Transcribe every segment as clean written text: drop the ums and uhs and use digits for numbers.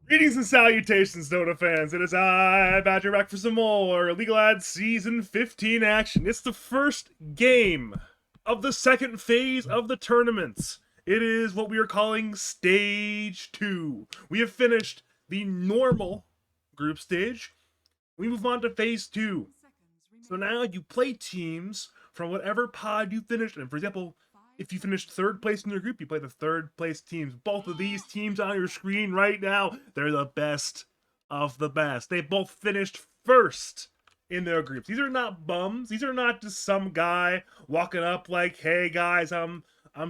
Greetings and salutations, Dota fans. It is I, Badger, back for some more Legal Ads Season 15 action. It's the first game of the second phase of the tournament. It is what we are calling Stage 2. We have finished the normal group stage. We move on to Phase 2. So now you play teams from whatever pod you finished in. For example, if you finished third place in your group, you play the third place teams. Both of these teams on your screen right now, they're the best of the best. They both finished first in their groups. These are not bums. These are not just some guy walking up like, "Hey guys, I'm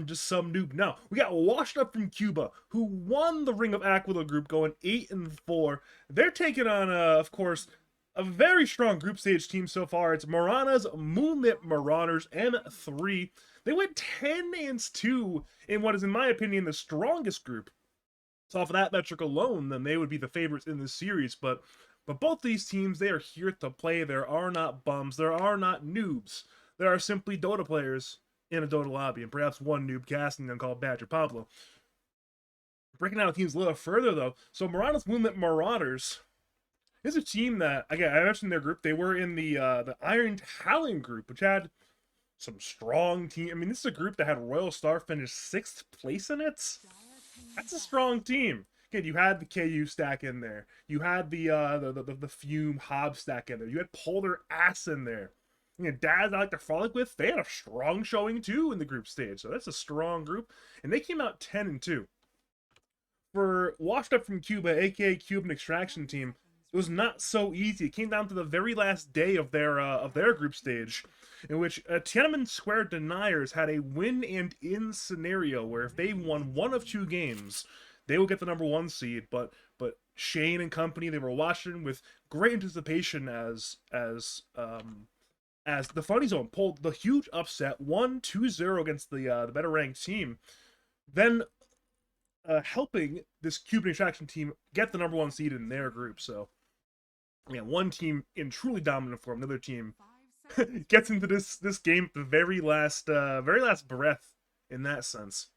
just some noob." No, we got washed up from Cuba, who won the Ring of Aquila group, going 8-4. They're taking on, of course, a very strong group stage team so far. It's Marana's Moonlit Marauders M3. They went 10-2 in what is, in my opinion, the strongest group. So off of that metric alone, then they would be the favorites in this series. But both these teams, they are here to play. There are not bums. There are not noobs. There are simply Dota players in a Dota lobby, and perhaps one noob casting them called Badger Pablo. Breaking down the teams a little further, though. So Marana's Moonlit Marauders is a team that, again, I mentioned their group. They were in the Iron Talon group, which had some strong team. I mean, this is a group that had Royal Star finish 6th place in it. That's a strong team. Again, you had the KU stack in there. You had the Fume Hob stack in there. You had Polar Ass in there. You know, Dads I like to frolic with, they had a strong showing too in the group stage. So that's a strong group. And they came out 10-2. For Washed Up from Cuba, aka Cuban Extraction Team, it was not so easy. It came down to the very last day of their group stage, in which Tiananmen Square Deniers had a win and in scenario where if they won one of two games, they will get the number one seed. But Shane and company, they were watching with great anticipation as the Funny Zone pulled the huge upset 1-2-0 against the better ranked team, then helping this Cuban Extraction team get the number one seed in their group. So yeah, one team in truly dominant form, another team gets into this game the very last breath in that sense.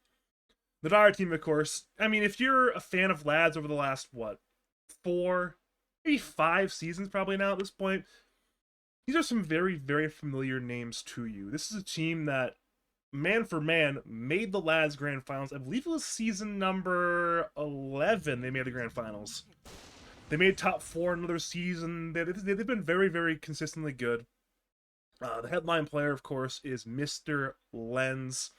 The Dire team, of course. I mean, if you're a fan of lads over the last what, 4, maybe 5 seasons probably now at this point, these are some very, very familiar names to you. This is a team that, man for man, made the lads grand finals. I believe it was season number 11 they made the grand finals. They made top 4 another season. They've been very, very consistently good. The headline player, of course, is Mr. Lens,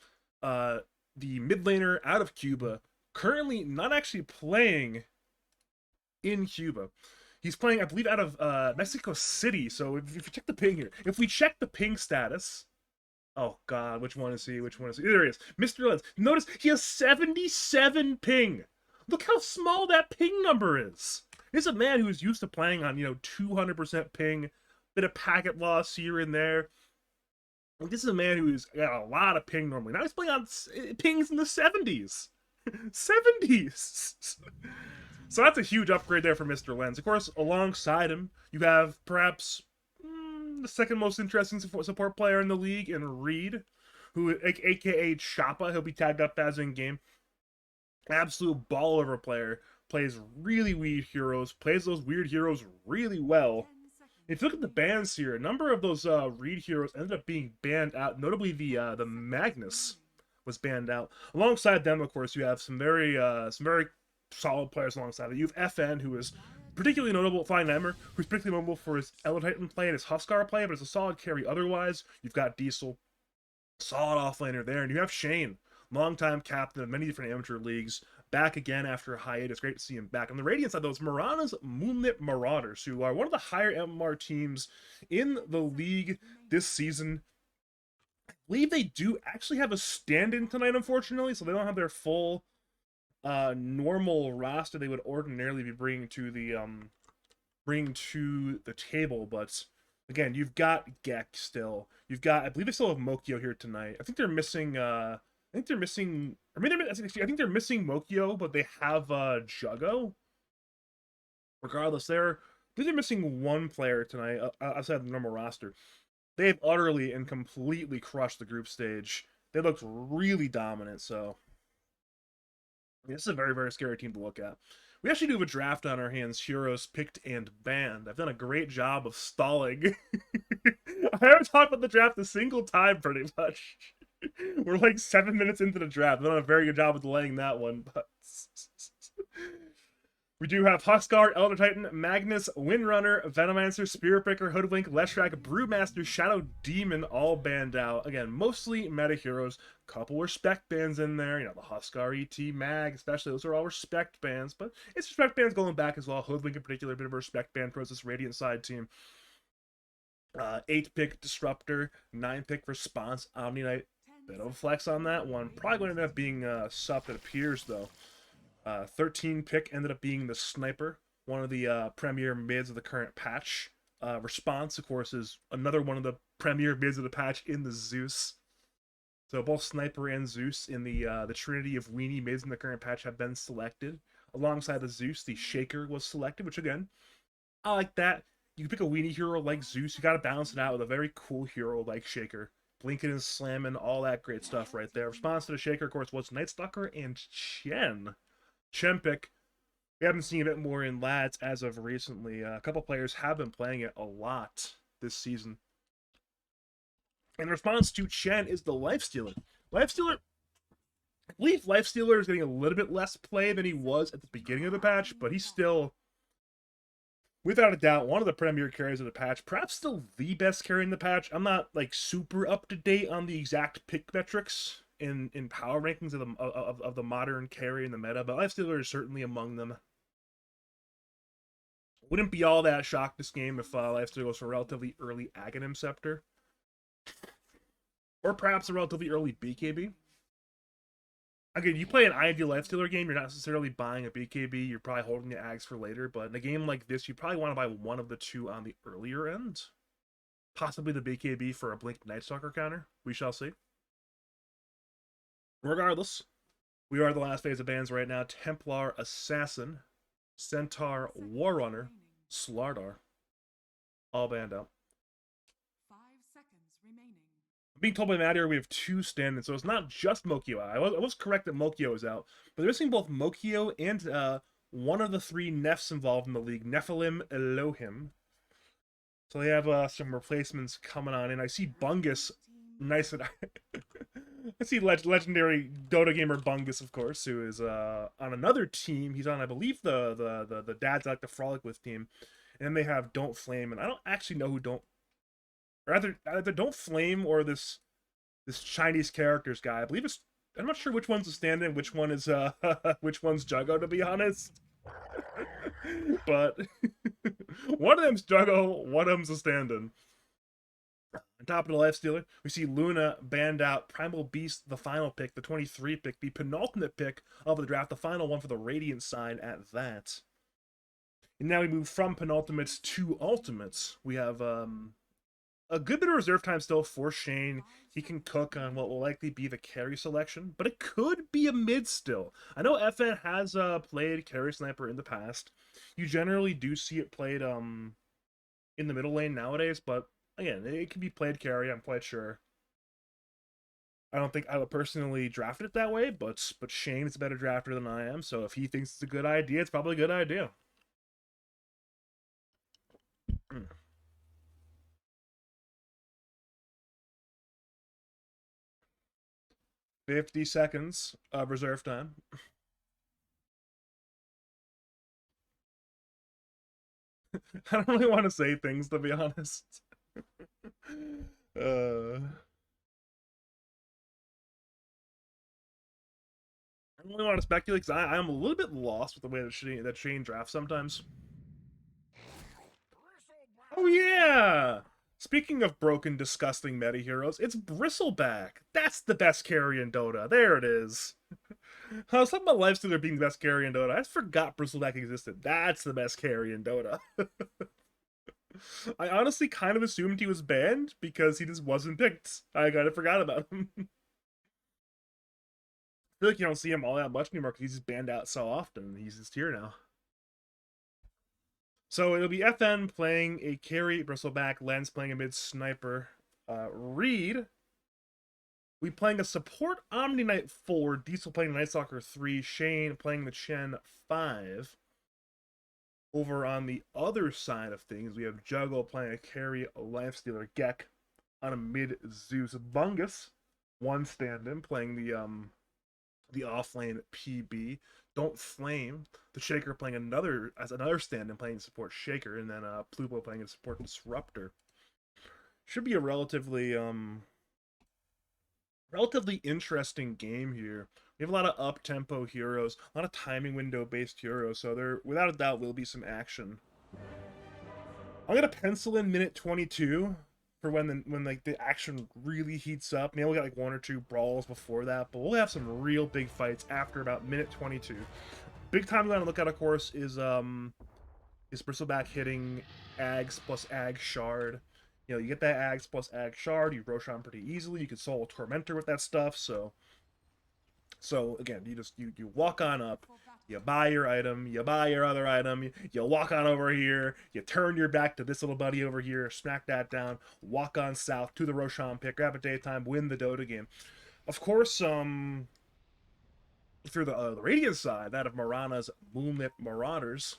the mid laner out of Cuba, currently not actually playing in Cuba. He's playing, I believe, out of Mexico City. So if you check the ping here, if we check the ping status, oh God, which one is he? Which one is he? There he is, Mr. Lens. Notice he has 77 ping. Look how small that ping number is. This is a man who is used to playing on 200% ping, bit of packet loss here and there. This is a man who's got a lot of ping normally. Now he's playing on pings in the 70s. 70s. So that's a huge upgrade there for Mr. Lens. Of course, alongside him, you have perhaps the second most interesting support player in the league in Reed, who, aka Choppa, he'll be tagged up as in game. Absolute ball over player. Plays really weird heroes. Plays those weird heroes really well. If you look at the bans here, a number of those Reed heroes ended up being banned out. Notably, the Magnus was banned out. Alongside them, of course, you have some very solid players alongside it. You have FN, who is particularly notable, Flying Nightmare, who's particularly notable for his Titan play and his Huskar play, but it's a solid carry otherwise. You've got Diesel, solid offlaner there, and you have Shane, longtime captain of many different amateur leagues, back again after a hiatus. Great to see him back. On the Radiant side, those Marana's Moonlit Marauders, who are one of the higher MMR teams in the league this season. I believe they do actually have a stand-in tonight, unfortunately, so they don't have their full normal roster they would ordinarily be bringing to the table. But again, you've got Gek still. You've got, I believe they still have Mokyo here tonight. I think they're missing I think they're missing, I think they're missing Mokyo, but they have Juggo. Regardless, they're missing one player tonight outside of the normal roster. They've utterly and completely crushed the group stage. They looked really dominant, so This is a very, very scary team to look at. We actually do have a draft on our hands, heroes picked and banned. I've done a great job of stalling. I haven't talked about the draft a single time, pretty much. We're like 7 minutes into the draft. I've done a very good job of delaying that one, but we do have Huskar, Elder Titan, Magnus, Windrunner, Venomancer, Spirit Breaker, Hoodwink, Leshrac, Brewmaster, Shadow Demon all banned out. Again, mostly meta heroes. Couple respect bands in there. You know, the Huskar, ET, Mag, especially. Those are all respect bands, but it's respect bands going back as well. Hoodwink in particular, a bit of a respect band process, Radiant side team. 8-pick Disruptor, 9-pick Response, Omni Knight. Bit of a flex on that one. Probably going to end up being sup, it appears, though. 13 pick ended up being the Sniper, one of the premier mids of the current patch. Response, of course, is another one of the premier mids of the patch in the Zeus. So both Sniper and Zeus in the trinity of weenie mids in the current patch have been selected. Alongside the Zeus, the Shaker was selected, which again, I like that. You can pick a weenie hero like Zeus, you gotta balance it out with a very cool hero like Shaker. Blinking and slamming, all that great stuff right there. Response to the Shaker, of course, was Night Stalker and Chen. Chempic, we haven't seen a bit more in lads as of recently. A couple players have been playing it a lot this season. In response to Chen is the Lifestealer. Lifestealer, I believe Lifestealer is getting a little bit less play than he was at the beginning of the patch, but he's still, without a doubt, one of the premier carries of the patch. Perhaps still the best carry in the patch. I'm not like super up to date on the exact pick metrics in power rankings of the modern carry in the meta, but Lifestealer is certainly among them. Wouldn't be all that shocked this game if Lifestealer goes for a relatively early Aghanim Scepter. Or perhaps a relatively early BKB. Again, you play an ideal Lifestealer game, you're not necessarily buying a BKB, you're probably holding the Ags for later, but in a game like this, you probably want to buy one of the two on the earlier end. Possibly the BKB for a Blink Nightstalker counter. We shall see. Regardless, we are at the last phase of bans right now. Templar Assassin, Centaur Warrunner, Slardar. All banned out. 5 seconds remaining. I'm being told by Matt here we have two stand-ins, so it's not just Mokio. I was correct that Mokio is out, but they're missing both Mokio and one of the three Nefs involved in the league, Nephilim Elohim. So they have some replacements coming on in. I see Bungus, nice. I see legendary Dota gamer Bungus, of course, who is on another team. He's on, I believe, the dads I like to frolic with team, and they have Don't Flame, and I don't actually know who Don't, or either Don't Flame or this Chinese characters guy. I believe it's. I'm not sure which one's a stand-in, which one is which one's Juggo, to be honest. But one of them's Juggo, one of them's a stand-in. On top of the Lifestealer, we see Luna banned out, Primal Beast, the final pick, the 23 pick, the penultimate pick of the draft, the final one for the Radiant side at that. And now we move from penultimates to ultimates. We have a good bit of reserve time still for Shane. He can cook on what will likely be the carry selection, but it could be a mid still. I know FN has played carry sniper in the past. You generally do see it played in the middle lane nowadays, but again, it can be played carry, I'm quite sure. I don't think I would personally draft it that way, but Shane is a better drafter than I am, so if he thinks it's a good idea, it's probably a good idea. 50 seconds of reserve time. I don't really want to say things, to be honest. I don't really want to speculate because I'm a little bit lost with the way that Shane drafts sometimes. Oh yeah! Speaking of broken, disgusting meta heroes, it's Bristleback. That's the best carry in Dota. There it is. I was talking about Lifestealer being the best carry in Dota. I just forgot Bristleback existed. That's the best carry in Dota. I honestly kind of assumed he was banned because he just wasn't picked. I kind of forgot about him. I feel like you don't see him all that much anymore because he's just banned out so often. He's just here now. So it'll be FN playing a carry, Bristleback, Lens playing a mid sniper, Reed We playing a support Omni Knight 4, Diesel playing Night Stalker 3, Shane playing the Chen 5. Over on the other side of things, we have Juggle playing a carry, a Lifestealer Gek on a mid Zeus Bungus. One stand-in playing the off-lane PB. Don't Flame. The Shaker playing another stand-in playing support Shaker, and then Pluto playing a support Disruptor. Should be a relatively interesting game here. We have a lot of up-tempo heroes, a lot of timing window-based heroes, so there, without a doubt, will be some action. I'm gonna pencil in minute 22 for when like the action really heats up. Maybe we'll get like 1 or 2 brawls before that, but we'll have some real big fights after about minute 22. Big time we want to look at, of course, is Bristleback hitting Ags plus Ag Shard. You know, you get that Ags plus Ag Shard, you Roshan pretty easily. You can solo Tormentor with that stuff. So again, you walk on up, you buy your item, you buy your other item, you walk on over here, you turn your back to this little buddy over here, smack that down, walk on south to the Roshan pick, grab a daytime, win the Dota game. Of course, through the Radiant side, that of Mirana's Moonlit Marauders,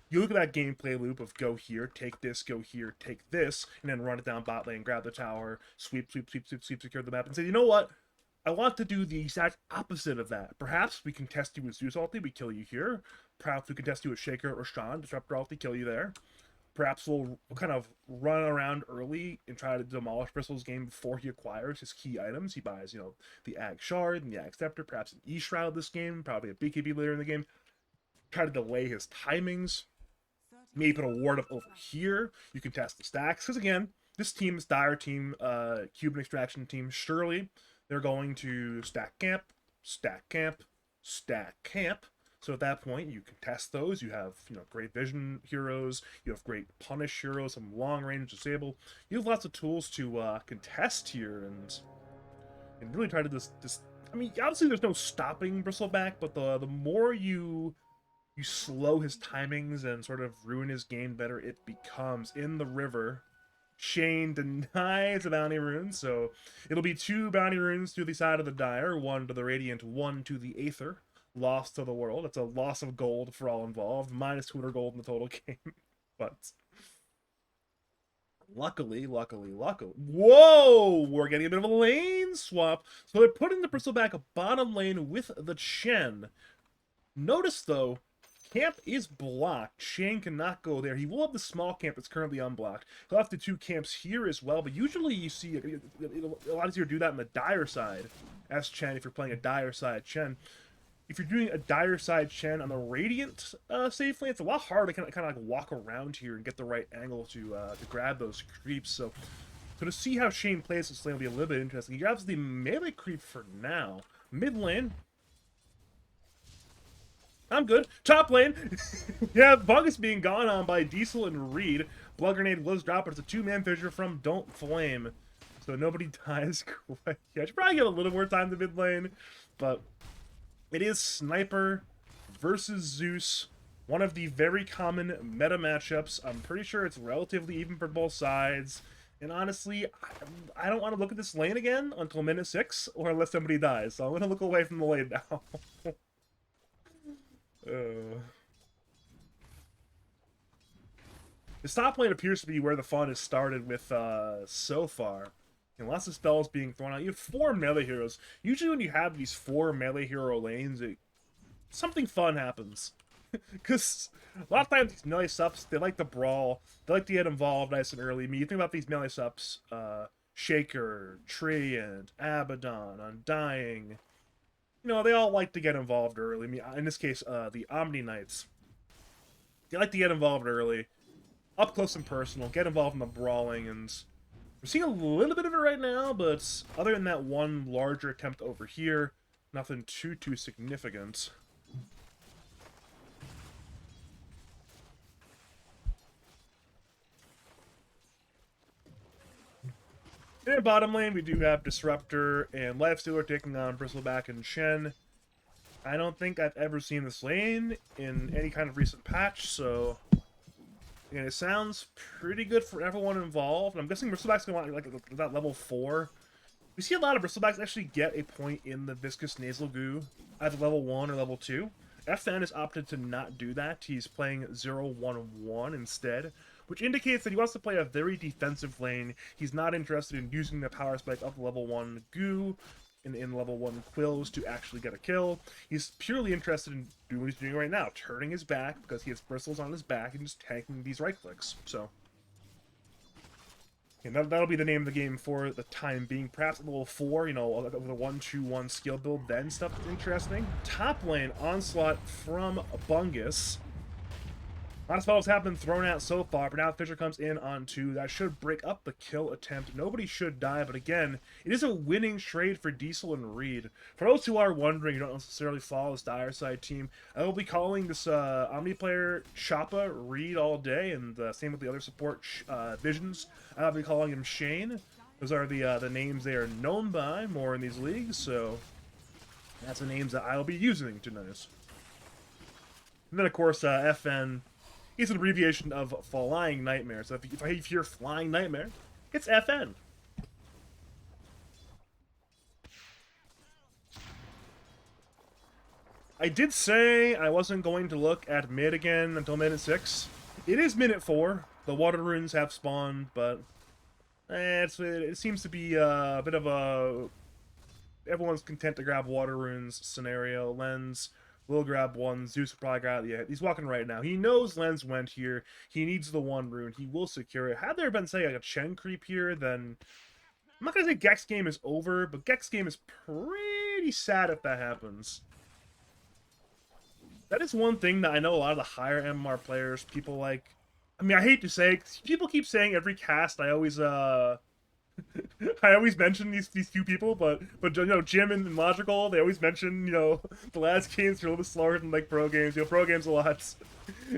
you look at that gameplay loop of go here, take this, go here, take this, and then run it down bot lane, grab the tower, sweep, secure the map, and say, you know what? I want to do the exact opposite of that. Perhaps we can test you with Zeus ulti, we kill you here. Perhaps we can test you with Shaker or Shan, Disruptor ulti, kill you there. Perhaps we'll kind of run around early and try to demolish Bristle's game before he acquires his key items. He buys, you know, the Ag Shard and the Ag Scepter, perhaps an E-Shroud this game, probably a BKB later in the game. Try to delay his timings. Maybe put a ward up over here. You can test the stacks. Because again, this team, this Dire team, Cuban extraction team, surely they're going to stack camp, stack camp, stack camp. So at that point, you can test those. You have, you know, great vision heroes. You have great punish heroes, some long range disable. You have lots of tools to contest here and really try to I mean, obviously there's no stopping Bristleback, but the more you slow his timings and sort of ruin his game, better it becomes. In the river, Shane denies a bounty rune, so it'll be 2 bounty runes to the side of the Dire, 1 to the Radiant, 1 to the Aether. Lost to the world. It's a loss of gold for all involved, minus 200 gold in the total game. But luckily, whoa! We're getting a bit of a lane swap. So they're putting the Bristleback bottom lane with the Chen. Notice, though, camp is blocked. Shane cannot go there. He will have the small camp that's currently unblocked. He'll have the 2 camps here as well, but usually you see a lot easier to do that on the Dire side as Chen if you're playing a Dire side Chen. If you're doing a Dire side Chen on the Radiant safe lane, it's a lot harder to kind of like walk around here and get the right angle to grab those creeps. So to see how Shane plays this lane will be a little bit interesting. He grabs the melee creep for now. Mid lane, I'm good. Top lane, yeah, Bungus being gone on by Diesel and Reed. Blood Grenade was dropped, but it's a 2-man fissure from Don't Flame. So nobody dies quite yet. I should probably get a little more time to mid lane, but it is Sniper versus Zeus. One of the very common meta matchups. I'm pretty sure it's relatively even for both sides. And honestly, I don't want to look at this lane again until minute 6, or unless somebody dies. So I'm going to look away from the lane now. This top lane appears to be where the fun has started with so far. And lots of spells being thrown out. You have 4 melee heroes. Usually when you have these 4 melee hero lanes, something fun happens. Because a lot of times these melee subs, they like to brawl. They like to get involved nice and early. I mean, you think about these melee subs, Shaker, Treant, Abaddon, Undying. You know, they all like to get involved early. I mean, in this case, the Omni Knights. They like to get involved early. Up close and personal. Get involved in the brawling. And we're seeing a little bit of it right now, but other than that one larger attempt over here, nothing too significant. In bottom lane, we do have Disruptor and Lifestealer taking on Bristleback and Shen. I don't think I've ever seen this lane in any kind of recent patch, so again, it sounds pretty good for everyone involved. I'm guessing Bristleback's going to want like that level 4. We see a lot of bristlebacks actually get a point in the viscous nasal goo either level 1 or level 2. FN has opted to not do that. He's playing 0-1-1 instead, which indicates that he wants to play a very defensive lane. He's not interested in using the power spike of level 1 goo in level 1 quills to actually get a kill. He's purely interested in doing what he's doing right now, turning his back because he has bristles on his back and just tanking these right clicks. So and that'll be the name of the game for the time being. Perhaps at level 4, you know, with a 1-2-1 skill build, then stuff is interesting. Top lane, Onslaught from Bungus. A lot of spells have been thrown out so far, but now Fisher comes in on 2. That should break up the kill attempt. Nobody should die, but again, it is a winning trade for Diesel and Reed. For those who are wondering, you don't necessarily follow this Dire Side team, I will be calling this Omni player Choppa Reed all day, and same with the other support Visions. I'll be calling him Shane. Those are the names they are known by more in these leagues, so that's the names that I'll be using tonight. And then, of course, FN is an abbreviation of Flying Nightmare. So if I hear Flying Nightmare, it's FN. I did say I wasn't going to look at mid again until minute 6. It is minute 4. The water runes have spawned, but it seems to be a bit of a everyone's content to grab water runes scenario. Lens will grab one. Zeus will probably grab. Yeah, he's walking right now. He knows Lens went here. He needs the one rune. He will secure it. Had there been, say, like a Chen creep here, then I'm not gonna say Gex game is over, but Gex game is pretty sad if that happens. That is one thing that I know a lot of the higher MMR players, people like. I mean, I hate to say it, people keep saying every cast I always I always mention these few people, but you know, Jim and Logical, they always mention, you know, the last games are a little bit slower than like pro games. You know, pro games a lot.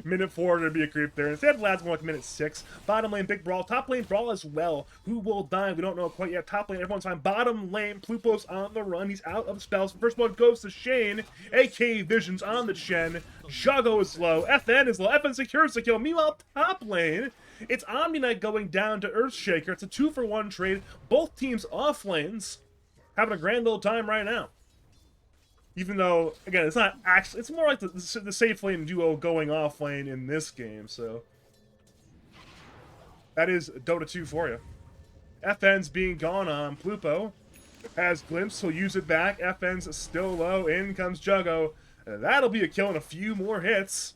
Minute 4 there'd be a creep there. Instead, the last one like minute 6. Bottom lane, big brawl. Top lane, brawl as well. Who will die? We don't know quite yet. Top lane, everyone's fine. Bottom lane, Plupo's on the run. He's out of spells. First one goes to Shane, aka Visions on the Chen. Jago is low. FN is low. FN secures the kill. Meanwhile, top lane, it's Omni Knight going down to Earthshaker. It's a 2-for-1 trade. Both teams off lanes having a grand old time right now. Even though, again, it's not actually, it's more like the safe lane duo going off lane in this game, so. That is Dota 2 for you. FN's being gone on. Plupo has Glimpse, he'll use it back. FN's still low. In comes Juggo. And that'll be a kill and a few more hits.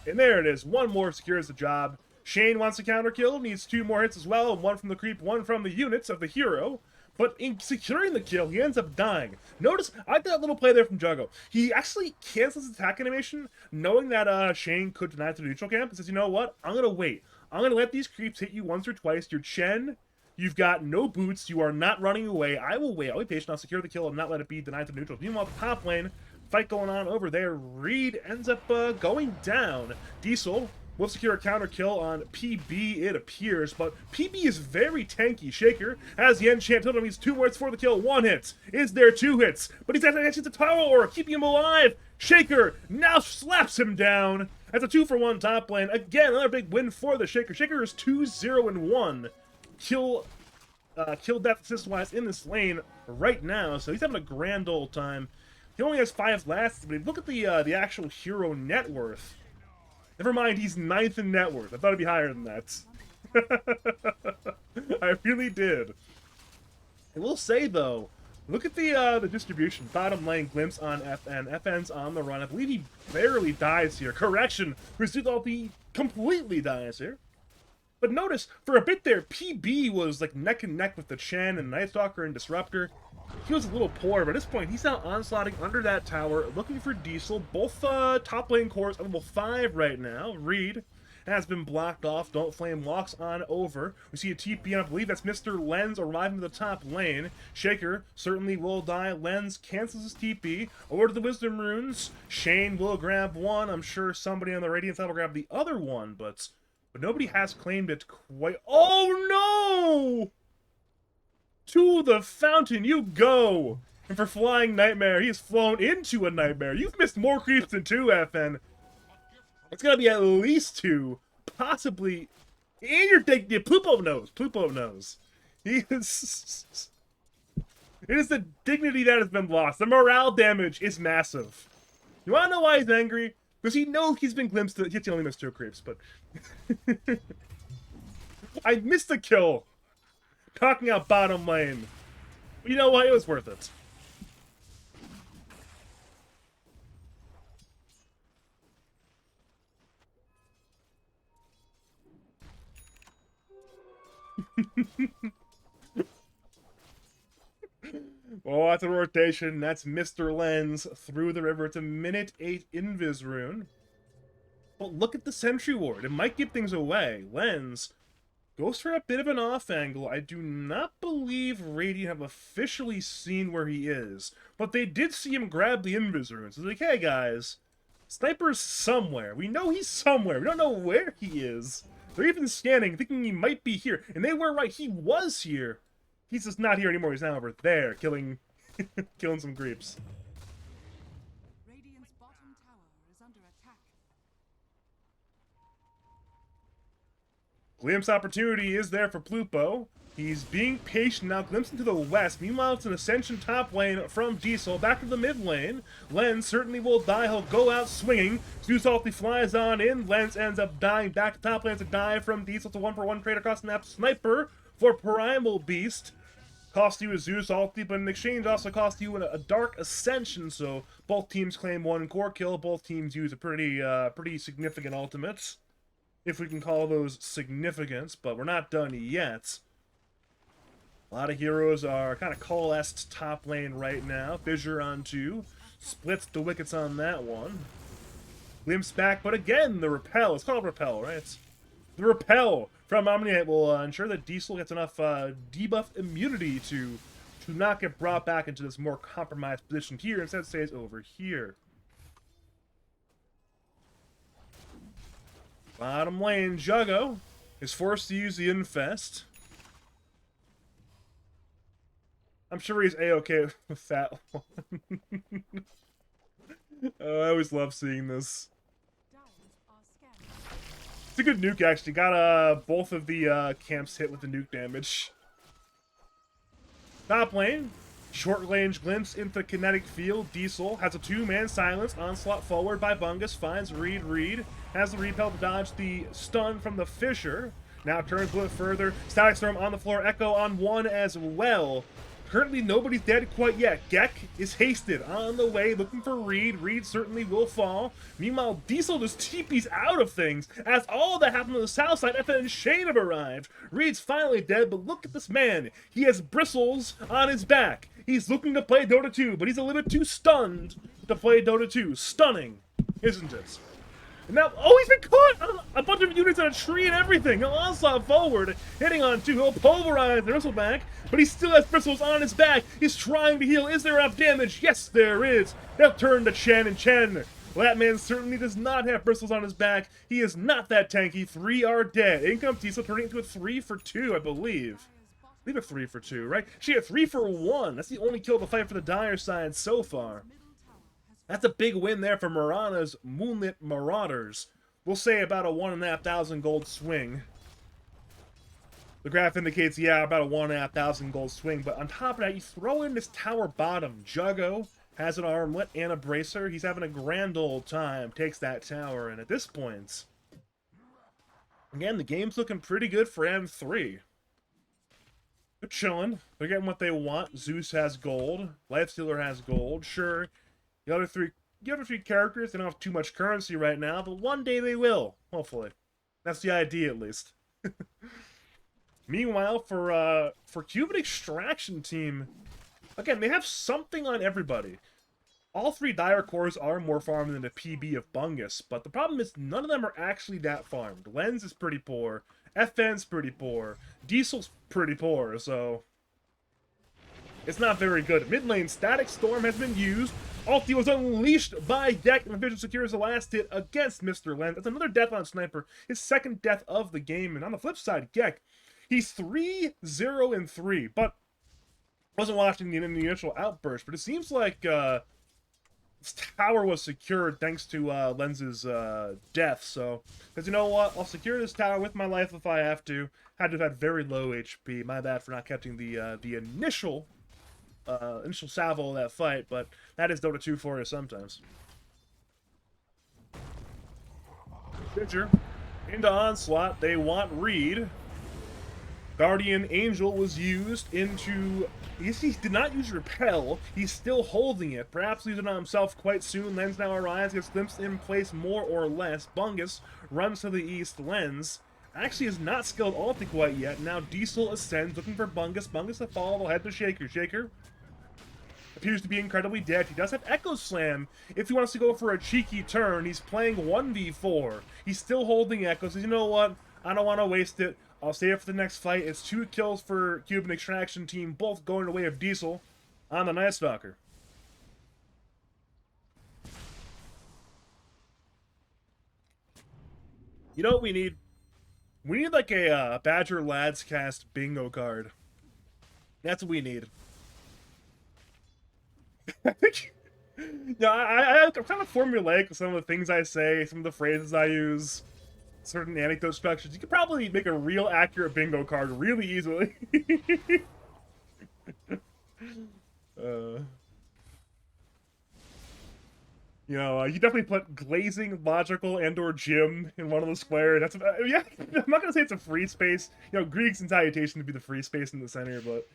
And there it is. One more secures the job. Shane wants a counter kill, needs 2 more hits as well. One from the creep, one from the units of the hero. But in securing the kill, he ends up dying. Notice, I like that little play there from Juggo. He actually cancels his attack animation, knowing that Shane could deny it to the neutral camp, and says, you know what? I'm going to wait. I'm going to let these creeps hit you once or twice. You're Chen. You've got no boots. You are not running away. I will wait. I'll be patient. I'll secure the kill and not let it be denied to the neutral. Meanwhile, the top lane, fight going on over there. Reed ends up going down. Diesel will secure a counter kill on PB, it appears, but PB is very tanky. Shaker has the enchant totem. He's 2 words for the kill. 1 hit. Is there 2 hits? But he's actually the power aura, keeping him alive. Shaker now slaps him down. That's a 2-for-1 top lane. Again, another big win for the Shaker. Shaker is 2-0-1. Kill death assist-wise in this lane right now, so he's having a grand old time. He only has 5 lasts, but look at the actual hero net worth. Never mind, he's 9th in net worth. I thought it'd be higher than that. I really did. I will say, though, look at the distribution. Bottom lane, Glimpse on FN. FN's on the run. I believe he barely dies here. Correction, Rizudalpi completely dies here. But notice, for a bit there, PB was like neck and neck with the Chen and Night Stalker and Disruptor. He was a little poor, but at this point, he's now onslaughting under that tower, looking for Diesel. Both top lane cores are level 5 right now. Reed has been blocked off. Don't Flame walks on over. We see a TP, and I believe that's Mr. Lens arriving to the top lane. Shaker certainly will die. Lens cancels his TP. Over to the Wisdom Runes. Shane will grab one. I'm sure somebody on the Radiant side will grab the other one, but nobody has claimed it quite. Oh, no! To the fountain you go! And for Flying Nightmare, he has flown into a Nightmare. You've missed more creeps than 2, FN. It's gonna be at least 2. Possibly. And you're taking it. Plupo knows. Plupo knows. He is. It is the dignity that has been lost. The morale damage is massive. You wanna know why he's angry? Because he knows he's been glimpsed. He only missed 2 creeps, but I missed a kill. Talking out bottom lane. But you know what? It was worth it. Oh, that's a rotation. That's Mr. Lens through the river. It's a minute 8 invis rune. But look at the sentry ward. It might give things away. Lens goes for a bit of an off angle. I do not believe Radiant have officially seen where he is, but they did see him grab the invis rune. So it's like, hey guys, Sniper's somewhere. We know he's somewhere. We don't know where he is. They're even scanning, thinking he might be here. And they were right. He was here. He's just not here anymore. He's now over there, killing some creeps. Radiant's bottom tower is under attack. Glimpse opportunity is there for Plupo. He's being patient now, glimpsing to the west. Meanwhile, it's an Ascension top lane from Diesel. Back to the mid lane. Lens certainly will die. He'll go out swinging. Zeus ulti flies on in. Lens ends up dying. Back to top lane. It's a dive from Diesel. It's a 1-for-1 trade across the map. Sniper for Primal Beast. Cost you a Zeus ulti, but in exchange also cost you a Dark Ascension. So both teams claim 1 core kill. Both teams use a pretty significant ultimates, if we can call those significance, but we're not done yet. A lot of heroes are kind of coalesced top lane right now. Fissure on 2. Splits the wickets on that one. Glimpse back, but again, the repel. It's called repel, right? The repel from Omniate will ensure that Diesel gets enough debuff immunity to not get brought back into this more compromised position here. Instead, stays over here. Bottom lane, Juggo is forced to use the Infest. I'm sure he's A-okay with that one. I always love seeing this. It's a good nuke, actually. Got both of the camps hit with the nuke damage. Top lane, short range glimpse into kinetic field. Diesel has a 2-man silence. Onslaught forward by Bungus. Finds Reed. Reed has the repel to dodge the stun from the Fissure. Now turns a little further. Static Storm on the floor. Echo on 1 as well. Currently, nobody's dead quite yet. Gek is hasted on the way, looking for Reed. Reed certainly will fall. Meanwhile, Diesel just TP's out of things. As all that happened on the south side, FN and Shane have arrived. Reed's finally dead, but look at this man. He has bristles on his back. He's looking to play Dota 2, but he's a little bit too stunned to play Dota 2. Stunning, isn't it? And now, oh, he's been caught! A bunch of units on a tree and everything. He'll onslaught forward, hitting on 2. He'll pulverize the bristleback, but he still has bristles on his back. He's trying to heal. Is there enough damage? Yes, there is. They'll turn to Chen, and Chen, well, that man certainly does not have bristles on his back. He is not that tanky. 3 are dead. In comes Diesel, turning into a 3-for-2, I believe. Leave a 3-for-2, right? She had 3-for-1. That's the only kill to fight for the Dire side so far. That's a big win there for Mirana's Moonlit Marauders. We'll say about a 1,500 gold swing. The graph indicates, yeah, about a 1,500 gold swing. But on top of that, you throw in this tower bottom. Juggo has an armlet and a bracer. He's having a grand old time. Takes that tower. And at this point, again, the game's looking pretty good for M3. They're chilling. They're getting what they want. Zeus has gold. Lifestealer has gold. Sure. The other three characters, they don't have too much currency right now, but one day they will, hopefully. That's the idea, at least. Meanwhile, for Cuban Extraction Team, again, they have something on everybody. All 3 Dire cores are more farmed than the PB of Bungus, but the problem is none of them are actually that farmed. Lens is pretty poor, FN's pretty poor, Diesel's pretty poor, so it's not very good. Mid lane, Static Storm has been used. Ulti was unleashed by Gek, and the Vision secures the last hit against Mr. Lens. That's another death on Sniper, his 2nd death of the game. And on the flip side, Gek, he's 3-0-3, but wasn't watching the initial outburst. But it seems like this tower was secured thanks to Lens's death. So, because you know what, I'll secure this tower with my life if I have to. Had to have had very low HP. My bad for not catching the initial initial salvo of that fight, but that is Dota 2 for you sometimes. Pitcher into Onslaught. They want Reed. Guardian Angel was used into... He did not use Repel. He's still holding it. Perhaps using it on himself quite soon. Lens now arrives, gets glimpsed in place more or less. Bungus runs to the east. Lens actually is not skilled ulti quite yet. Now Diesel ascends, looking for Bungus. Bungus to follow, will head to Shaker. Shaker appears to be incredibly dead. He does have Echo Slam if he wants to go for a cheeky turn. He's playing 1v4. He's still holding Echo, so you know what? I don't want to waste it. I'll save it for the next fight. It's 2 kills for Cuban Extraction Team, both going the way of Diesel on the Night Stalker. You know what we need? We need like a Badger Lads Cast bingo card. That's what we need. I think... Yeah, I'm kind of formulaic with some of the things I say, some of the phrases I use, certain anecdote structures. You could probably make a real accurate bingo card really easily. You know, you definitely put glazing, logical, and/or Jim in one of the squares. That's yeah. I'm not gonna say it's a free space. You know, Greeks and salutation to be the free space in the center, but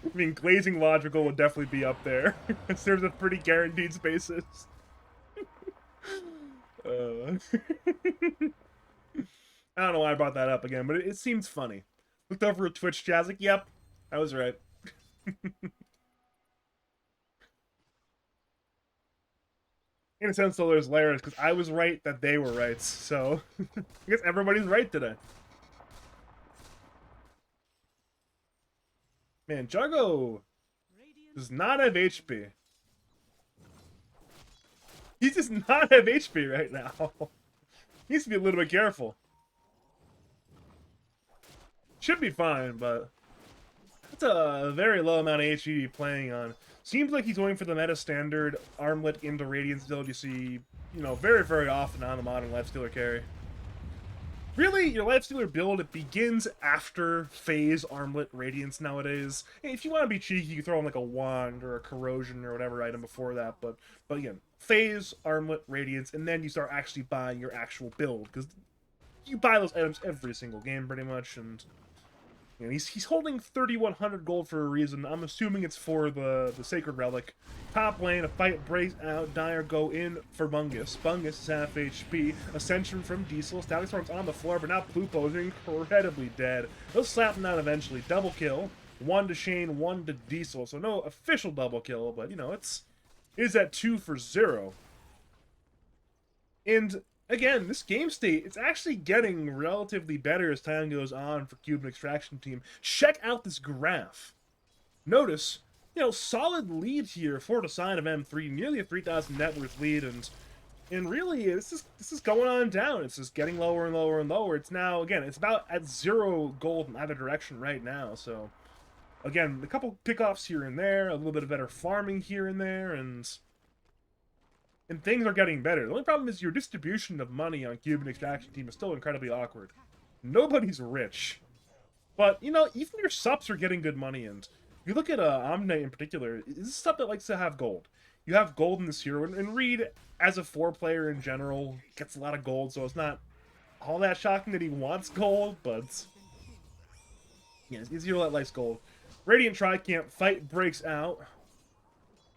I mean, glazing, logical would definitely be up there. It serves as pretty guaranteed spaces. I don't know why I brought that up again, but it seems funny. Looked over at Twitch chat, like, yep, I was right. In a sense, though, there's layers, because I was right that they were right, so I guess everybody's right today. Man, Jargo does not have HP. He does not have HP right now. He needs to be a little bit careful. Should be fine, but that's a very low amount of HP to be playing on. Seems like he's going for the meta standard armlet into Radiance build you see, you know, very, very often on the modern Lifestealer carry. Really, your Lifestealer build, it begins after Phase, Armlet, Radiance nowadays. Hey, if you want to be cheeky, you can throw in like a Wand or a Corrosion or whatever item before that, but again, Phase, Armlet, Radiance, and then you start actually buying your actual build, because you buy those items every single game pretty much, and you know, he's holding 3,100 gold for a reason. I'm assuming it's for the Sacred Relic. Top lane, a fight breaks out. Dire go in for Bungus. Bungus is half HP. Ascension from Diesel. Static Storm's on the floor, but now Plupo is incredibly dead. They'll slap him down eventually. Double kill. 1 to Shane, 1 to Diesel. So no official double kill, but you know, it is at 2 for 0. And again, this game state, it's actually getting relatively better as time goes on for Cuban Extraction Team. Check out this graph. Notice, you know, solid lead here for the side of M3, nearly a 3,000 net worth lead, and really, this is going on down. It's just getting lower and lower and lower. It's now, again, it's about at 0 gold in either direction right now, so again, a couple pickoffs here and there, a little bit of better farming here and there, and things are getting better. The only problem is your distribution of money on Cuban Extraction Team is still incredibly awkward. Nobody's rich. But, you know, even your subs are getting good money, and if you look at Omni in particular, this is stuff that likes to have gold. You have gold in this hero, and Reed, as a 4-player in general, gets a lot of gold, so it's not all that shocking that he wants gold, but yeah, it's hero that likes gold. Radiant Tricamp fight breaks out.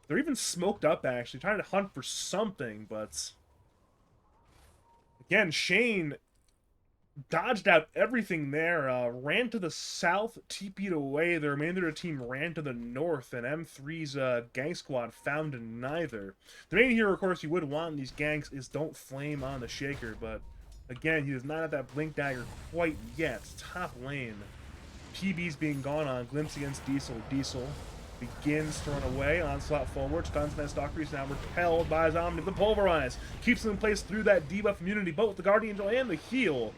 They're even smoked up, actually, trying to hunt for something, but again, Shane dodged out everything there, ran to the south, TP'd away. The remainder of the team ran to the north, and M3's gang squad found neither. The main hero, of course, you would want in these ganks is Don't Flame on the Shaker, but again, he does not have that Blink Dagger quite yet. Top lane, PB's being gone on, glimpse against Diesel. Diesel begins to run away. Onslaught forward. Stuns Night Stalker is now repelled by his Omni. The Pulverize keeps him in place through that debuff immunity, both with the Guardian Angel and the heal.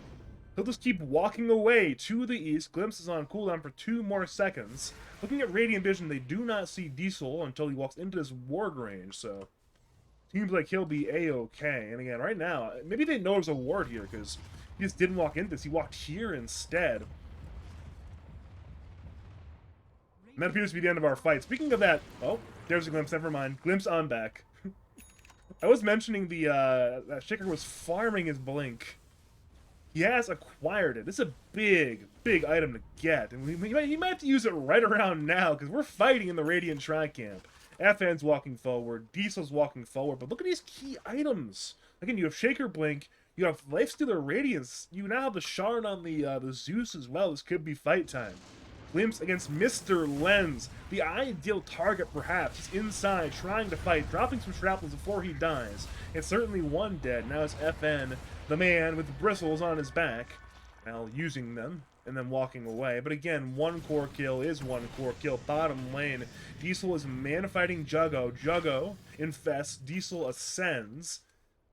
He'll just keep walking away to the east. Glimpse is on cooldown for 2 more seconds. Looking at Radiant Vision, they do not see Diesel until he walks into this ward range, so seems like he'll be A-okay. And again, right now, maybe they know there's a ward here, because he just didn't walk into this. He walked here instead. And that appears to be the end of our fight. Speaking of that, oh, there's a glimpse, never mind. Glimpse on back. I was mentioning the, that Shaker was farming his Blink. He has acquired it. This is a big, big item to get. And he might have to use it right around now, because we're fighting in the Radiant Tri-Camp. FN's walking forward, Diesel's walking forward, but look at these key items. Again, you have Shaker Blink, you have Lifestealer Radiance, you now have the Shard on the Zeus as well. This could be fight time. Glimpse against Mr. Lens, the ideal target perhaps. He's inside, trying to fight, dropping some shrapnels before he dies. It's certainly one dead. Now it's FN, the man with bristles on his back, now using them and then walking away. But again, one core kill is one core kill. Bottom lane, Diesel is man-fighting Juggo. Juggo infests, Diesel ascends.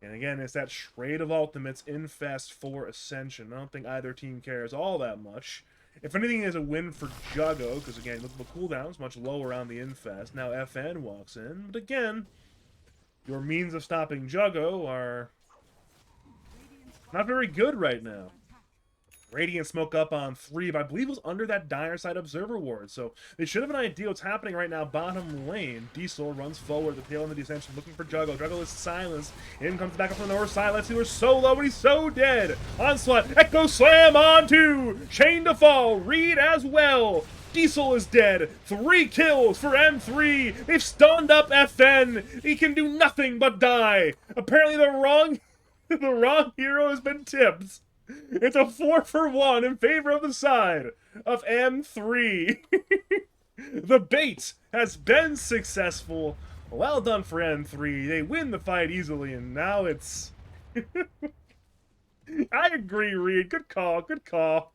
And again, it's that trade of ultimates, infest for ascension. I don't think either team cares all that much. If anything, is a win for Juggo, because again, look at the cooldown's much lower on the infest. Now FN walks in, but again, your means of stopping Juggo are not very good right now. Radiant smoke up on 3, but I believe it was under that dire side observer ward, so they should have an idea what's happening right now. Bottom lane, Diesel runs forward, the tail end of the ascension, looking for Juggo. Juggo is silenced. In comes back up from the north side. Let's see, we're so low, but he's so dead. Onslaught, Echo Slam on 2. Chain to fall, Reed as well. Diesel is dead. 3 kills for M3. They've stunned up FN. He can do nothing but die. Apparently the wrong hero has been tipped. It's a 4-for-1 in favor of the side of M3. The bait has been successful. Well done for M3. They win the fight easily, and now it's... I agree, Reed. Good call, good call.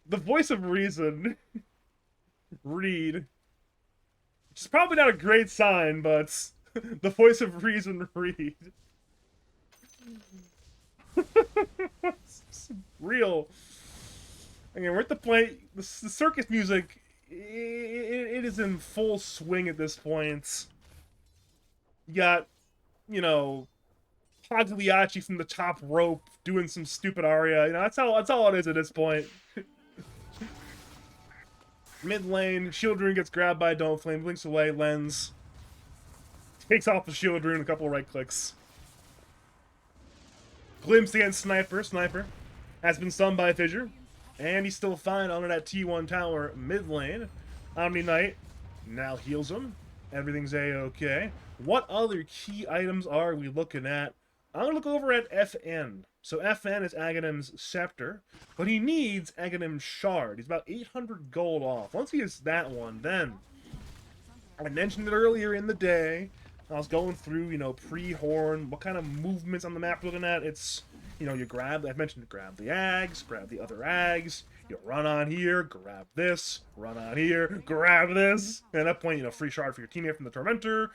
The voice of reason, Reed. Which is probably not a great sign, but the voice of reason, Reed. Real. Again, we're at the point. The circus music, it is in full swing at this point. You got, you know, Pagliacci from the top rope doing some stupid aria. You know, that's all it is at this point. Mid lane, Shield Rune gets grabbed by Dome Flame, blinks away, Lens takes off the Shield Rune, a couple right clicks. Glimpse against Sniper. Sniper has been stunned by Fissure, and he's still fine under that T1 tower mid lane. Omni Knight now heals him. Everything's a-okay. What other key items are we looking at? I'm going to look over at FN. So FN is Aghanim's Scepter, but he needs Aghanim's Shard. He's about 800 gold off. Once he gets that one, then... I mentioned it earlier in the day. I was going through, you know, pre-horn, what kind of movements on the map we're looking at. It's, you know, you grab, I mentioned grab the Ags, grab the other Ags, you run on here, grab this, run on here, grab this. And at that point, you know, free shard for your teammate from the Tormentor,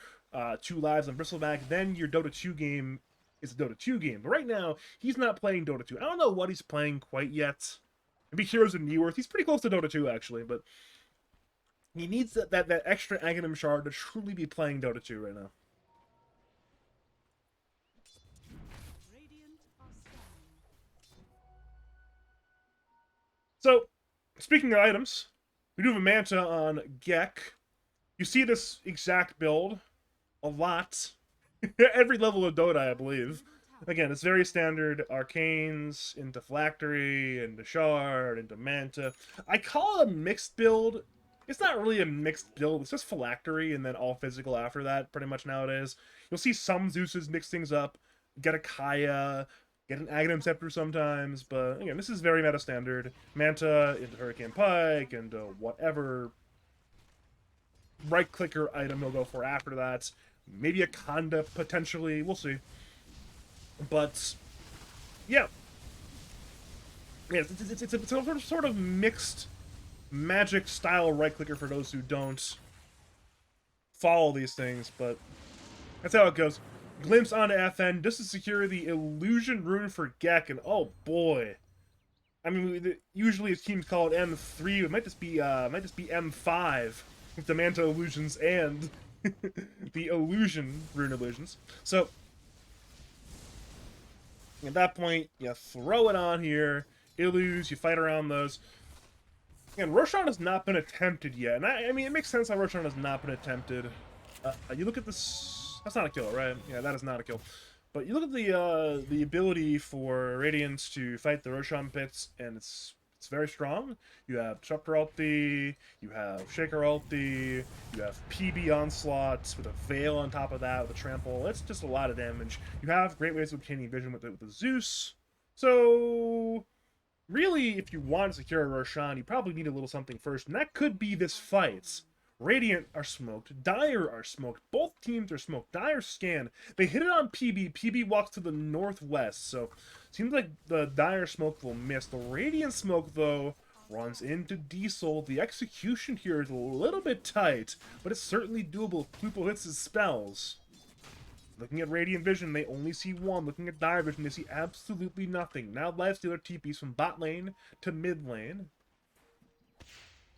2 lives on Bristleback, then your Dota 2 game is a Dota 2 game. But right now, he's not playing Dota 2. I don't know what he's playing quite yet. Maybe Heroes of Neworth. He's pretty close to Dota 2, actually, but he needs that extra Aghanim shard to truly be playing Dota 2 right now. So, speaking of items, we do have a Manta on Gek. You see this exact build a lot. Every level of Dota, I believe. Again, it's very standard. Arcanes, into Phylactery, into Shard, into Manta. I call it a mixed build. It's not really a mixed build. It's just Phylactery and then all physical after that, pretty much nowadays. You'll see some Zeuses mix things up. Get a Kaya, get an Aghanim Scepter sometimes, but again, this is very meta standard. Manta into Hurricane Pike, and whatever right-clicker item he'll go for after that. Maybe a Conda, potentially. We'll see. But, yeah. Yeah, it's a sort of mixed magic-style right-clicker for those who don't follow these things, but that's how it goes. Glimpse onto FN just to secure the illusion rune for Gek, and oh boy, I mean, usually his teams call it M3. It might just be M5 with the Manta illusions and the illusion rune illusions. So at that point, you throw it on here, illusions, you fight around those. And Roshan has not been attempted yet, and I mean, it makes sense how Roshan has not been attempted. You look at this. That's not a kill, right? Yeah, that is not a kill. But you look at the ability for Radiance to fight the Roshan pits, and it's very strong. You have Disruptor ulti, you have Shaker ulti, you have PB onslaughts with a Veil on top of that, with a trample. It's just a lot of damage. You have great ways of obtaining vision with the Zeus. So really, if you want to secure a Roshan, you probably need a little something first, and that could be this fight. Radiant are smoked, Dire are smoked, both teams are smoked. Dire scan, they hit it on PB, PB walks to the northwest, so seems like the Dire smoke will miss. The Radiant smoke, though, runs into Diesel. The execution here is a little bit tight, but it's certainly doable if Pluto hits his spells. Looking at Radiant Vision, they only see one. Looking at Dire Vision, they see absolutely nothing. Now Lifestealer TPs from bot lane to mid lane.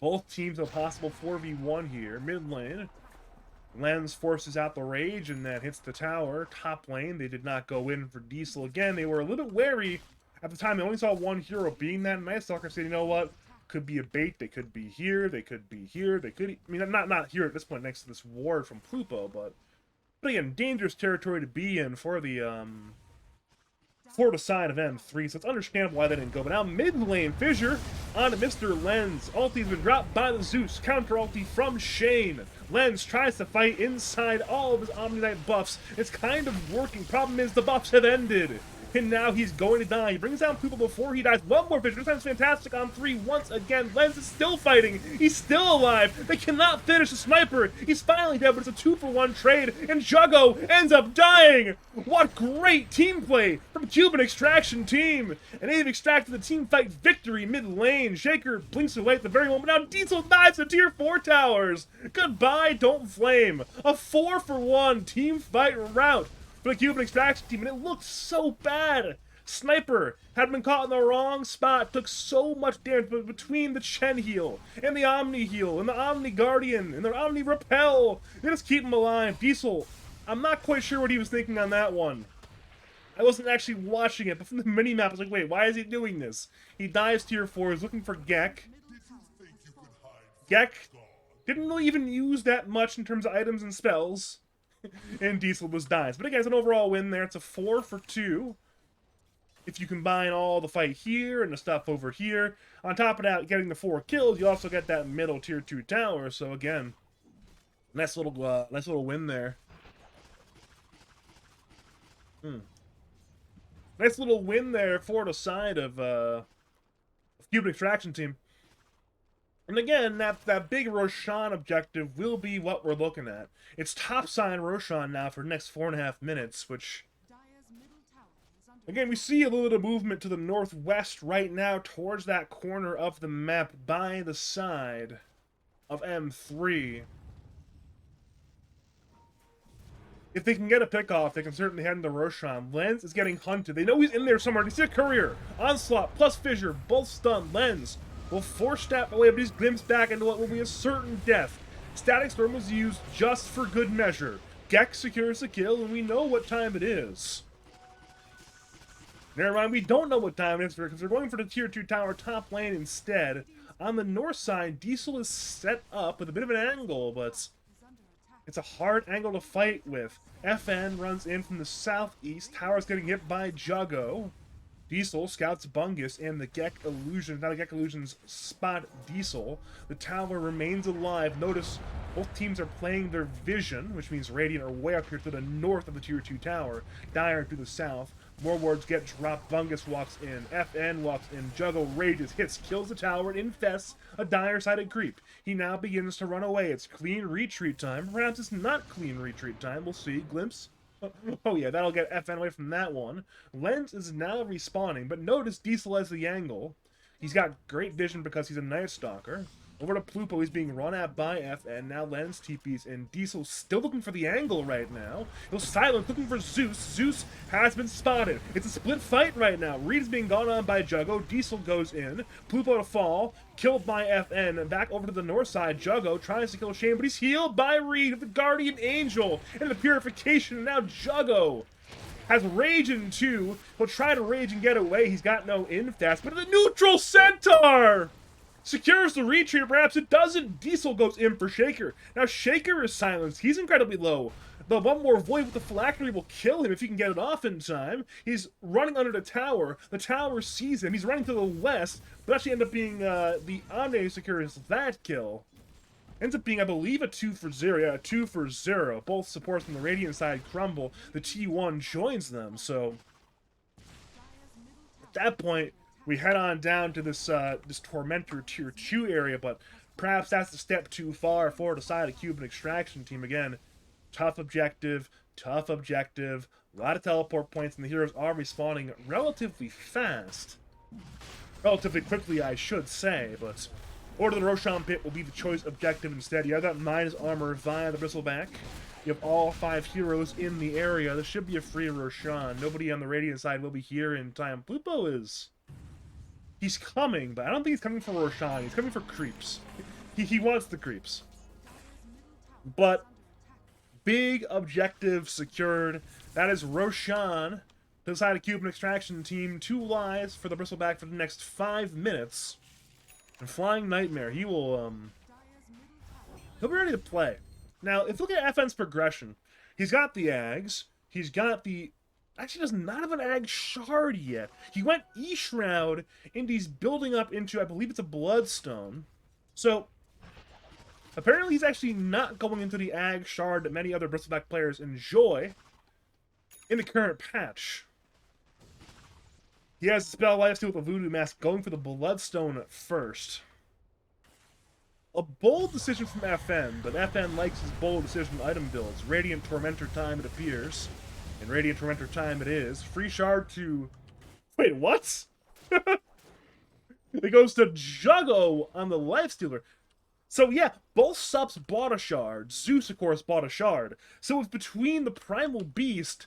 Both teams have a possible 4v1 here. Mid lane, Lens forces out the Rage and then hits the tower. Top lane, they did not go in for Diesel again. They were a little bit wary. At the time, they only saw one hero being that Night Stalker, said, you know what? Could be a bait. They could be here. They could be here. They could... I mean, not here at this point next to this ward from Plupo, but again, dangerous territory to be in for the side of M3, so it's understandable why they didn't go. But now mid lane, Fissure on Mr. Lens. Ulti's been dropped by the Zeus. Counter ulti from Shane. Lens tries to fight inside all of his Omni-Knight buffs. It's kind of working. Problem is the buffs have ended. And now he's going to die. He brings down people before he dies. One more Fissure. This time's fantastic on 3 once again. Lens is still fighting. He's still alive. They cannot finish the sniper. He's finally dead, but it's a 2-for-1 trade. And Juggo ends up dying. What great team play from Cuban Extraction team. And they've extracted the team fight victory mid lane. Shaker blinks away at the very moment. Now Diesel dies to tier 4 towers. Goodbye, Don't Flame. A 4-for-1 team fight rout for the Cuban Extraction team, and it looked so bad. Sniper had been caught in the wrong spot, took so much damage, but between the Chen heal, and the Omni heal, and the Omni Guardian, and the Omni Repel, they just keep him alive. Diesel, I'm not quite sure what he was thinking on that one. I wasn't actually watching it, but from the minimap, I was like, wait, why is he doing this? He dives tier 4, he's looking for Gek. Gek didn't really even use that much in terms of items and spells. And Diesel just dies. But again, it's an overall win there. It's a 4-for-2. If you combine all the fight here and the stuff over here. On top of that, getting the 4 kills, you also get that middle tier 2 tower. So again, nice little win there. Nice little win there for the side of Cuban Extraction team. And again, that big Roshan objective will be what we're looking at. It's top side Roshan now for the next 4.5 minutes, which, again, we see a little bit of movement to the northwest right now towards that corner of the map by the side of M3. If they can get a pick off, they can certainly head into Roshan. Lens is getting hunted. They know he's in there somewhere. They see a courier. Onslaught plus Fissure, both stunned. Lens will force step away, but he's glimpsed back into what will be a certain death. Static Storm was used just for good measure. Gek secures the kill, and we know what time it is. Never mind, we don't know what time it is, because they're going for the tier 2 tower top lane instead. On the north side, Diesel is set up with a bit of an angle, but it's a hard angle to fight with. FN runs in from the southeast. Tower's getting hit by Juggo. Diesel scouts Bungus and the Gek Illusion. Now the Gek Illusions spot Diesel. The tower remains alive. Notice both teams are playing their vision, which means Radiant are way up here to the north of the tier 2 tower. Dire to the south. More wards get dropped. Bungus walks in. FN walks in. Juggo rages, hits, kills the tower, and infests a Dire-sided creep. He now begins to run away. It's clean retreat time. Perhaps it's not clean retreat time. We'll see. Glimpse. Oh yeah, that'll get FN away from that one. Lens is now respawning, but notice Diesel has the angle. He's got great vision because he's a Night Stalker. Over to Plupo, he's being run at by FN. Now Lens TP's in. Diesel still looking for the angle right now. He'll silence, looking for Zeus. Zeus has been spotted. It's a split fight right now. Reed is being gone on by Juggo. Diesel goes in. Plupo to fall. Killed by FN. And back over to the north side. Juggo tries to kill Shane, but he's healed by Reed with the Guardian Angel and the Purification. And now Juggo has Rage in 2. He'll try to Rage and get away. He's got no infest, but the neutral Centaur! secures the retreat, or perhaps it doesn't. Diesel goes in for Shaker. Now Shaker is silenced. He's incredibly low. The one more Void with the phylactery will kill him if he can get it off in time. He's running under the tower. The tower sees him. He's running to the west, but actually end up being the Omni secures that kill. Ends up being, I believe, a 2 for 0. Yeah, a 2 for 0. Both supports from the Radiant side crumble. The T1 joins them, so at that point, we head on down to this this Tormentor Tier 2 area, but perhaps that's a step too far for the side of Cuban Extraction Team. Again, tough objective, a lot of teleport points, and the heroes are respawning relatively fast. Relatively quickly, I should say, but Order the Roshan Pit will be the choice objective instead. You have that minus armor via the Bristleback. You have all 5 heroes in the area. This should be a free Roshan. Nobody on the Radiant side will be here in time. Plupo is... He's coming, but I don't think he's coming for Roshan. He's coming for creeps. He wants the creeps. But big objective secured. That is Roshan to the side of Cuban Extraction Team. 2 lives for the Bristleback for the next 5 minutes. And Flying Nightmare, he will, he'll be ready to play. Now, if you look at FN's progression, he's got the Ags, he's got the... Actually does not have an Ag Shard yet. He went E-Shroud, and he's building up into, I believe it's a Bloodstone. So, apparently he's actually not going into the Ag Shard that many other Bristleback players enjoy in the current patch. He has the spell lifesteal with the Voodoo Mask, going for the Bloodstone at first. A bold decision from FN, but FN likes his bold decision item builds. Radiant Tormentor time, it appears. And Radiant Tormentor time it is. Free shard to... Wait, what? It goes to Juggo on the Lifestealer. So yeah, both subs bought a shard. Zeus, of course, bought a shard. So it's between the Primal Beast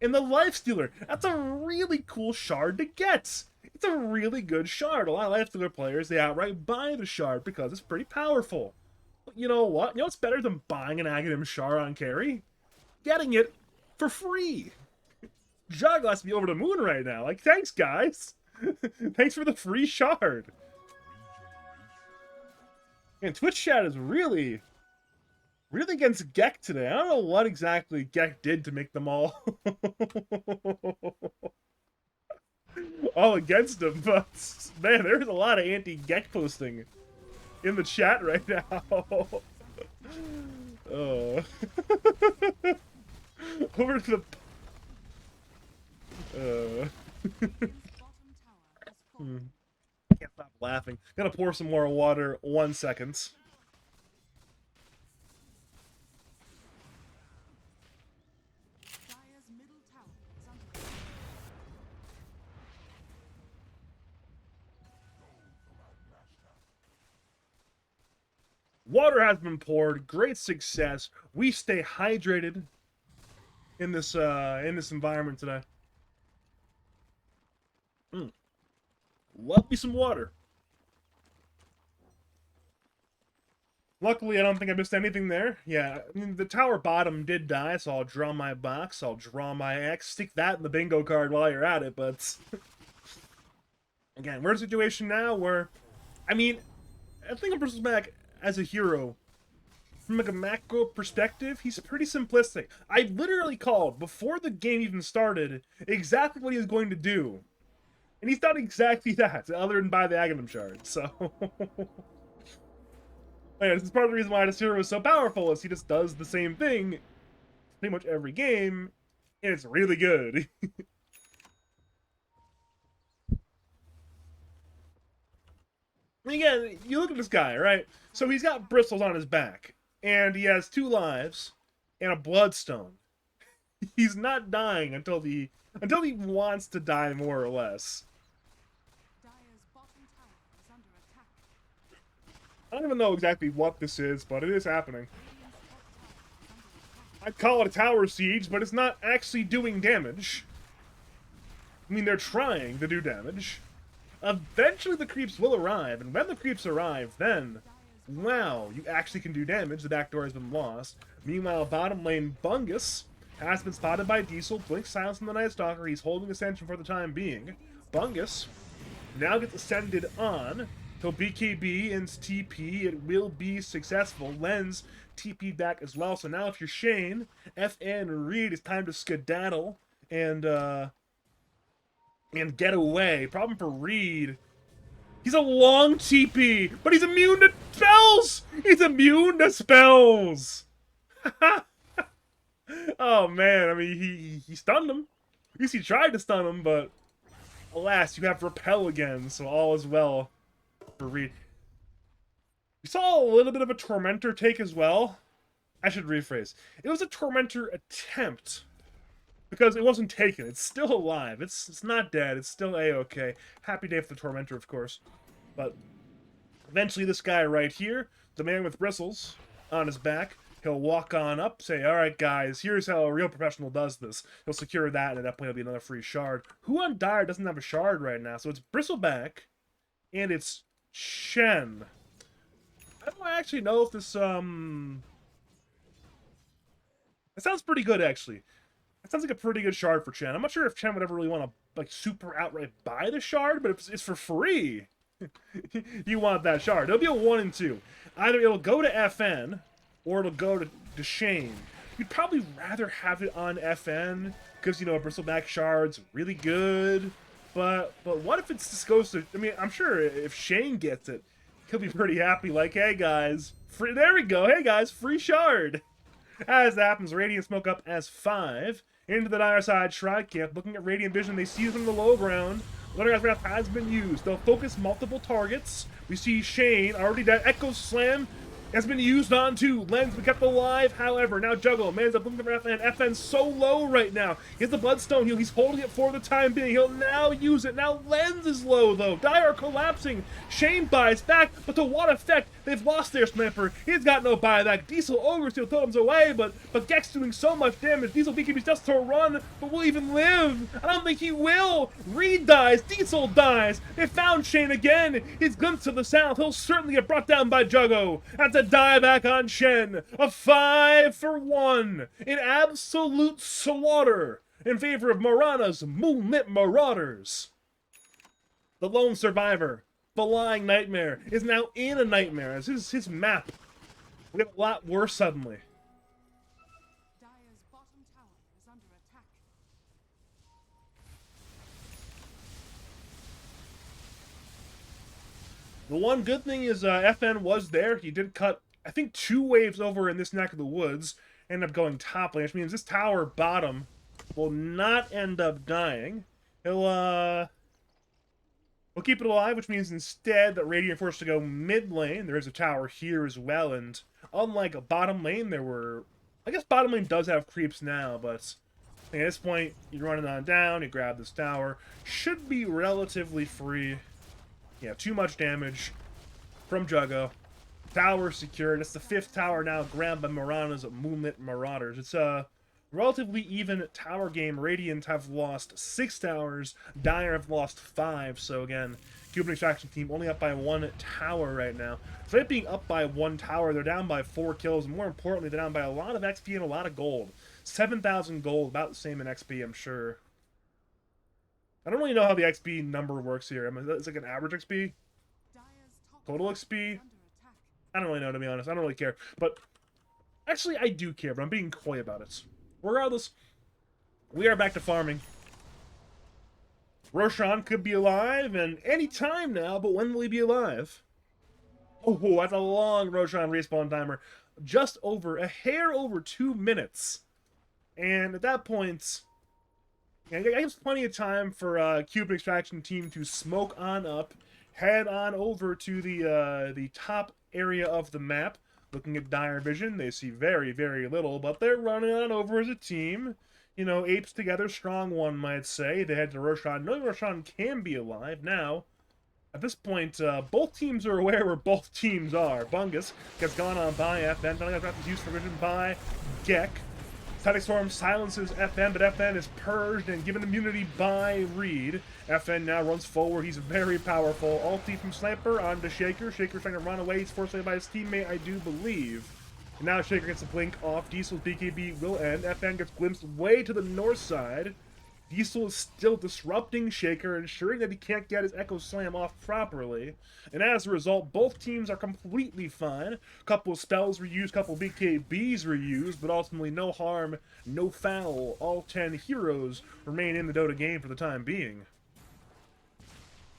and the Lifestealer. That's a really cool shard to get. It's a really good shard. A lot of Lifestealer players, they outright buy the shard because it's pretty powerful. But you know what? You know what's better than buying an Aghanim shard on carry? Getting it for free. Jug has to be over the moon right now. Like, thanks, guys. Thanks for the free shard. And Twitch chat is really against Gek today. I don't know what exactly Gek did to make them all all against him, but man, there's a lot of anti-Gek posting in the chat right now. Over to the can't stop laughing. Gonna pour some more water. 1 second. Water has been poured. Great success. We stay hydrated in this environment today. Love me some water. Luckily, I don't think I missed anything there. Yeah, I mean, the tower bottom did die, so I'll draw my box, I'll draw my X, stick that in the bingo card while you're at it, but... Again, we're in a situation now where... I mean, I think of Bristleback as a hero. From like a macro perspective, he's pretty simplistic. I literally called, before the game even started, exactly what he was going to do. And he's done exactly that, other than buy the Aghanim shard, so... Yeah, this is part of the reason why this hero is so powerful, is he just does the same thing pretty much every game, and it's really good. Again, you look at this guy, right? So he's got bristles on his back, and he has 2 lives and a bloodstone. He's not dying until he wants to die, more or less. I don't even know exactly what this is, but it is happening. I'd call it a tower siege, but it's not actually doing damage. I mean, they're trying to do damage. Eventually the creeps will arrive, and when the creeps arrive, then, wow, you actually can do damage. The back door has been lost. Meanwhile, bottom lane, Bungus has been spotted by Diesel. Blink silence from the Night Stalker. He's holding Ascension for the time being. Bungus now gets ascended on. He'll BKB and TP. It will be successful. Lens TP back as well. So now if you're Shane, FN Reed, it's time to skedaddle and get away. Problem for Reed. He's a long TP, but he's immune to spells! He's immune to spells! Oh man, I mean, he stunned him. At least he tried to stun him, but alas, you have Repel again, so all is well for Reed. We saw a little bit of a Tormentor take as well. I should rephrase. It was a Tormentor attempt, because it wasn't taken. It's still alive. It's not dead. It's still A-okay. Happy day for the Tormentor, of course. But eventually this guy right here, the man with bristles on his back, he'll walk on up, say, all right, guys, here's how a real professional does this. He'll secure that, and at that point, it'll be another free shard. Who on Dire doesn't have a shard right now? So it's Bristleback, and it's Shen. I don't actually know if this, It sounds pretty good, actually. It sounds like a pretty good shard for Chen. I'm not sure if Chen would ever really want to, like, super outright buy the shard, but it's for free. You want that shard. It'll be a 1 and 2. Either it'll go to FN, or it'll go to Shane. You'd probably rather have it on FN, because, you know, a Bristleback shard's really good. But what if it just goes to... I mean, I'm sure if Shane gets it, he'll be pretty happy, like, hey, guys, free, there we go, hey, guys, free shard. As that happens, Radiant Smoke up as 5. Into the Dire side Shrine Camp, looking at Radiant Vision, they see them in the low ground. Leonard's Wrath has been used. They'll focus multiple targets. We see Shane already dead. Echo Slam has been used on too. Lens been kept alive, however. Now Juggle, man's up looking for FN. FN's so low right now. He has the Bloodstone heal. He's holding it for the time being. He'll now use it. Now Lens is low though. Dire collapsing. Shane buys back, but to what effect? They've lost their sniper. He's got no buyback. Diesel Oversteel totems away, but Gex doing so much damage. Diesel BKB's just to run, but will even live? I don't think he will. Reed dies. Diesel dies. They found Shane again. He's glimpsed to the south. He'll certainly get brought down by Juggo. That's a dieback on Shen. A 5 for 1. An absolute slaughter in favor of Morana's Moonlit Marauders. The lone survivor, the Lying Nightmare, is now in a nightmare as his map will get a lot worse suddenly. Dire's bottom tower is under attack. The one good thing is FN was there. He did cut, I think, 2 waves over in this neck of the woods. Ended up going top lane, which means this tower bottom will not end up dying. We'll keep it alive, which means instead that Radiant forced to go mid lane. There is a tower here as well, and unlike a bottom lane, there were... I guess bottom lane does have creeps now, but at this point, you're running on down, you grab this tower. Should be relatively free. Yeah, too much damage from Juggo. Tower secured. It's the 5th tower now grabbed by Morana's Moonlit Marauders. It's a relatively even tower game. Radiant have lost 6 towers. Dire have lost 5. So again, Cuban Extraction team only up by 1 tower right now. Despite being up by 1 tower, they're down by 4 kills. And more importantly, they're down by a lot of XP and a lot of gold. 7,000 gold, about the same in XP, I'm sure. I don't really know how the XP number works here. I mean, it's like an average XP? Total XP? I don't really know, to be honest. I don't really care. But actually, I do care, but I'm being coy about it. Regardless, we are back to farming. Roshan could be alive, and any time now, but when will he be alive? Oh, that's a long Roshan respawn timer. Just over, a hair over 2 minutes. And at that point, I guess plenty of time for Cuban Extraction team to smoke on up, head on over to the top area of the map. Looking at Dire Vision, they see very, very little, but they're running on over as a team. You know, apes together, strong one might say. They head to Roshan, knowing Roshan can be alive. Now, at this point, both teams are aware where both teams are. Bungus gets gone on by FN, finally got this use for vision by Gek. Static Storm silences FN, but FN is purged and given immunity by Reed. FN now runs forward. He's very powerful. Ulti from Sniper onto Shaker. Shaker's trying to run away. He's forced away by his teammate, I do believe. And now Shaker gets a blink off. Diesel's BKB will end. FN gets glimpsed way to the north side. Diesel is still disrupting Shaker, ensuring that he can't get his Echo Slam off properly. And as a result, both teams are completely fine. A couple of spells were used, a couple of BKBs were used, but ultimately no harm, no foul. All 10 heroes remain in the Dota game for the time being.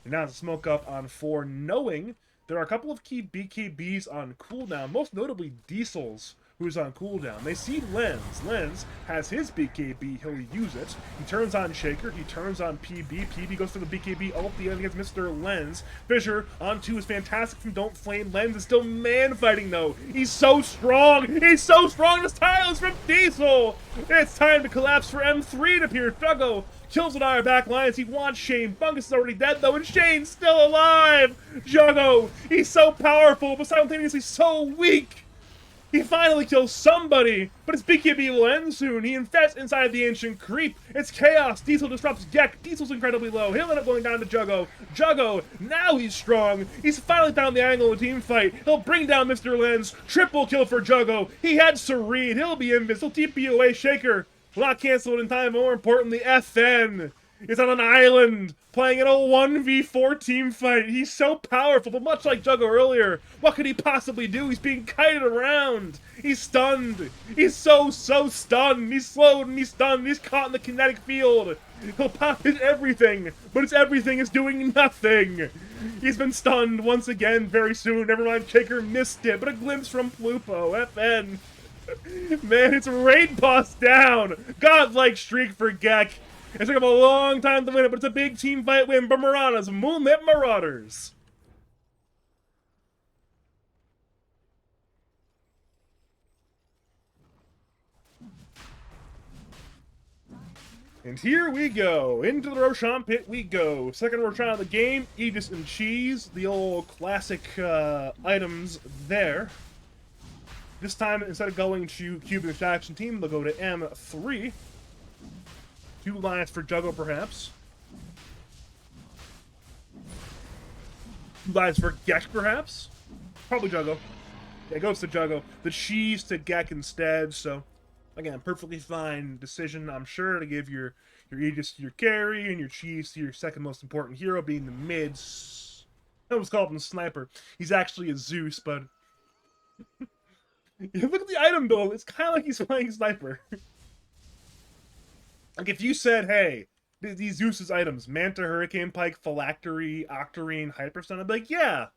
And now to smoke up on 4, knowing there are a couple of key BKBs on cooldown, most notably Diesel's, who's on cooldown. They see Lens. Lens has his BKB, he'll use it. He turns on Shaker, he turns on PB. PB goes for the BKB ult, the end against Mr. Lens. Fisher on 2 is fantastic from Don't Flame. Lens is still man-fighting though. He's so strong! He's so strong! This tile is from Diesel! It's time to collapse for M3 to appear. Juggo kills an our back lines. He wants Shane. Bungus is already dead though, and Shane's still alive! Juggo! He's so powerful, but simultaneously so weak! He finally kills somebody, but his BKB will end soon. He infests inside the Ancient Creep. It's chaos. Diesel disrupts Gek. Diesel's incredibly low. He'll end up going down to Juggo. Juggo, now he's strong. He's finally found the angle of a team fight. He'll bring down Mr. Lens. Triple kill for Juggo. He had Serene. He'll be invis. He'll TP away Shaker. Will not cancel it in time, but more importantly, FN is on an island playing in a 1v4 team fight. He's so powerful, but much like Juggo earlier, what could he possibly do? He's being kited around. He's stunned. He's so stunned. He's slowed and he's stunned. He's caught in the kinetic field. He'll pop his everything, but his everything is doing nothing. He's been stunned once again very soon. Never mind, Shaker missed it, but a glimpse from Plupo. FN. Man, it's raid boss down. Godlike streak for Gek. It took him a long time to win it, but it's a big team fight win for Marana's Moonlit Marauders. And here we go. Into the Roshan pit we go. Second Roshan of the game, Aegis and Cheese. The old classic items there. This time, instead of going to Cuban Extraction Team, they'll go to M3. 2 lines for Juggo, perhaps. 2 lines for Gek, perhaps. Probably Juggo. Yeah, it goes to Juggo. The Cheese to Gek instead, so... Again, perfectly fine decision, I'm sure, to give your Aegis to your carry and your Cheese to your second most important hero, being the mids. I almost called him Sniper. He's actually a Zeus, but... Look at the item build. It's kind of like he's playing Sniper. Like, if you said, hey, these Zeus's items, Manta, Hurricane Pike, Phylactery, Octarine, Hyperstun, I'd be like, yeah,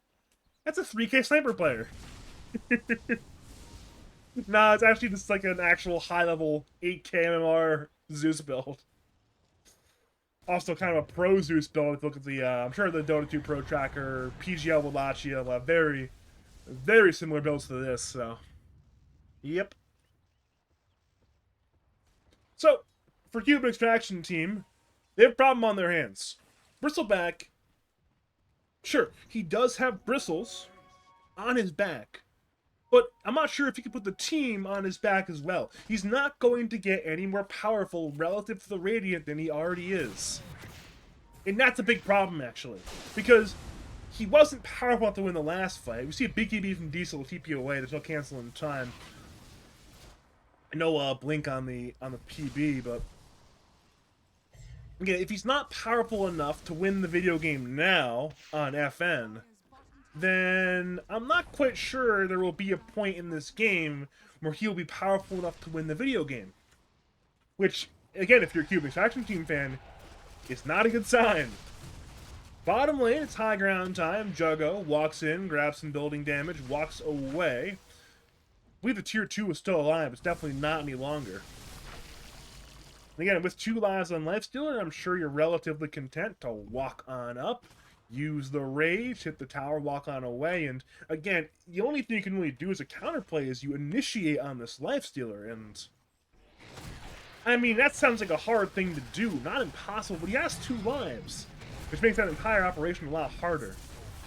that's a 3k Sniper player. Nah, it's actually just like an actual high-level 8k MMR Zeus build. Also kind of a pro Zeus build if you look at the, I'm sure the Dota 2 Pro Tracker, PGL Wallachia, will have very, very similar builds to this, so... Yep. So, for Cuban Extraction Team, they have a problem on their hands. Bristleback, sure, he does have bristles on his back, but I'm not sure if he can put the team on his back as well. He's not going to get any more powerful relative to the Radiant than he already is. And that's a big problem, actually, because he wasn't powerful enough to win the last fight. We see a BKB from Diesel TP away, there's no cancel in time. No blink on the PB, but again, if he's not powerful enough to win the video game now on FN, then I'm not quite sure there will be a point in this game where he'll be powerful enough to win the video game. Which, again, if you're a Cuban Extraction Team fan, is not a good sign. Bottom lane, it's high ground time. Juggo walks in, grabs some building damage, walks away. I believe the tier 2 is still alive. It's definitely not any longer. And again, with 2 lives on Lifestealer, I'm sure you're relatively content to walk on up, use the rage, hit the tower, walk on away, and again, the only thing you can really do as a counterplay is you initiate on this Lifestealer, and... I mean, that sounds like a hard thing to do. Not impossible, but he has 2 lives, which makes that entire operation a lot harder.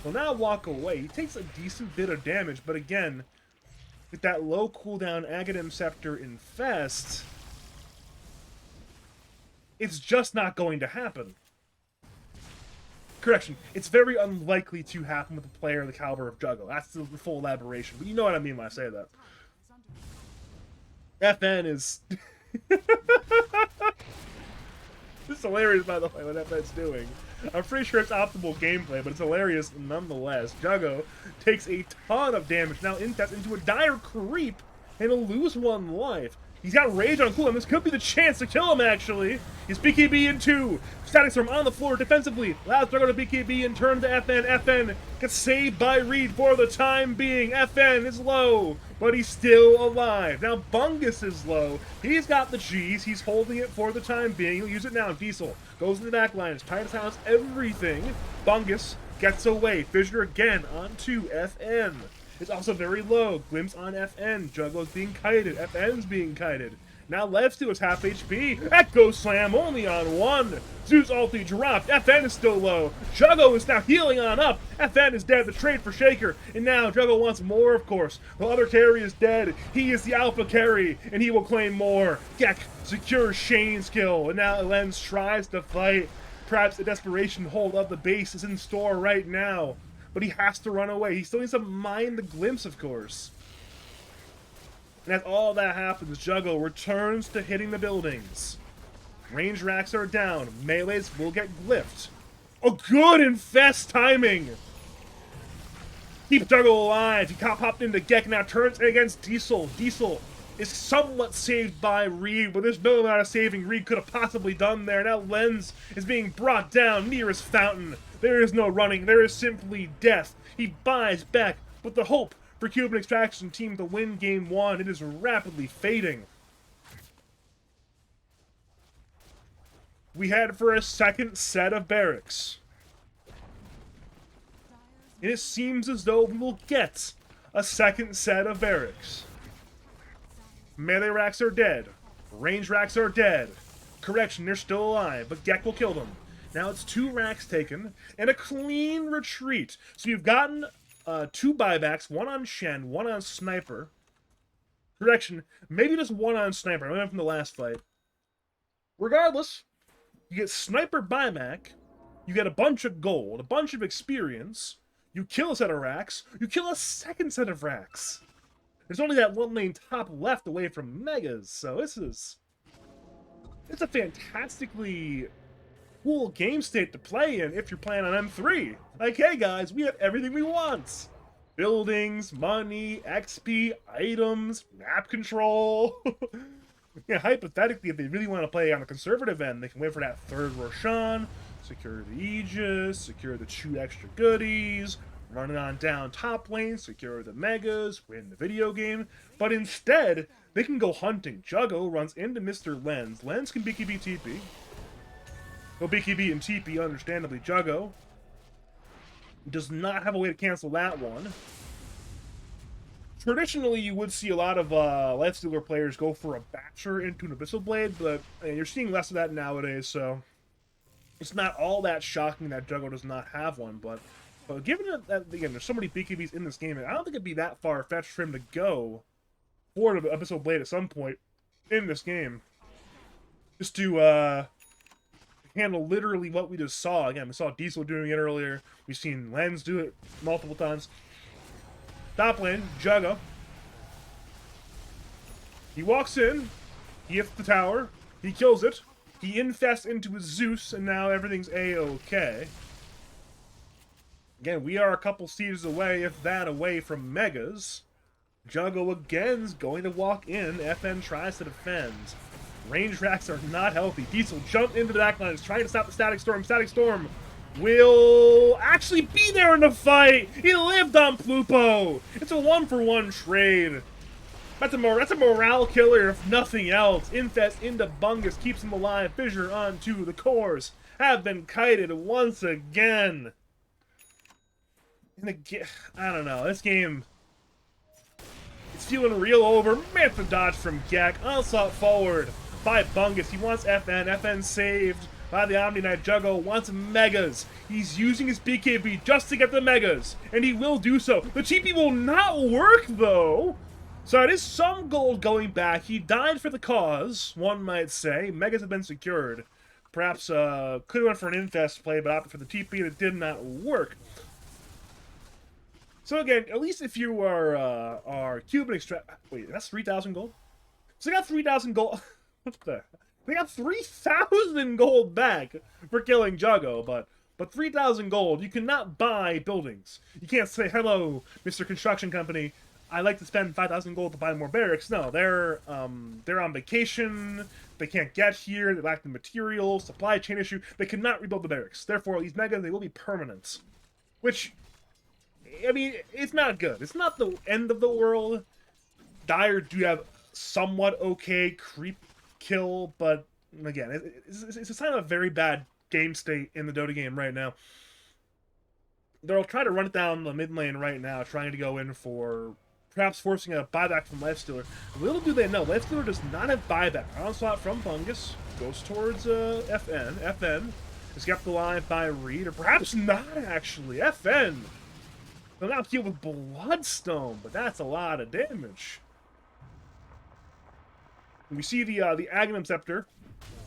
Well, now walk away. He takes a decent bit of damage, but again... with that low cooldown Aghanim Scepter Infest, it's just not going to happen. Correction, it's very unlikely to happen with a player of the caliber of Juggo. That's the full elaboration, but you know what I mean when I say that. FN is... This is hilarious, by the way, what FN's doing. I'm pretty sure it's optimal gameplay, but it's hilarious nonetheless. Juggo takes a ton of damage. Now Intest into a dire creep, and he'll lose one life. He's got Rage on cooldown. This could be the chance to kill him, actually. He's BKB in 2. Static Storm on the floor defensively. Allows Juggo to BKB and turn to FN. FN gets saved by Reed for the time being. FN is low, but he's still alive. Now Bungus is low. He's got the cheese. He's holding it for the time being. He'll use it now. Diesel goes in the back line. Titus house everything. Bungus gets away. Fissure again onto FN. It's also very low. Glimpse on FN. Juggo's being kited. FN's being kited. Now Lev's to his half HP. Echo Slam only on 1. Zeus ulti dropped. FN is still low. Juggo is now healing on up. FN is dead. The trade for Shaker. And now Juggo wants more, of course. The other carry is dead. He is the alpha carry, and he will claim more. Gek secures Shane's kill. And now Lens tries to fight. Perhaps a desperation hold of the base is in store right now. But he has to run away. He still needs to mine the glimpse, of course. And as all that happens, Juggo returns to hitting the buildings. Range racks are down. Melees will get glyphed. Oh, good infest timing! Keep Juggo alive. He popped into Gek, now turns against Diesel. Diesel is somewhat saved by Reed, but there's no amount of saving Reed could have possibly done there. Now Lens is being brought down near his fountain. There is no running. There is simply death. He buys back with the hope for Cuban Extraction Team to win Game 1. It is rapidly fading. We head for a second set of barracks. And it seems as though we will get a second set of barracks. Melee racks are dead. Range racks are dead. Correction, they're still alive, but Gek will kill them. Now it's 2 racks taken, and a clean retreat. So you've gotten 2 buybacks, 1 on Shen, 1 on Sniper. Correction, maybe just 1 on Sniper. I remember from the last fight. Regardless, you get Sniper buyback, you get a bunch of gold, a bunch of experience, you kill a set of racks, you kill a second set of racks. There's only that 1 lane top left away from Megas, so it's a fantastically cool game state to play in if you're playing on M3. Like, hey guys, we have everything we want. Buildings, money, XP, items, map control. Yeah, hypothetically, if they really want to play on the conservative end, they can wait for that 3rd Roshan, secure the Aegis, secure the 2 extra goodies, run it on down top lane, secure the Megas, win the video game. But instead, they can go hunting. Juggo runs into Mr. Lens. Lens can BKB TP. Go BKB and TP, understandably. Juggo does not have a way to cancel that one. Traditionally, you would see a lot of Lifestealer players go for a Batcher into an Abyssal Blade, but you're seeing less of that nowadays, so it's not all that shocking that Juggo does not have one. But given that, again, there's so many BKBs in this game, I don't think it'd be that far-fetched for him to go for the Abyssal Blade at some point in this game. Just to handle literally what we just saw. Again, we saw Diesel doing it earlier. We've seen Lens do it multiple times. Top lane, Juggo. He walks in, he hits the tower, he kills it, he infests into his Zeus, and now everything's A-okay. Again, we are a couple sieges away, if that, away from Megas. Juggo again's going to walk in. FN tries to defend. Range racks are not healthy. Diesel jumped into the backline, is trying to stop the Static Storm. Static Storm will actually be there in the fight. He lived on Plupo. It's a 1-for-1 trade. That's a morale killer, if nothing else. Infest into Bungus keeps him alive. Fissure onto the cores have been kited once again. And again, I don't know. This game, it's feeling real over. Mantha dodge from Gek. Onslaught forward by Bungus. He wants FN. FN saved by the Omni Knight. Juggo wants Megas. He's using his BKB just to get the Megas, and he will do so. The TP will not work, though. So it is some gold going back. He died for the cause, one might say. Megas have been secured. Perhaps could have went for an infest play, but opted for the TP, and it did not work. So again, at least if you are Cuban extract... Wait, that's 3,000 gold? So I got 3,000 gold... What the... They got 3,000 gold back for killing Juggo, but 3,000 gold, you cannot buy buildings. You can't say, hello, Mr. Construction Company, I'd like to spend 5,000 gold to buy more barracks. No, they're on vacation, they can't get here, they lack the materials, supply chain issue, they cannot rebuild the barracks. Therefore, these megas, they will be permanent. Which, I mean, it's not good. It's not the end of the world. Dire do have somewhat okay creep kill, but again, it's a sign of a very bad game state in the Dota game right now. They'll try to run it down the mid lane right now, trying to go in for perhaps forcing a buyback from Lifestealer. Little do they know, Lifestealer does not have buyback. Onslaught from Fungus goes towards FN. FN is kept alive by Reed, or perhaps not actually. FN! They'll now heal with Bloodstone, but that's a lot of damage. We see the Aghanim Scepter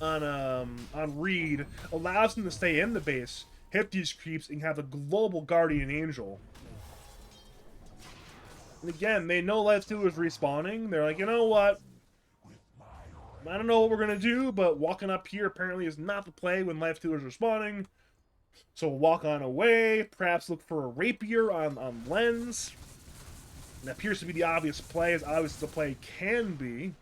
on Reed allows him to stay in the base, hit these creeps, and have a global Guardian Angel. And again, they know Lifestealer is respawning. They're like, you know what? I don't know what we're gonna do, but walking up here apparently is not the play when Lifestealer is respawning. So we'll walk on away, perhaps look for a Rapier on Lens. That appears to be the obvious play, as obvious as the play can be.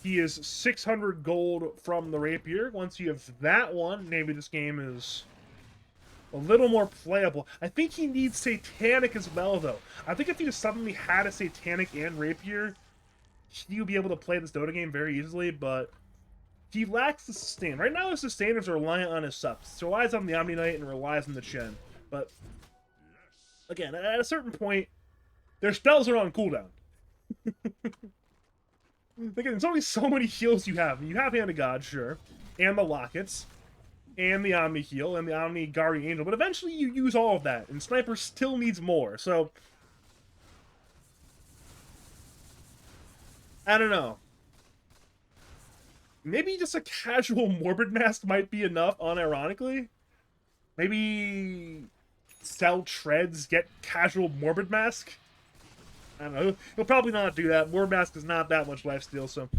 He is 600 gold from the Rapier. Once you have that one, maybe this game is a little more playable. I think he needs Satanic as well, though. I think if he just suddenly had a Satanic and Rapier, he would be able to play this Dota game very easily, but he lacks the sustain. Right now, his sustainers are reliant on his subs. So relies on the Omni Knight and relies on the Chen. But, again, at a certain point, their spells are on cooldown. Again, there's only so many heals you have. You have Hand of God, sure, and the Lockets, and the Omni Heal, and the Omni Guardian Angel, but eventually you use all of that, and Sniper still needs more, so I don't know. Maybe just a casual Morbid Mask might be enough, unironically. Maybe sell Treads, get casual Morbid Mask. I don't know. He'll probably not do that. Morbid Mask is not that much lifesteal, so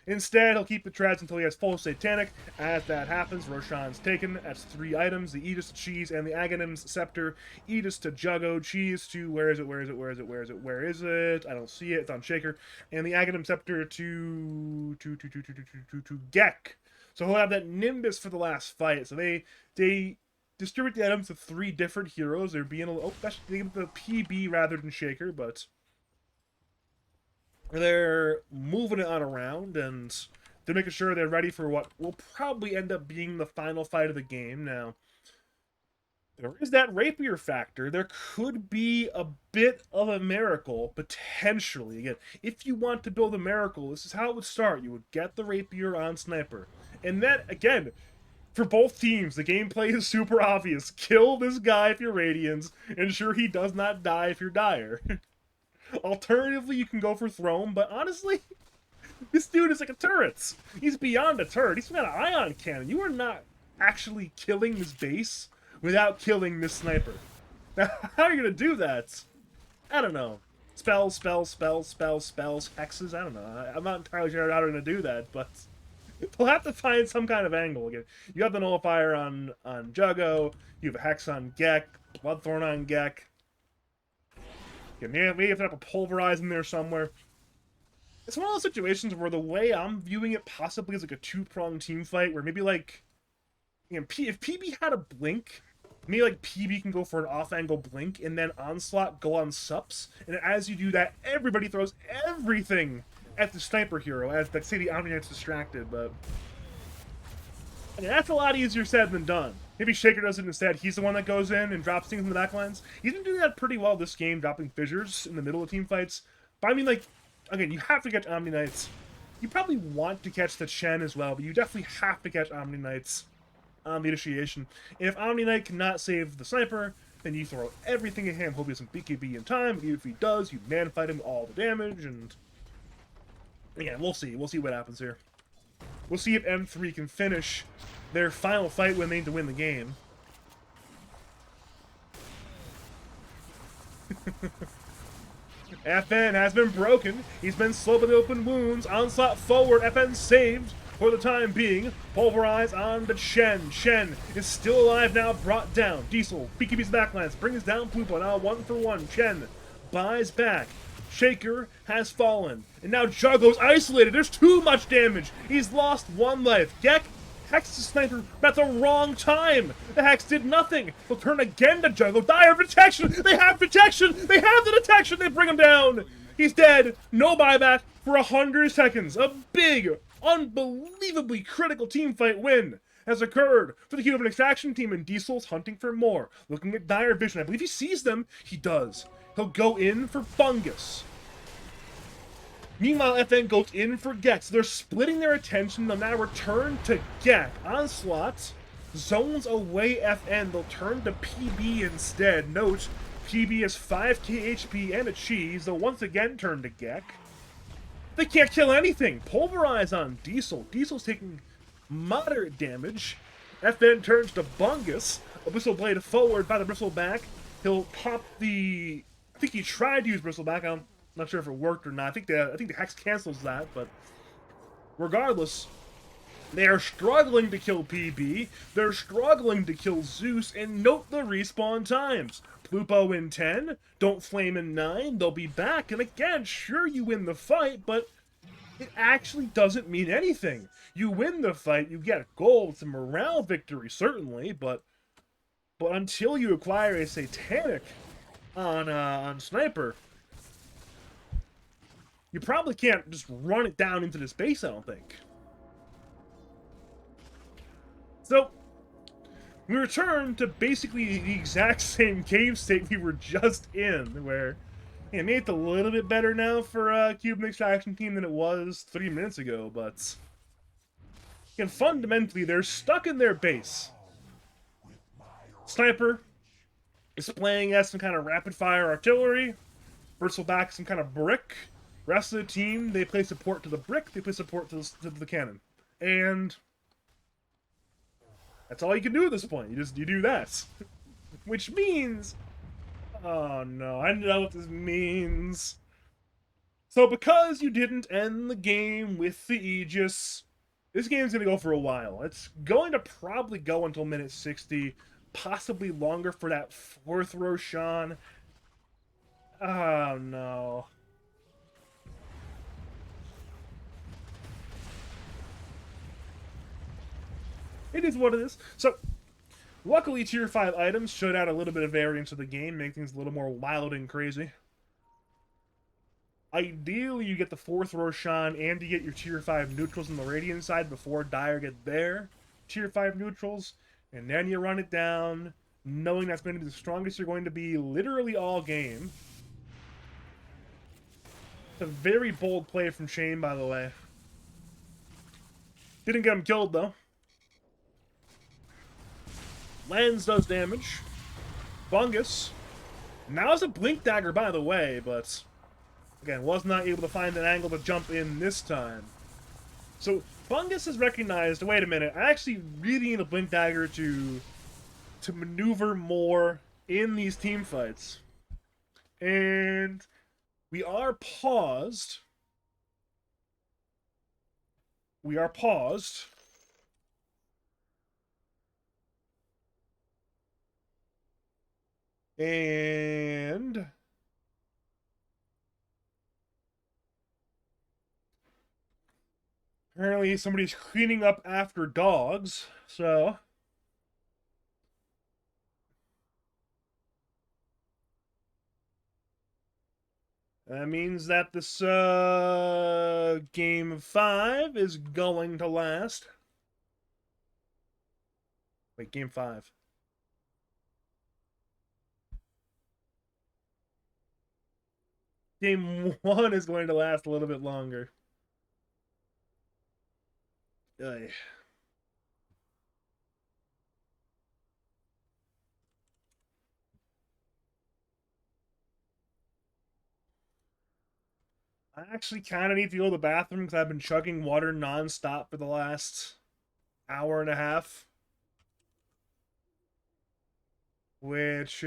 instead, he'll keep the Treads until he has full Satanic. As that happens, Roshan's taken. That's 3 items. The Aegis to Cheese and the Aghanim's Scepter. Aegis to Juggo. Cheese to... Where is it? Where is it? Where is it? Where is it? Where is it? I don't see it. It's on Shaker. And the Aghanim Scepter to Gek. So he'll have that Nimbus for the last fight. So they distribute the items to 3 different heroes. They're being a little... Oh, that's the PB rather than Shaker, but they're moving it on around, and they're making sure they're ready for what will probably end up being the final fight of the game. Now, there is that Rapier factor. There could be a bit of a miracle, potentially. Again, if you want to build a miracle, this is how it would start. You would get the Rapier on Sniper. And then, again, for both teams, the gameplay is super obvious. Kill this guy if you're Radiance. Ensure he does not die if you're Dire. Alternatively, you can go for Throne, but honestly, this dude is like a turret. He's beyond a turret. He's got an ion cannon. You are not actually killing this base without killing this Sniper. Now, how are you going to do that? I don't know. Spells, hexes, I don't know. I'm not entirely sure how they're going to do that, but they'll have to find some kind of angle. Again, you have the Nullifier on Juggo, you have a Hex on Gek, Bloodthorn on Gek. Maybe if they have a Pulverize in there somewhere. It's one of those situations where the way I'm viewing it possibly is like a 2-pronged team fight, where maybe like, you know, if PB had a blink, maybe like PB can go for an off-angle blink, and then Onslaught go on sups, and as you do that, everybody throws everything at the Sniper hero, as like say the Omni Knight's distracted, but I mean, that's a lot easier said than done. Maybe Shaker does it instead. He's the one that goes in and drops things in the backlines. He's been doing that pretty well this game, dropping fissures in the middle of team fights. But I mean, like, again, you have to catch Omni Knights. You probably want to catch the Chen as well, but you definitely have to catch Omni Knights on the initiation. And if Omni Knight cannot save the Sniper, then you throw everything at him. Hope he has some BKB in time. But even if he does, you man-fight him all the damage. And yeah, we'll see. We'll see what happens here. We'll see if M3 can finish their final fight when they need to win the game. FN has been broken. He's been slow but open wounds. Onslaught forward. FN saved For the time being, pulverize on to Shen. Shen is still alive now, brought down. Diesel, BKB's backlance, brings down Plupo, now 1-for-1. Shen buys back. Shaker has fallen. And now Juggo's isolated. There's too much damage. He's lost 1 life. Gek Hex the sniper, but at the wrong time. The Hex did nothing. He'll turn again to Juggo. Dire protection. They have protection. They have the detection. They bring him down. He's dead. No buyback for 100 seconds. A big, unbelievably critical teamfight win has occurred for the Cuban extraction team, and Diesel's hunting for more. Looking at Dire vision. I believe he sees them. He does. He'll go in for Fungus. Meanwhile, FN goes in for Gek, so they're splitting their attention. They'll now return to Gek. Onslaught zones away FN. They'll turn to PB instead. Note, PB has 5k HP and a cheese. They'll once again turn to Gek. They can't kill anything. Pulverize on Diesel. Diesel's taking moderate damage. FN turns to Bungus. A Bristle Blade forward by the Bristleback. He'll pop the... I think he tried to use Bristleback. I'm not sure if it worked or not. I think the Hex cancels that, but regardless, they are struggling to kill PB. They're struggling to kill Zeus, and note the respawn times. Plupo in 10, Don't Flame in 9, they'll be back, and again, sure you win the fight, but it actually doesn't mean anything. You win the fight, you get gold, it's a morale victory, certainly, but until you acquire a Satanic on Sniper, you probably can't just run it down into this base, I don't think. So, we return to basically the exact same game state we were just in, where it made it a little bit better now for Cuban extraction team than it was 3 minutes ago, but again, fundamentally, they're stuck in their base. Sniper is playing as some kind of rapid-fire artillery. Bristleback some kind of brick. Rest of the team, they play support to the brick, they play support to the cannon. And that's all you can do at this point. You do that. Which means... oh no, I know what this means. So because you didn't end the game with the Aegis, this game's going to go for a while. It's going to probably go until minute 60, possibly longer for that 4th Roshan. Oh no. It is what it is. So, luckily, Tier 5 items should add a little bit of variance to the game, make things a little more wild and crazy. Ideally, you get the 4th Roshan and you get your Tier 5 neutrals on the Radiant side before Dire get their Tier 5 neutrals, and then you run it down, knowing that's going to be the strongest you're going to be literally all game. It's a very bold play from Shane, by the way. Didn't get him killed, though. Lens does damage. Fungus. Now it's a Blink Dagger, by the way, but again, was not able to find an angle to jump in this time. So Fungus has recognized, wait a minute, I actually really need a Blink Dagger to maneuver more in these team fights. And we are paused. We are paused. And apparently somebody's cleaning up after dogs, so that means that this game 5 is going to last. Wait, game 5. Game 1 is going to last a little bit longer. Ugh. I actually kind of need to go to the bathroom because I've been chugging water non-stop for the last hour and a half. Which,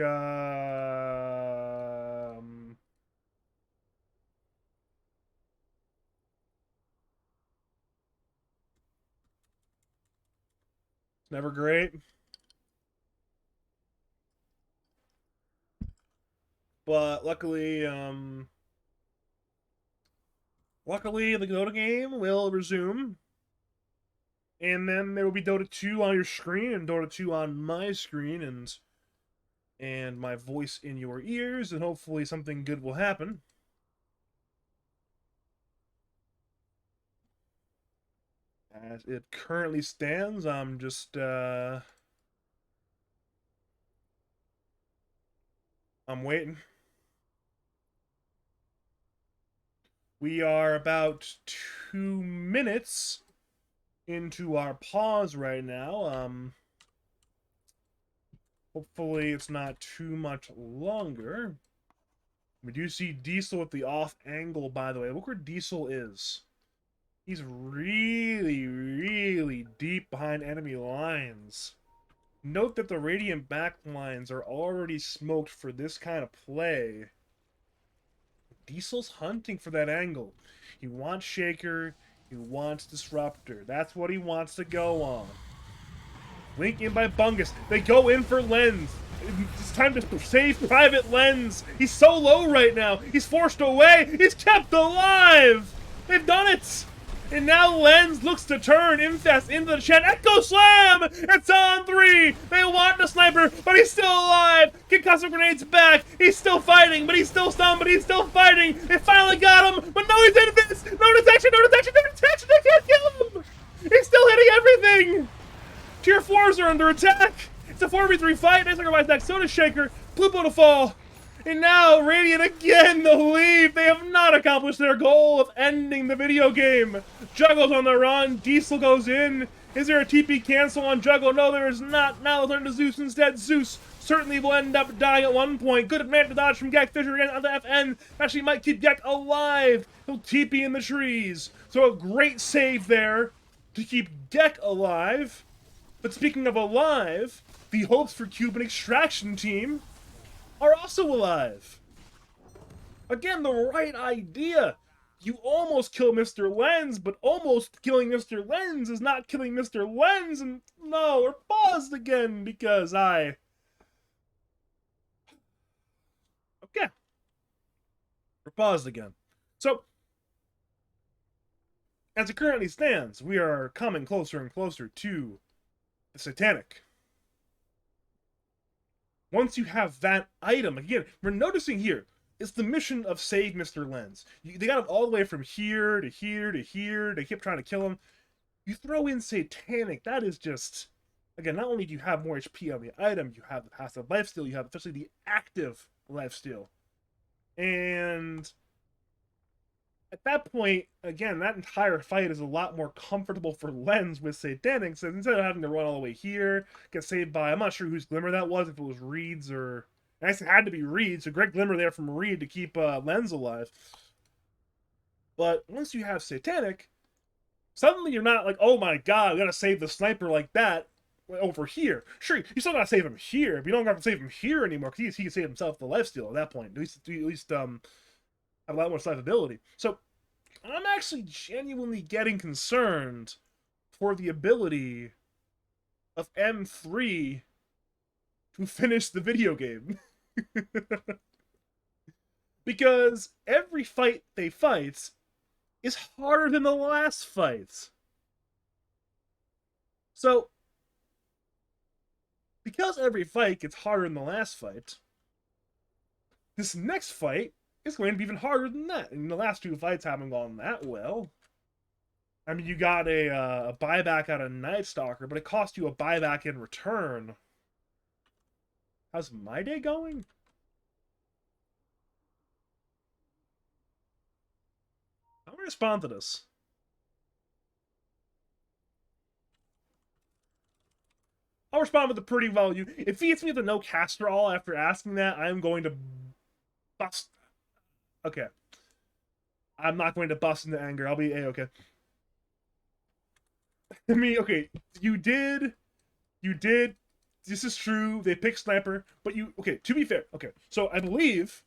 It's never great. But luckily, the Dota game will resume. And then there will be Dota 2 on your screen and Dota 2 on my screen and my voice in your ears, and hopefully something good will happen. As it currently stands, I'm just I'm waiting. We are about 2 minutes into our pause right now. Hopefully it's not too much longer. We do see Diesel with the off angle, by the way. Look where Diesel is. He's really, really deep behind enemy lines. Note that the Radiant backlines are already smoked for this kind of play. Diesel's hunting for that angle. He wants Shaker, he wants Disruptor. That's what he wants to go on. Link in by Bungus. They go in for Lens. It's time to save Private Lens. He's so low right now. He's forced away. He's kept alive. They've done it. And now Lens looks to turn Infest into the chat. Echo Slam! It's on 3! They want the sniper, but he's still alive! Concussive Grenade's back! He's still fighting, but he's still stunned, but he's still fighting! They finally got him! But no, he's in this! No detection, no detection, no detection! They can't kill him! He's still hitting everything! Tier 4s are under attack! It's a 4v3 fight! They sacrifice that Soda Shaker! Plupo to fall! And now, Radiant again the lead! They have not accomplished their goal of ending the video game! Juggle's on the run, Diesel goes in. Is there a TP cancel on Juggle? No, there is not. Now they'll turn to Zeus instead. Zeus certainly will end up dying at one point. Good advantage dodge from Gek Fisher again on the FN. Actually might keep Gek alive. He'll TP in the trees. So a great save there to keep Gek alive. But speaking of alive, the hopes for Cuban extraction team are also alive. Again, the right idea. You almost kill Mr. Lens, but almost killing Mr. Lens is not killing Mr. Lens. And no, we're paused again because okay. We're paused again. So, as it currently stands, we are coming closer and closer to the Satanic. Once you have that item, again, we're noticing here, it's the mission of save Mr. Lens. They got him all the way from here to here to here. They keep trying to kill him. You throw in Satanic, that is just... Again, not only do you have more HP on the item, you have the passive lifesteal, you have especially the active lifesteal. And... at that point, again, that entire fight is a lot more comfortable for Lens with Satanic, so instead of having to run all the way here, get saved by, I'm not sure whose Glimmer that was, if it was Reed's or... I guess it had to be Reed, so great Glimmer there from Reed to keep Lens alive. But once you have Satanic, suddenly you're not like, oh my god, we gotta save the sniper like that over here. Sure, you still gotta save him here, but you don't have to save him here anymore, because he can save himself the lifesteal at that point. At least have a lot more survivability. So, I'm actually genuinely getting concerned for the ability of M3 to finish the video game. Because every fight they fight is harder than the last fight. So, because every fight gets harder than the last fight, this next fight is going to be even harder than that. And the last two fights haven't gone that well. I mean, you got a buyback out of Night Stalker, but it cost you a buyback in return. How's my day going? I'm gonna respond to this. I'll respond with a pretty value. If he hits me with a no caster all after asking that, I'm going to bust. Okay. I'm not going to bust into anger. I'll be A-okay. I mean, okay, you did. This is true. They picked Sniper, but okay, to be fair, okay, so I believe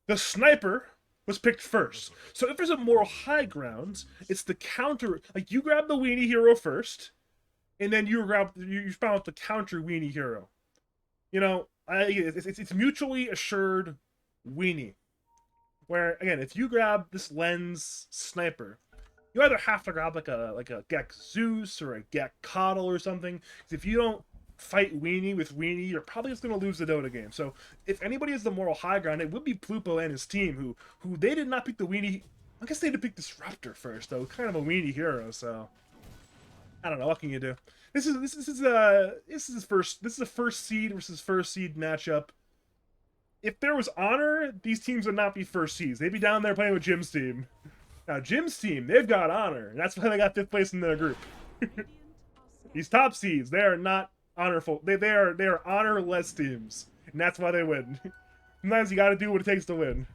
the Sniper was picked first. So if there's a moral high ground, it's the counter. Like, you grab the Weenie Hero first, and then you spawn out the counter weenie hero. You know, it's mutually assured weenie. Where again, if you grab this lens sniper, you either have to grab like a Gek Zeus or a Gek Coddle or something. Because if you don't fight weenie with weenie, you're probably just gonna lose the Dota game. So if anybody has the moral high ground, it would be Plupo and his team who they did not pick the weenie. I guess they had to pick Disruptor first, though. Kind of a weenie hero, so I don't know. What can you do? This is a first seed versus first seed matchup. If there was honor, these teams would not be first seeds. They'd be down there playing with Jim's team. Now Jim's team, they've got honor, and that's why they got 5th place in their group. These top seeds, they are not honorful. They are honorless teams, and that's why they win. Sometimes you got to do what it takes to win.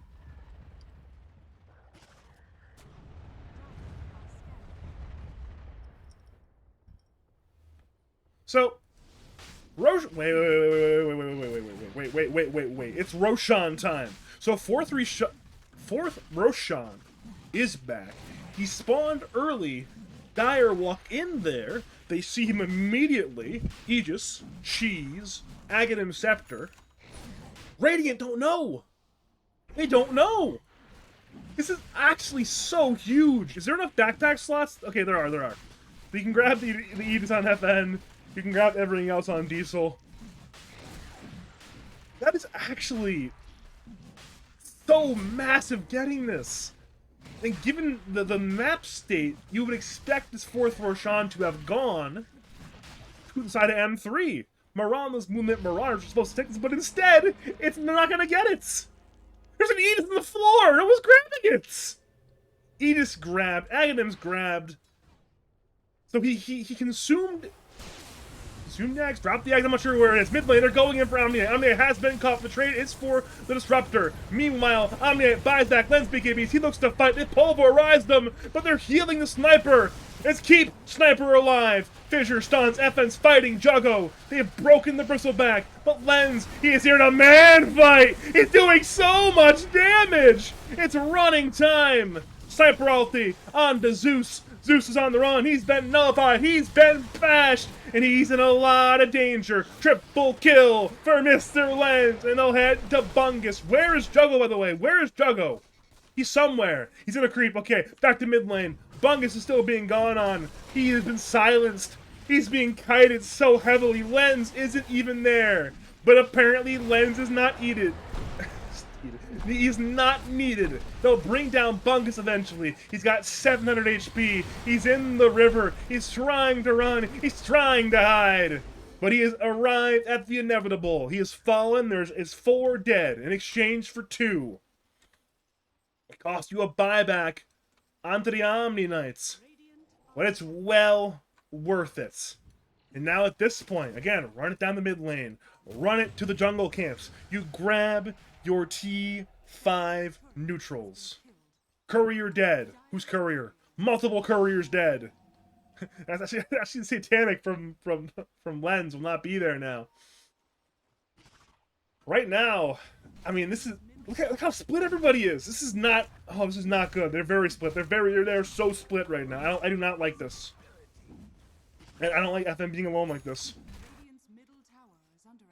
So, wait. It's Roshan time. So fourth Roshan is back. He spawned early. Dire walk in there. They see him immediately. Aegis, Cheese, Aghanim Scepter. Radiant don't know. They don't know. This is actually so huge. Is there enough backpack slots? Okay, there are. So you can grab the Aegis on FN. You can grab everything else on Diesel. That is actually so massive getting this. And given the map state, you would expect this 4th Roshan to have gone to the side of M3. Mirana's movement Marauders are supposed to take this, but instead, they're not going to get it. There's an Aegis on the floor. No one's grabbing it. Aegis grabbed. Aghanim's grabbed. So he consumed Nags, drop the eggs, I'm not sure where it is. Mid lane, they're going in for Omnia. Omnia has been caught. The trade is for the Disruptor. Meanwhile, Omnia buys back Lens BKBs. He looks to fight. They pulverize them, but they're healing the Sniper. Let's keep Sniper alive. Fissure stuns. FN's fighting Juggo. They have broken the Bristleback, but Lens, he is here in a man fight. He's doing so much damage. It's running time. Sniper ulti on to Zeus. Zeus is on the run. He's been nullified. He's been bashed. And he's in a lot of danger. Triple kill for Mr. Lens. And they'll head to Bungus. Where is Juggo, by the way? Where is Juggo? He's somewhere. He's in a creep. Okay, back to mid lane. Bungus is still being gone on. He has been silenced. He's being kited so heavily. Lens isn't even there. But apparently Lens is not needed. He's not needed. They'll bring down Bungus eventually. He's got 700 HP. He's in the river. He's trying to run. He's trying to hide. But he has arrived at the inevitable. He has fallen. There's 4 dead in exchange for 2. It cost you a buyback onto the Omni Knights. But it's well worth it. And now at this point, again, run it down the mid lane. Run it to the jungle camps. You grab your T5 neutrals. Courier dead. Who's Courier? Multiple Couriers dead. That's actually satanic from Lens will not be there now. Right now, I mean, this is look how split everybody is. This is not good. They're very split. They're so split right now. I do not like this. And I don't like FM being alone like this. Radiant's middle tower is under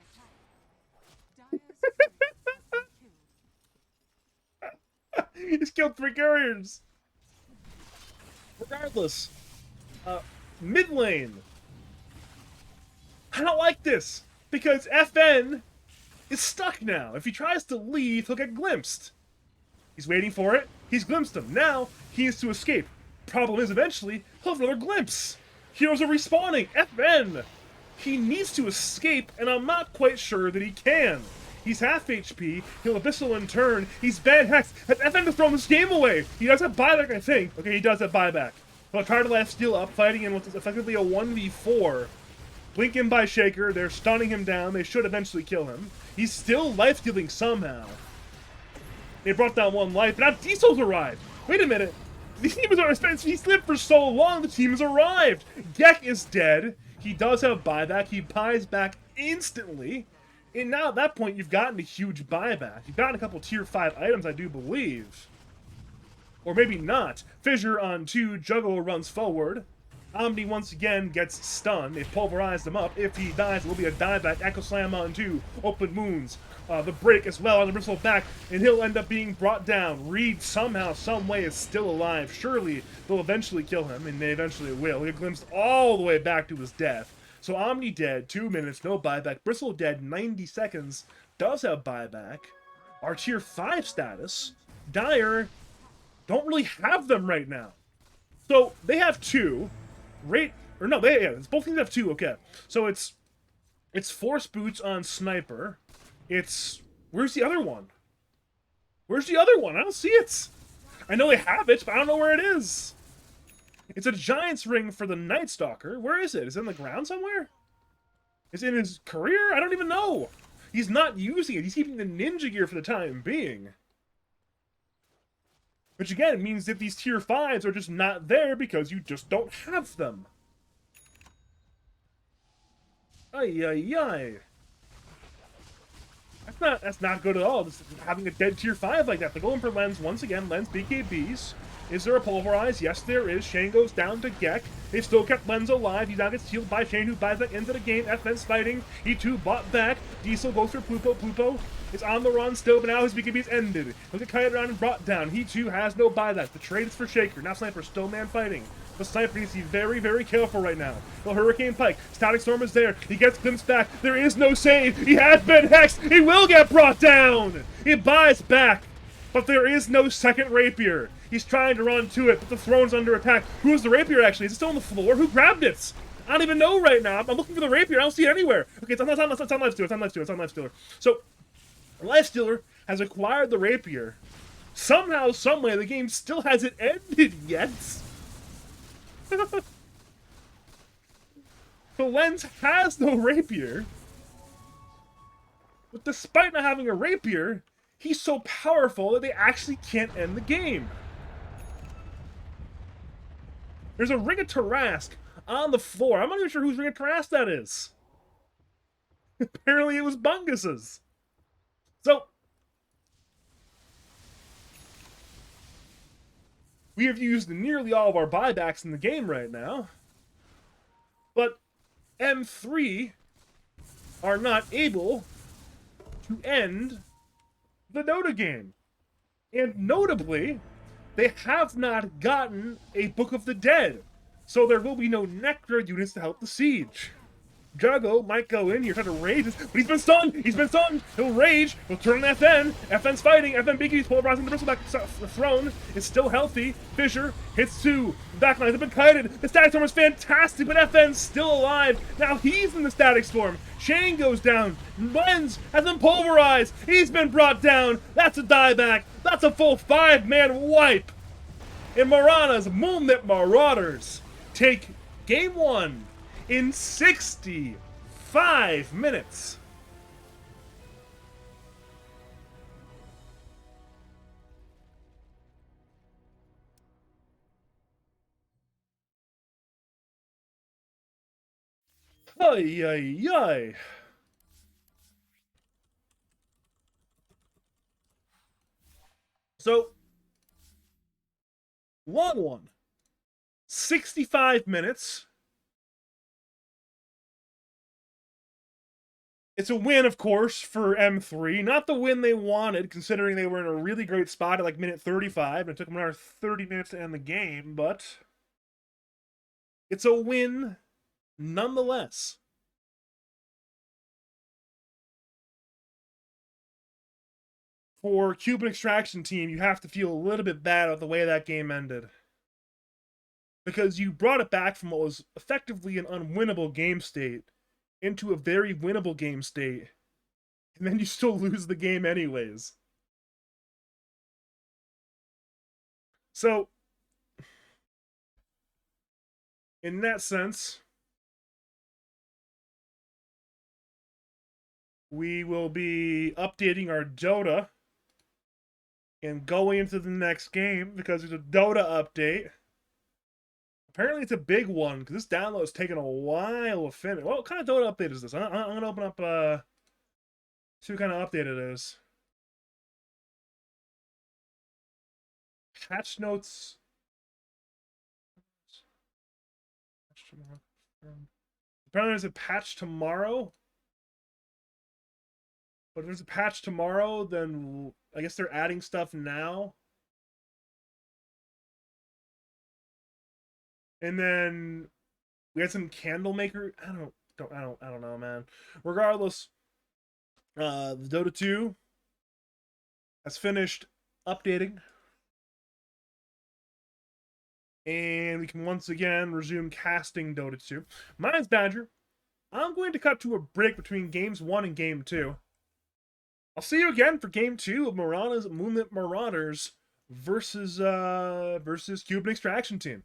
attack. He's killed 3 couriers. Regardless, mid lane. I don't like this because FN is stuck now. If he tries to leave, he'll get glimpsed. He's waiting for it. He's glimpsed him. Now he is to escape. Problem is, eventually he'll have another glimpse. Heroes are respawning. FN. He needs to escape, and I'm not quite sure that he can. He's half HP. He'll Abyssal in turn. He's bad hexed. Has FN to throw this game away? He does have buyback, I think. Okay, he does have buyback. He'll try to last steal up, fighting in what's effectively a 1v4. Blink in by Shaker. They're stunning him down. They should eventually kill him. He's still life-stealing somehow. They brought down 1 life, but now Diesel's arrived. Wait a minute. The team has already he's lived for so long, the team has arrived. Gek is dead. He does have buyback. He buys back instantly. And now at that point, you've gotten a huge buyback. You've gotten a couple tier 5 items, I do believe. Or maybe not. Fissure on 2, Juggo runs forward. Omni once again gets stunned. They pulverize him up. If he dies, it will be a dieback. Echo Slam on 2. Open wounds. The break as well on the bristle back, and he'll end up being brought down. Reed somehow, some way is still alive. Surely they'll eventually kill him, and they eventually will. He'll get glimpsed all the way back to his death. So Omni dead, 2 minutes, no buyback. Bristle dead, 90 seconds, does have buyback. Our tier 5 status, Dire, don't really have them right now. So they have 2. Both things have 2, okay. So it's Force Boots on Sniper. Where's the other one? Where's the other one? I don't see it. I know they have it, but I don't know where it is. It's a Giant's Ring for the Night Stalker. Where is it? Is it on the ground somewhere? Is it in his career? I don't even know. He's not using it. He's keeping the ninja gear for the time being. Which again means that these tier 5s are just not there because you just don't have them. Ay, ay, ay. That's not good at all. Just having a dead tier 5 like that. They're going for Lens once again. Lens BKBs. Is there a pulverize? Yes, there is. Shane goes down to Gek. They've still kept Lens alive. He now gets healed by Shane, who buys back into the game. F15 fighting. He too bought back. Diesel goes for Plupo. Plupo is on the run still, but now his BKB is ended. He'll get kited around and brought down. He too has no buyback. The trade is for Shaker. Now Sniper still man fighting. The Sniper needs to be very, very careful right now. The Hurricane Pike. Static Storm is there. He gets glimpsed back. There is no save. He has been hexed. He will get brought down. He buys back. But there is no second Rapier. He's trying to run to it, but the throne's under attack. Who's the Rapier, actually? Is it still on the floor? Who grabbed it? I don't even know right now. I'm looking for the Rapier. I don't see it anywhere. Okay, it's on Lifestealer. So, Lifestealer has acquired the Rapier. Somehow, someway, the game still hasn't ended yet. The Lens has no Rapier. But despite not having a Rapier, he's so powerful that they actually can't end the game. There's a Ring of Tarrasque on the floor. I'm not even sure whose Ring of Tarrasque that is. Apparently it was Bungus's. So, we have used nearly all of our buybacks in the game right now. But M3 are not able to end the Dota game. And notably, they have not gotten a Book of the Dead. So there will be no Nectar units to help the siege. Juggo might go in here, try to rage, but he's been stunned! He's been stunned! He'll rage, he'll turn on FN. FN's fighting, FN Biggie polarizing the bristleback. The throne is still healthy. Fisher hits 2. Backlines have been kited. The Static Storm is fantastic, but FN's still alive. Now he's in the Static Storm. Shane goes down. Lens has been pulverized. He's been brought down. That's a dieback. That's a full 5-man wipe. And Marana's Moonlit Marauders take game 1 in 65 minutes. Ay, ay, ay. So, long one. 65 minutes. It's a win, of course, for M3. Not the win they wanted, considering they were in a really great spot at like minute 35, and it took them another 30 minutes to end the game, but it's a win nonetheless. For Cuban Extraction Team, you have to feel a little bit bad about the way that game ended. Because you brought it back from what was effectively an unwinnable game state into a very winnable game state, and then you still lose the game anyways. So, in that sense, we will be updating our Dota and going into the next game because there's a Dota update. Apparently it's a big one, because this download is taking a while to finish. What kind of Dota update is this? I'm going to open up, see what kind of update it is. Patch notes. tomorrow. Apparently there's a patch tomorrow. But if there's a patch tomorrow, then I guess they're adding stuff now. And then we had some candle maker. I don't know, man. Regardless, the Dota 2 has finished updating. And we can once again resume casting Dota 2. My name's Badger. I'm going to cut to a break between games 1 and game 2. I'll see you again for game 2 of Marana's Moonlit Marauders versus Cuban Extraction Team.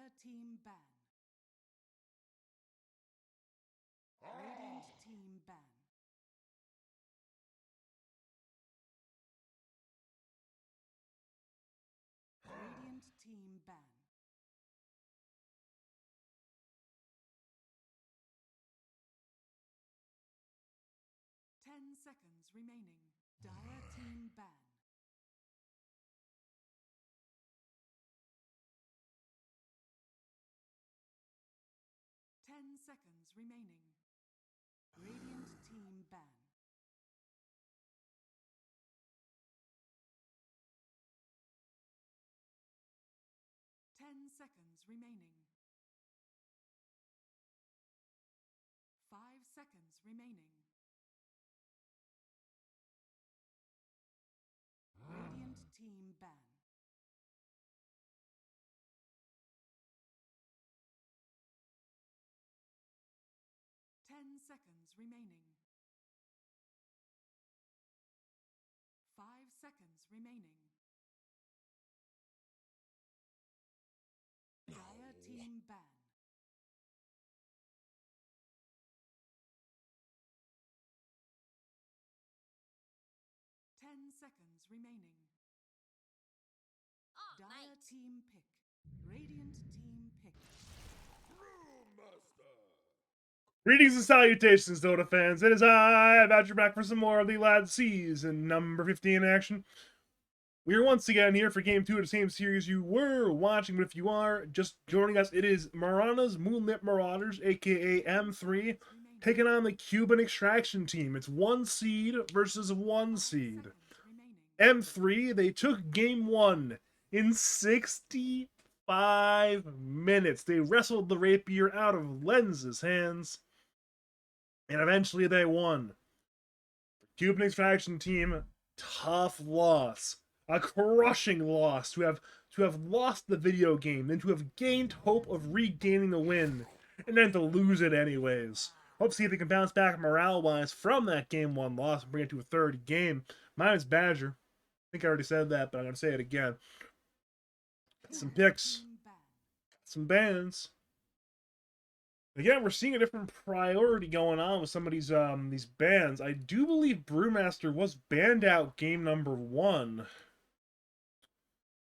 Dire team ban. Radiant team ban. Radiant team ban. Ten seconds remaining. Dire team ban. Ten seconds remaining. Radiant team ban. Ten seconds remaining. 5 seconds remaining. Radiant team ban. Ten seconds remaining. 5 seconds remaining. Dire team ban. Ten seconds remaining. Dire team pick. Radiant team pick. Greetings and salutations, Dota fans. It is I, Badger, back for some more League Lad Season number 15 action. We are once again here for Game 2 of the same series you were watching, but if you are just joining us, it is Marana's Moonlit Marauders, aka M3, taking on the Cuban Extraction team. It's 1 seed versus 1 seed. M3, they took Game 1 in 65 minutes. They wrestled the rapier out of Lens's hands, and eventually they won. The Cuban Extraction team, tough loss. A crushing loss to have lost the video game, then to have gained hope of regaining the win, and then to lose it anyways. Hope to see if they can bounce back morale-wise from that Game 1 loss and bring it to a third game. My name is Badger. I think I already said that, but I'm going to say it again. Some picks, some bans. Again, we're seeing a different priority going on with some of these bans. I do believe Brewmaster was banned out game number 1.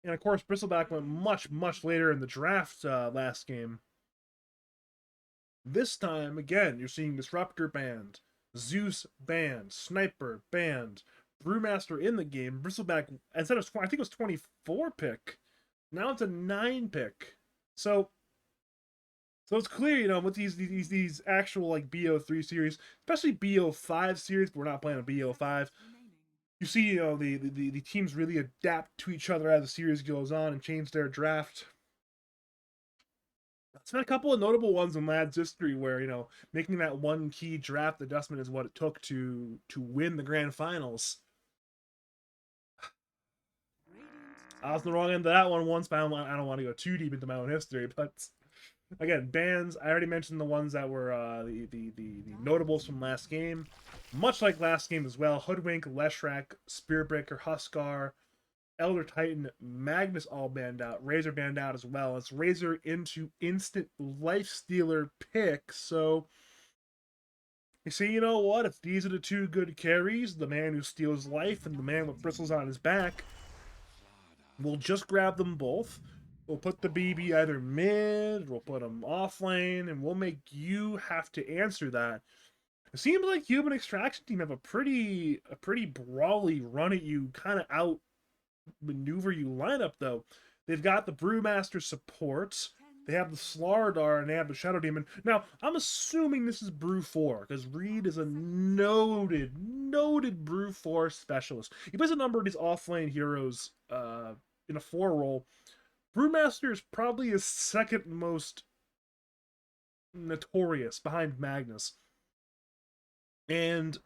And of course, Bristleback went much, much later in the draft last game. This time, again, you're seeing Disruptor banned, Zeus banned, Sniper banned, Brewmaster in the game. Bristleback, instead of, I think it was 24 pick, now it's a 9 pick. So it's clear, you know, with these actual like BO3 series, especially BO5 series, but we're not playing a BO5. You see, you know, the teams really adapt to each other as the series goes on and change their draft. It's been a couple of notable ones in Lad's history where, you know, making that one key draft adjustment is what it took to win the grand finals. I was on the wrong end of that one once, but I don't want to go too deep into my own history. But again, bans, I already mentioned the ones that were the notables from last game. Much like last game as well, Hoodwink, Leshrac, Spearbreaker, Huskar, Elder Titan, Magnus all banned out. Razor banned out as well. It's Razor into instant Lifestealer pick, so you see, you know what? If these are the two good carries, the man who steals life and the man with bristles on his back, we'll just grab them both. We'll put the BB either mid, we'll put them off lane, and we'll make you have to answer that. It seems like Cuban Extraction team have a pretty brawly run at you, kind of out maneuver you lineup though. They've got the Brewmaster support, they have the Slardar, and they have the Shadow Demon. Now, I'm assuming this is Brew 4, because Reed is a noted Brew 4 specialist. He plays a number of these offlane heroes in a 4 role. Brewmaster is probably his second most notorious behind Magnus. And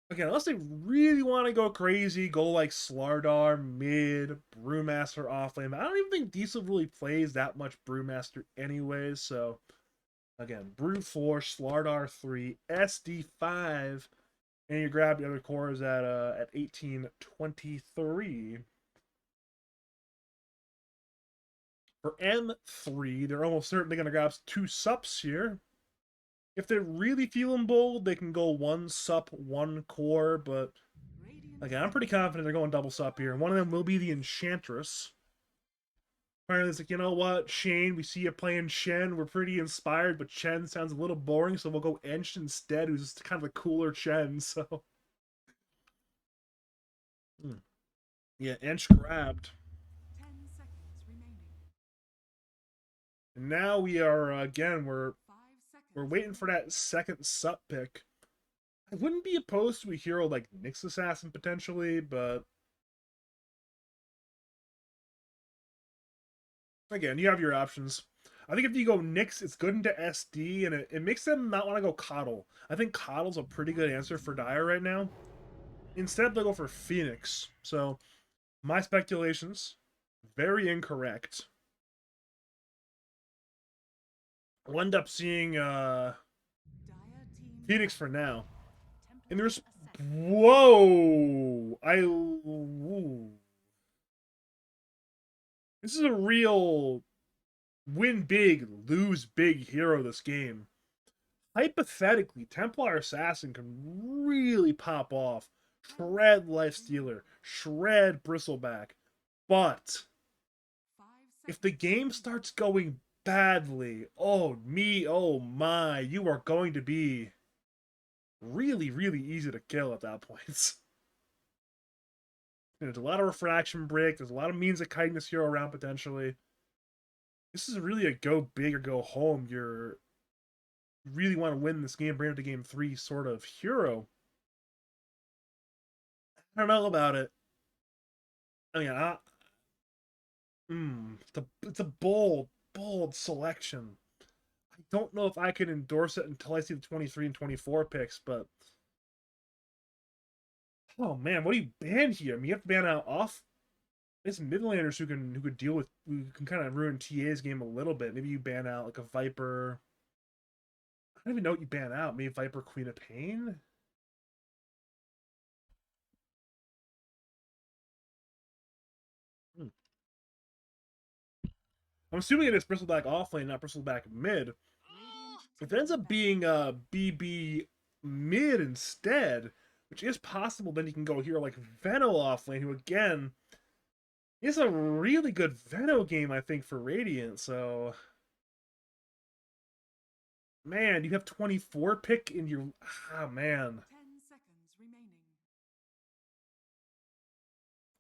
again, unless they really want to go crazy, go like Slardar, mid, Brewmaster offlane. I don't even think Diesel really plays that much Brewmaster anyways. So again, Brew 4, Slardar 3, SD5, and you grab the other cores at 1823. For M3, they're almost certainly going to grab 2 sups here. If they're really feeling bold, they can go 1 sup, 1 core, but again, I'm pretty confident they're going double sup here. And one of them will be the Enchantress. Apparently, it's like, you know what, Shane, we see you playing Shen. We're pretty inspired, but Chen sounds a little boring, so we'll go Ench instead, who's just kind of a cooler Chen, so. Yeah, Ench grabbed. 10 seconds remaining. And now we are, again, 5 we're seconds. waiting for that second sup pick. I wouldn't be opposed to a hero like Nyx Assassin potentially, but again, you have your options. I think if you go Nyx, it's good into SD, and it makes them not want to go Coddle. I think Coddle's a pretty good answer for Dire right now. Instead, they'll go for Phoenix. So, my speculations, very incorrect. We'll end up seeing Dire team Phoenix for now. And there's... assassin. Whoa! Ooh. This is a real win big, lose big hero this game. Hypothetically, Templar Assassin can really pop off. Shred Lifestealer, shred Bristleback. But 5 if the seconds. game starts going badly, oh me, oh my, you are going to be really, really easy to kill at that point. There's a lot of refraction break. There's a lot of means of kiting this hero around potentially. This is really a go big or go home. You really want to win this game, bring it to game 3 sort of hero. I don't know about it. I mean, it's a bold, bold selection. I don't know if I can endorse it until I see the 23 and 24 picks, but oh man, what do you ban here? I mean, you have to ban out off. There's midlanders who could deal with, who can kind of ruin TA's game a little bit. Maybe you ban out like a Viper. I don't even know what you ban out. Maybe Viper Queen of Pain. I'm assuming it is Bristleback offlane, not Bristleback mid. If it ends up being BB mid instead, which is possible, then you can go here like Veno offlane, who again is a really good Veno game, I think, for Radiant. So, man, you have 24 pick in your. Ah, man. 10 seconds remaining.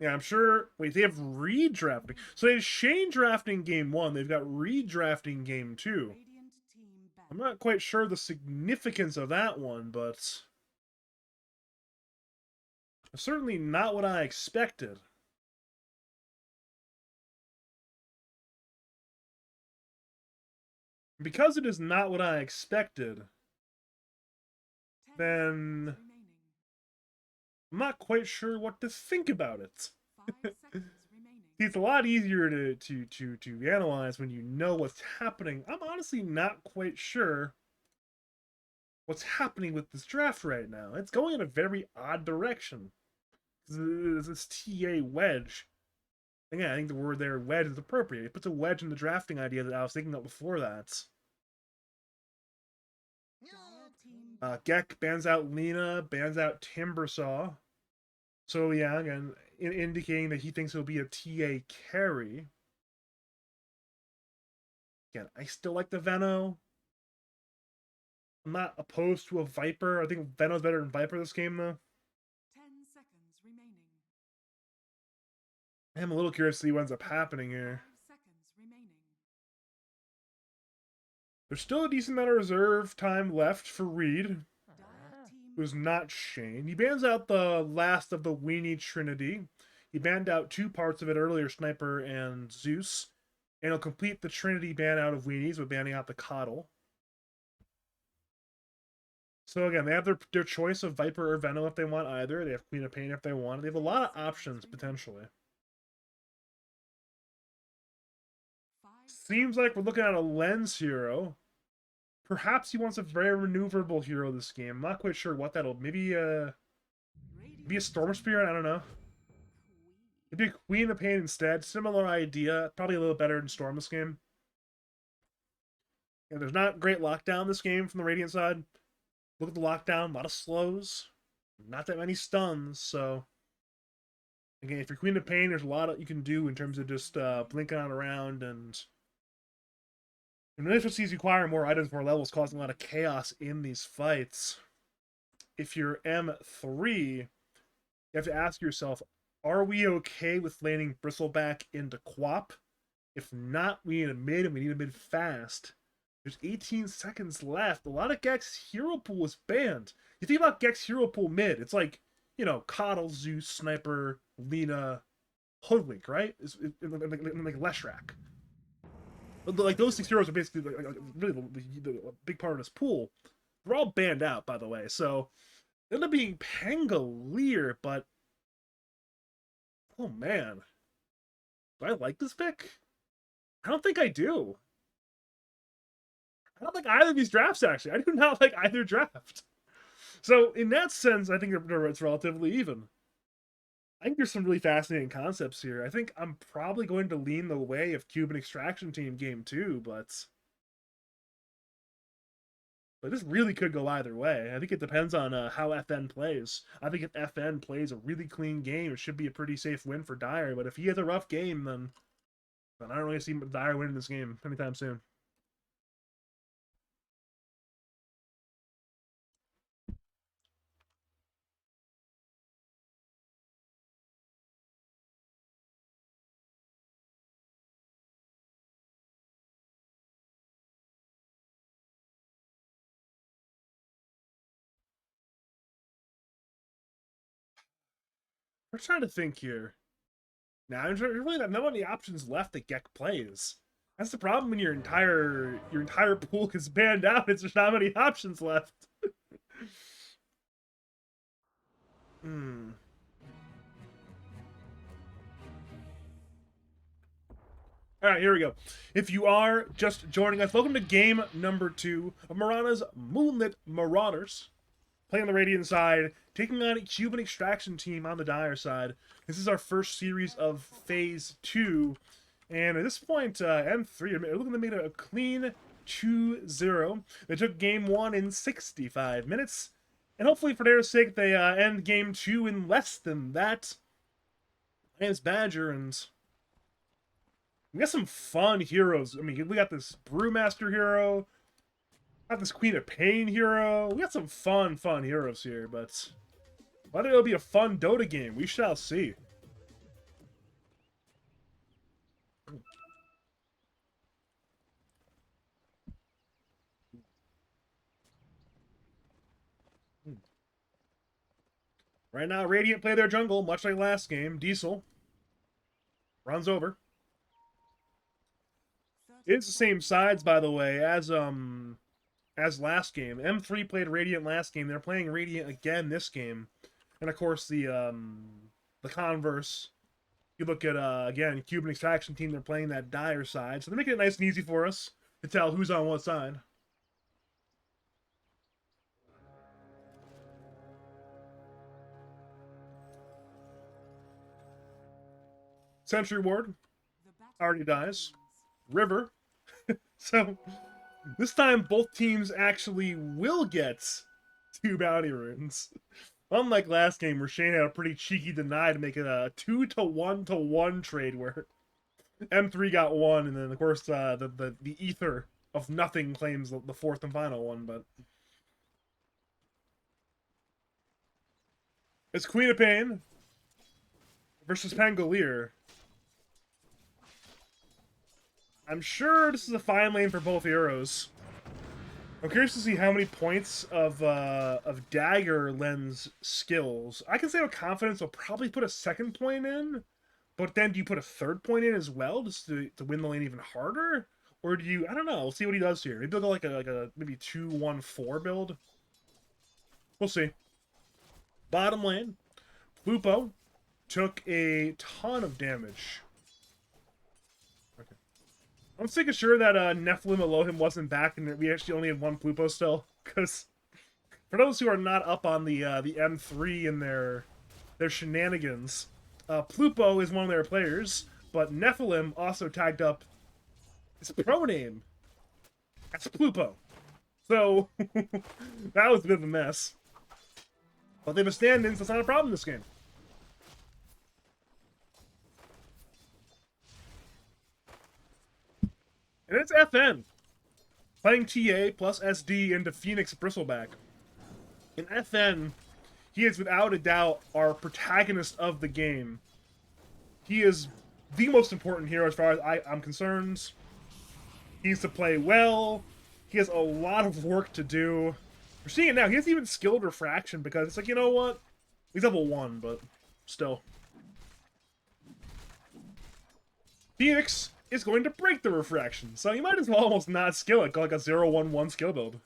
Yeah, I'm sure. Wait, they have redrafting. So they have Shane drafting game 1. They've got redrafting game 2. Radiant team ban. I'm not quite sure the significance of that one, but certainly not what I expected. Because it is not what I expected, 10 then seconds remaining. I'm not quite sure what to think about it. 5 seconds remaining. It's a lot easier to analyze when you know what's happening. I'm honestly not quite sure what's happening with this draft right now. It's going in a very odd direction. This TA wedge. Again, I think the word there, wedge, is appropriate. It puts a wedge in the drafting idea that I was thinking of before that. Dire team Gek bans out Lena, bans out Timbersaw. So yeah, again, indicating that he thinks he'll be a TA carry. Again, I still like the Veno. I'm not opposed to a Viper. I think Veno's better than Viper this game, though. 10 seconds remaining. I'm a little curious to see what ends up happening here. 5 seconds remaining. There's still a decent amount of reserve time left for Reed, Dire team who's not Shane. He bans out the last of the Weenie Trinity. He banned out 2 parts of it earlier, Sniper and Zeus. And he'll complete the Trinity ban out of Weenies with banning out the Coddle. So again, they have their choice of Viper or Veno if they want either. They have Queen of Pain if they want. They have a lot of options, potentially. 5 Seems like we're looking at a Lens hero. Perhaps he wants a very maneuverable hero this game. I'm not quite sure what that'll... Maybe a Radiant Storm Spirit? I don't know. Maybe Queen of Pain instead. Similar idea. Probably a little better in Storm this game. Yeah, there's not great lockdown this game from the Radiant side. Look at the lockdown. A lot of slows. Not that many stuns, so... Again, if you're Queen of Pain, there's a lot you can do in terms of just blinking on around and... Initial require more items, more levels, causing a lot of chaos in these fights. If you're M3, you have to ask yourself, are we okay with laning Bristleback into Quap? If not, we need a mid, and we need a mid fast. There's 18 seconds left. A lot of Gex Hero Pool is banned. You think about Gex Hero Pool mid, it's like, you know, Coddle, Zeus, Sniper, Lina, Hoodwink, right? It's like Leshrac. Like, those 6 heroes are basically really the big part of this pool. They're all banned out, by the way, so it ended up being Pangolier, but oh man, do I like this pick? I don't think I do. I don't like either of these drafts, actually. I do not like either draft. So in that sense, I think it's relatively even. I think there's some really fascinating concepts here. I think I'm probably going to lean the way of Cuban Extraction Team game 2, but this really could go either way. I think it depends on how FN plays. I think if FN plays a really clean game, it should be a pretty safe win for Dyer. But if he has a rough game, then I don't really see Dyer winning this game anytime soon. We're trying to think here. Now, there's really not many options left that Gek plays. That's the problem when your entire pool is banned out. It's there's not many options left. Hmm. All right, here we go. If you are just joining us, welcome to game number 2 of Marana's Moonlit Marauders. Playing on the Radiant side, taking on a Cuban Extraction Team on the Dire side. This is our first series of Phase 2. And at this point, M3 are looking to make a clean 2-0. They took Game 1 in 65 minutes. And hopefully for their sake, they end Game 2 in less than that. My name's Badger, and we got some fun heroes. I mean, we got this Brewmaster hero. Got this Queen of Pain hero. We got some fun heroes here, but whether it'll be a fun Dota game, we shall see. Right now, Radiant play their jungle, much like last game. Diesel runs over. It's the same sides, by the way, as last game. M3 played Radiant last game. They're playing Radiant again this game. And of course the converse. You look at again, Cuban Extraction Team, they're playing that Dire side. So they're making it nice and easy for us to tell who's on what side. Sentry Ward already dies. River. So this time both teams actually will get 2 bounty runes. Unlike last game where Shane had a pretty cheeky deny to make it a 2-to-1-to-1 trade where M3 got 1, and then of course the ether of nothing claims the 4th and final one, but it's Queen of Pain versus Pangolier. I'm sure this is a fine lane for both heroes. I'm curious to see how many points of dagger lens skills. I can say with confidence I'll probably put a 2nd point in, but then do you put a 3rd point in as well just to win the lane even harder? Or do you, I don't know, we'll see what he does here. Maybe he'll go like a maybe 2-1-4 build. We'll see. Bottom lane, Plupo took a ton of damage. I'm thinking sure that Nephilim Elohim wasn't back and that we actually only had 1 Plupo still. Because for those who are not up on the M3 and their shenanigans, Plupo is one of their players, but Nephilim also tagged up his pro name. That's Plupo. So, that was a bit of a mess. But they have a stand-in, so it's not a problem in this game. And it's FN. Playing TA plus SD into Phoenix Bristleback. In FN, he is without a doubt our protagonist of the game. He is the most important hero as far as I'm concerned. He needs to play well. He has a lot of work to do. We're seeing it now. He hasn't even skilled Refraction because it's like, you know what? He's level 1, but still. Phoenix is going to break the Refraction, so you might as well almost not skill it. Go like a 0-1-1 skill build.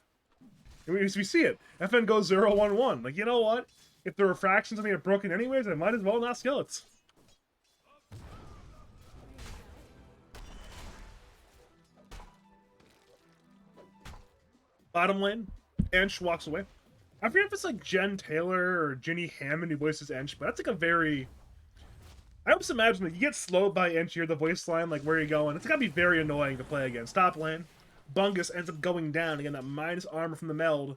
We see it. FN goes 0-1-1. Like, you know what? If the Refraction's gonna get broken anyways, I might as well not skill it. Bottom lane, Ench walks away. I forget if it's like Jen Taylor or Ginny Hammond who voices Ench, but that's like a very... I almost imagine that you get slowed by Ench, you hear the voice line, like, where are you going? It's gotta be very annoying to play against. Top lane, Bungus ends up going down. Again, that minus armor from the meld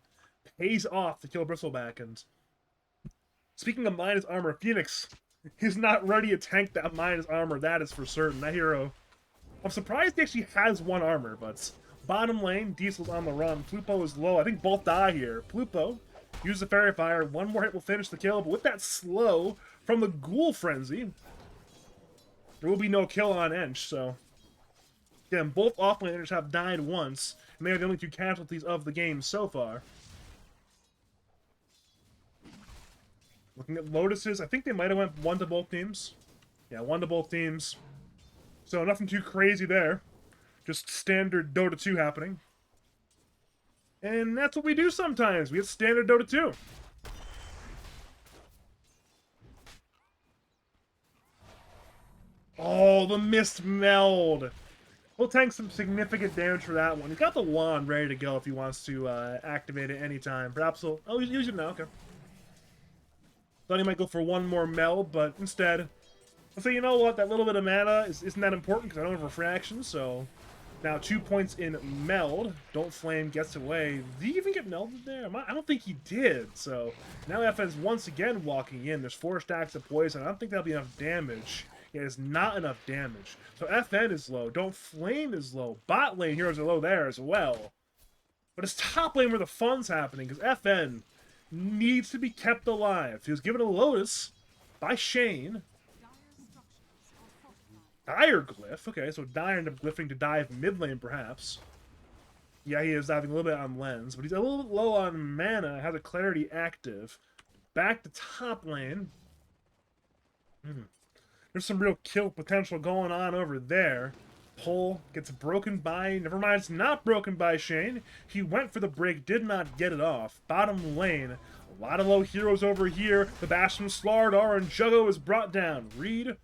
pays off to kill Bristleback. And speaking of minus armor, Phoenix is not ready to tank that minus armor, that is for certain. That hero... I'm surprised he actually has 1 armor, but... Bottom lane, Diesel's on the run. Plupo is low. I think both die here. Plupo uses the Fairy Fire. 1 more hit will finish the kill, but with that slow from the Ghoul Frenzy, there will be no kill on Ench, so... Again, both offlaners have died once, and they are the only 2 casualties of the game so far. Looking at Lotuses, I think they might have went 1 to both teams. Yeah, 1 to both teams. So nothing too crazy there. Just standard Dota 2 happening. And that's what we do sometimes. We get standard Dota 2. Oh, the missed meld. He'll tank some significant damage for that one. He's got the wand ready to go if he wants to activate it anytime. Perhaps he'll... Oh, use it now. Okay. Thought he might go for 1 more meld, but instead... I'll say, you know what? That little bit of mana isn't that important because I don't have Refraction, so... Now 2 points in meld. Don't Flame gets away. Did he even get melded there? I don't think he did. So now FN's once again walking in. There's 4 stacks of poison. I don't think that'll be enough damage. Yeah, it's not enough damage. So FN is low. Don't Flame is low. Bot lane heroes are low there as well. But it's top lane where the fun's happening because FN needs to be kept alive. He was given a Lotus by Shane. Dire Glyph? Okay, so Dire ended up glyphing to dive mid lane, perhaps. Yeah, he is diving a little bit on Lens, but he's a little bit low on mana, has a Clarity active. Back to top lane. There's some real kill potential going on over there. Pull gets broken by... Never mind, it's not broken by Shane. He went for the break, did not get it off. Bottom lane, a lot of low heroes over here. The Bash from Slardar and Juggo is brought down. Reed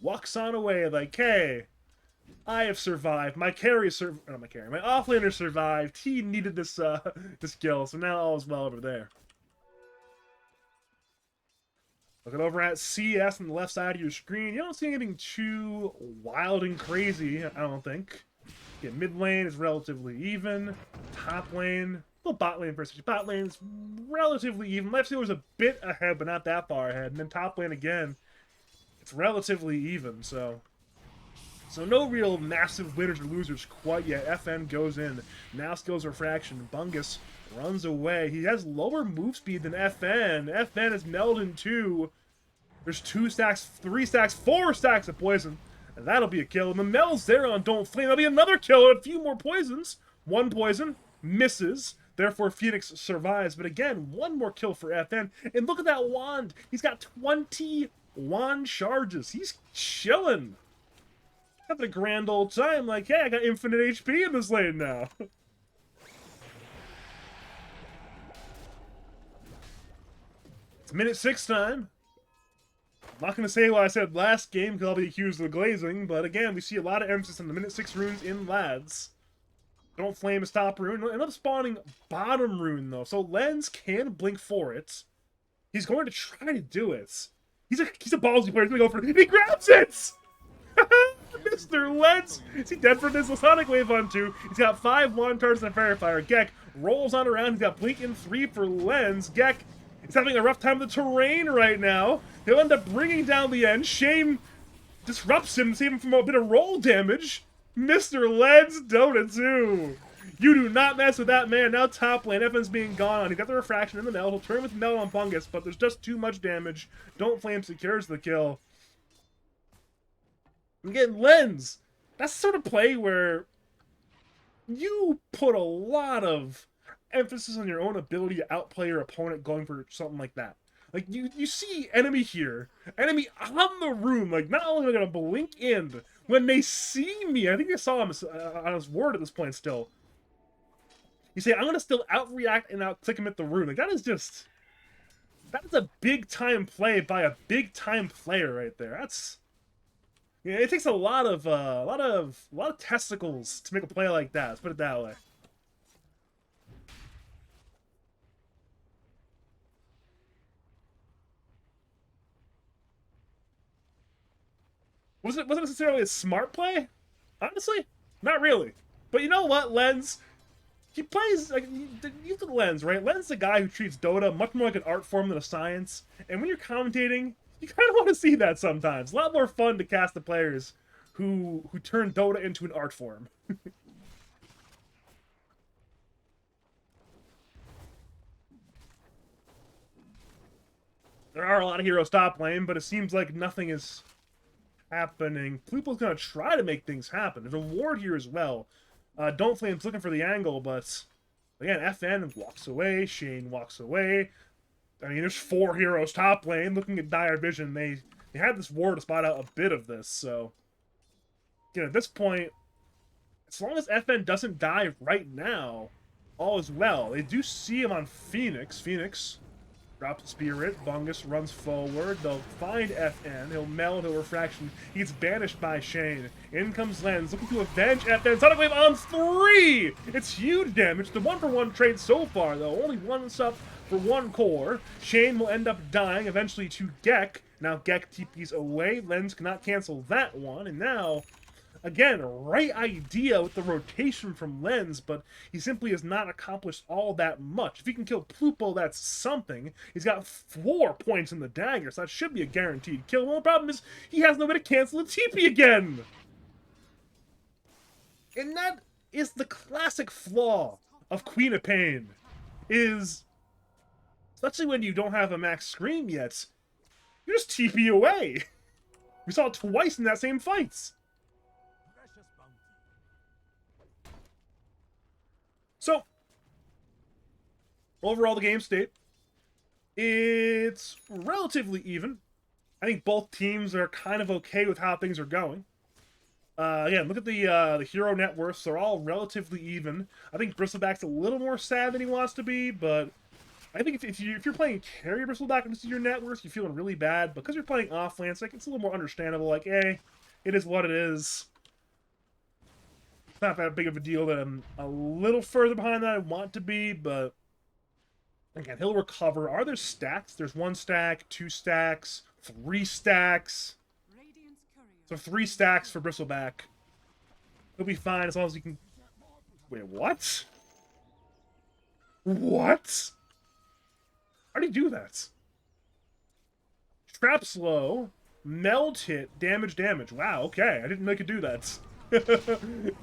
walks on away like, hey, I have survived. My carry survived. Not my carry. My offlaner survived. He needed this this kill, so now all is well over there. Looking over at CS on the left side of your screen, you don't see anything too wild and crazy, I don't think. Yeah, mid lane is relatively even. Top lane, well, bot lane versus bot lane is relatively even. Left field was a bit ahead, but not that far ahead. And then top lane again, it's relatively even, so no real massive winners or losers quite yet. FN goes in. Now skills Refraction. Bungus runs away. He has lower move speed than FN. FN is melded in 2. There's 2 stacks, 3 stacks, 4 stacks of poison. And that'll be a kill. And the meld's there on Don't Flame. That'll be another kill and a few more poisons. 1 poison. Misses. Therefore, Phoenix survives. But again, 1 more kill for FN. And look at that wand. He's got 20 wand charges. He's chilling. Having a grand old time. Like, hey, I got infinite HP in this lane now. It's minute 6 time. I'm not going to say what I said last game because I'll be accused of glazing, but again, we see a lot of emphasis on the minute 6 runes in Lads. Don't Flame his top rune. End up spawning bottom rune, though, so Lens can blink for it. He's going to try to do it. He's a ballsy player. He's gonna go for it. And he grabs it! Mr. Lens! Is he dead for this? Sonic Wave on 2. He's got 5 lawn turrets and a fairy fire. Gek rolls on around. He's got Blink in 3 for Lens. Gek is having a rough time with the terrain right now. He'll end up bringing down the end. Shane disrupts him, save him from a bit of roll damage. Mr. Lens, Dota 2. You do not mess with that man. Now top lane, FN's being gone on. He got the refraction in the meld. He'll turn with meld on Fungus, but there's just too much damage. Don't Flame secures the kill. Again, Lens, that's the sort of play where you put a lot of emphasis on your own ability to outplay your opponent going for something like that. Like, you see enemy here, enemy on the room, like, not only are they going to blink in, when they see me, I think they saw him on his ward at this point still. You say, I'm going to still outreact and out-click him at the rune. Like, that is a big-time play by a big-time player right there. That's... Yeah, it takes a lot of testicles to make a play like that. Let's put it that way. Wasn't necessarily a smart play, honestly. Not really. But you know what, Lens? He plays like you the Lens, right? Lens is the guy who treats Dota much more like an art form than a science. And when you're commentating, you kind of want to see that sometimes. A lot more fun to cast the players who turn Dota into an art form. There are a lot of heroes top lane, but it seems like nothing is happening. Plupo's going to try to make things happen. There's a ward here as well. Don't Flame's looking for the angle, but again, FN walks away. Shane walks away. I mean, there's 4 heroes top lane. Looking at dire vision, they had this ward to spot out a bit of this. So, again, at this point, as long as FN doesn't die right now, all is well. They do see him on Phoenix. Phoenix drops Spirit. Bungus runs forward. They'll find FN. He'll meld. He'll refraction. He gets banished by Shane. In comes Lens, looking to avenge FN. Sonic Wave on 3! It's huge damage. The 1-for-1 trade so far, though. Only 1 sub for 1 core. Shane will end up dying eventually to Gek. Now Gek TP's away. Lens cannot cancel that one. And now, again, right idea with the rotation from Lens, but he simply has not accomplished all that much. If he can kill Plupo, that's something. He's got 4 points in the dagger, so that should be a guaranteed kill. The only problem is he has no way to cancel the TP again. And that is the classic flaw of Queen of Pain, is, especially when you don't have a max scream yet, you just TP away. We saw it twice in that same fight. So, overall, the game state, it's relatively even. I think both teams are kind of okay with how things are going. Again, look at the hero net worths. They're all relatively even. I think Bristleback's a little more sad than he wants to be, but I think if you're playing carry Bristleback and this is your net worth, you're feeling really bad. Because you're playing offlane, like, it's a little more understandable. Like, hey, it is what it is. It's not that big of a deal that I'm a little further behind than I want to be, but again, he'll recover. Are there stacks? There's 1 stack, 2 stacks, 3 stacks. So 3 stacks for Bristleback. He'll be fine as long as he can... Wait, what? What? How do you do that? Trap slow, meld hit, damage. Wow, okay. I didn't know I could do that.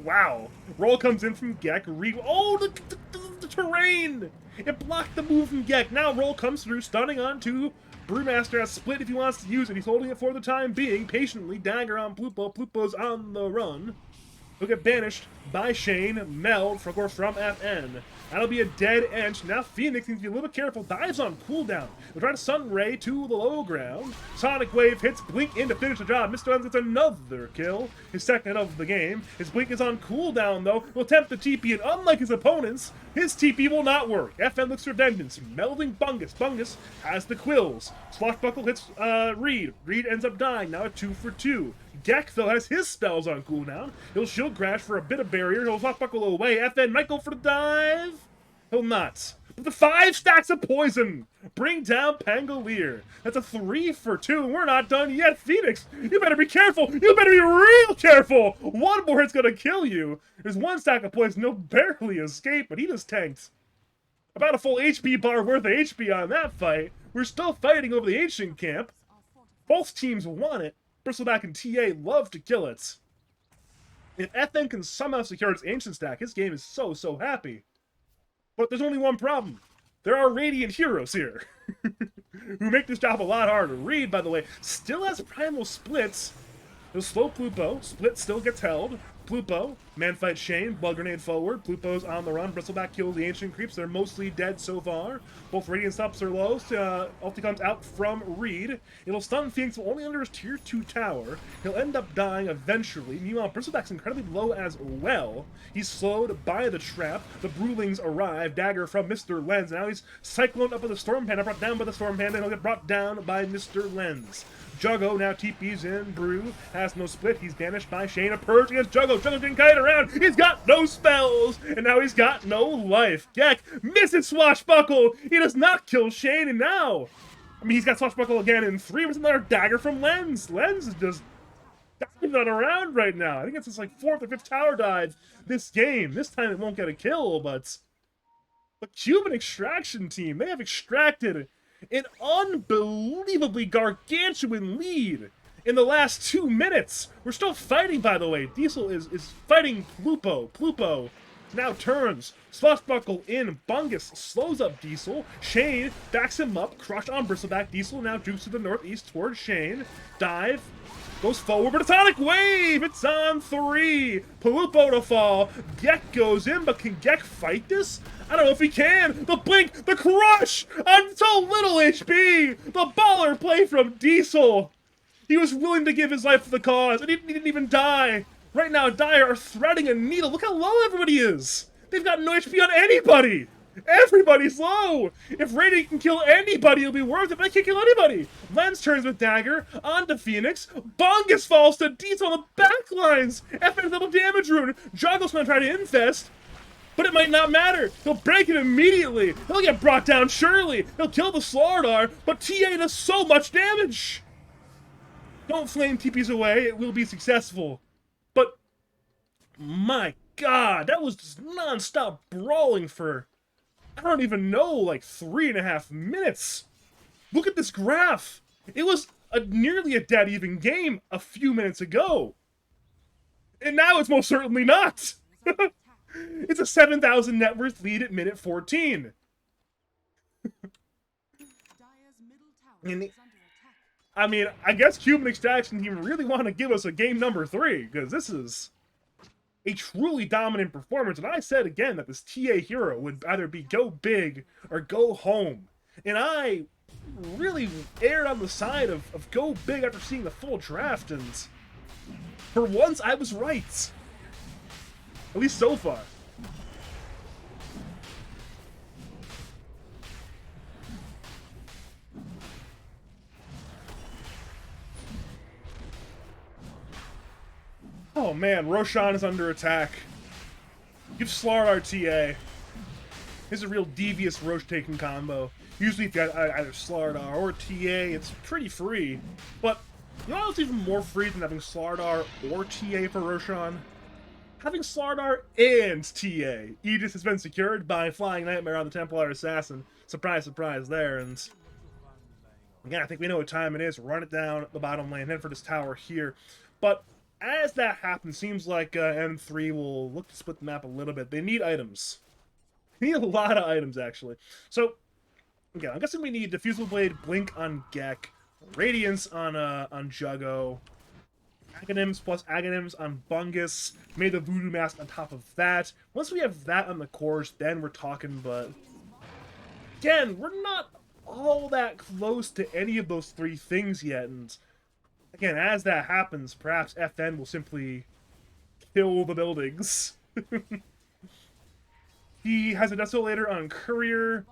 Wow. Roll comes in from Gek. Oh, the terrain! It blocked the move from Gek. Now Roll comes through, stunning onto Brewmaster. Has split if he wants to use it. He's holding it for the time being. Patiently, dagger on Plupo. Plupo's on the run. He'll get banished by Shane. Meld, of course, from FN. That'll be a dead end. Now Phoenix needs to be a little bit careful. Dives on cooldown. We'll try to Sun Ray to the low ground. Sonic Wave hits Blink in to finish the job. Mr. Lens gets another kill. His second of the game. His Blink is on cooldown, though. Will attempt the TP, and unlike his opponents, his TP will not work. FN looks for vengeance. Melding Bungus. Bungus has the quills. Swashbuckle hits Reed. Reed ends up dying. Now a 2 for 2. Gek, though, has his spells on cooldown. He'll shield crash for a bit of barrier. He'll swashbuckle away. FN might go for the dive. He'll not. But the 5 stacks of poison bring down Pangolier. That's a 3 for 2, and we're not done yet. Phoenix, you better be careful. You better be real careful. One more hit's gonna kill you. There's 1 stack of poison. He'll barely escape, but he just tanked about a full HP bar worth of HP on that fight. We're still fighting over the ancient camp. Both teams want it. Bristleback and TA love to kill it. If FN can somehow secure its ancient stack, his game is so happy. But there's only one problem. There are Radiant heroes here. Who make this job a lot harder. Reed, by the way, still has primal splits. He'll slow Plupo. Split still gets held. Plupo, man fight Shane, blood grenade forward. Plupo's on the run. Bristleback kills the ancient creeps. They're mostly dead so far. Both Radiant stops are low. Ulti comes out from Reed. It'll stun Phoenix only under his tier 2 tower. He'll end up dying eventually. Meanwhile, Bristleback's incredibly low as well. He's slowed by the trap. The Brewlings arrive. Dagger from Mr. Lens. Now he's cycloned up with the Storm Panda, brought down by the Storm Panda, and he'll get brought down by Mr. Lens. Juggo now TP's in. Brew has no split. He's banished by Shane. A purge against Juggo. Juggo didn't kite around. He's got no spells. And now he's got no life. Gek misses Swashbuckle. He does not kill Shane. And now, I mean, he's got Swashbuckle again in 3 with another dagger from Lens. Lens is just diving on around right now. I think it's his like 4th or 5th tower dive this game. This time it won't get a kill, but the Cuban extraction team, they have extracted an unbelievably gargantuan lead in the last 2 minutes. We're still fighting, by the way. Diesel is fighting Plupo. Plupo now turns. Swashbuckle in. Bungus slows up Diesel. Shane backs him up. Crush on Bristleback. Diesel now jukes to the northeast towards Shane. Dive. Goes forward, but a tonic wave! It's on 3! Plupo to fall. Gek goes in, but can Gek fight this? I don't know if he can! The blink! The crush! On so little HP! The baller play from Diesel! He was willing to give his life for the cause, and he didn't even die! Right now, Dire are threading a needle. Look how low everybody is! They've got no HP on anybody! Everybody's low! If Radiant can kill anybody, it'll be worth it, but I can't kill anybody! Lens turns with Dagger, onto Phoenix, Bungus falls to Diesel on the backlines! FN double damage rune! Juggle's gonna try to infest, but it might not matter! He'll break it immediately! He'll get brought down surely! He'll kill the Slardar, but TA does so much damage! Don't flame TPs away, it will be successful. But, my god, that was just non-stop brawling for, I don't even know, like 3.5 minutes. Look at this graph. It was nearly a dead even game a few minutes ago. And now it's most certainly not. It's a 7,000 net worth lead at minute 14. I mean, I guess Cuban Extraction Team really want to give us a game number 3, because this is a truly dominant performance. And I said again that this TA hero would either be go big or go home. And I really erred on the side of go big after seeing the full draft, and for once I was right. At least so far. Oh man, Roshan is under attack. Give Slardar TA. This is a real devious Roche taking combo. Usually if you got either Slardar or TA, it's pretty free. But you know what's even more free than having Slardar or TA for Roshan? Having Slardar and TA. Aegis has been secured by Flying Nightmare on the Templar Assassin. Surprise, surprise there. And again, I think we know what time it is. Run it down the bottom lane, head for this tower here. But as that happens, seems like M3 will look to split the map a little bit. They need items. They need a lot of items, actually. So, again, I'm guessing we need Diffusal Blade, Blink on Gek, Radiance on Juggo, Aghanims plus Aghanims on Bungus, made the Voodoo Mask on top of that. Once we have that on the course, then we're talking, but again, we're not all that close to any of those 3 things yet, and again, as that happens, perhaps FN will simply kill the buildings. He has a Desolator on Courier.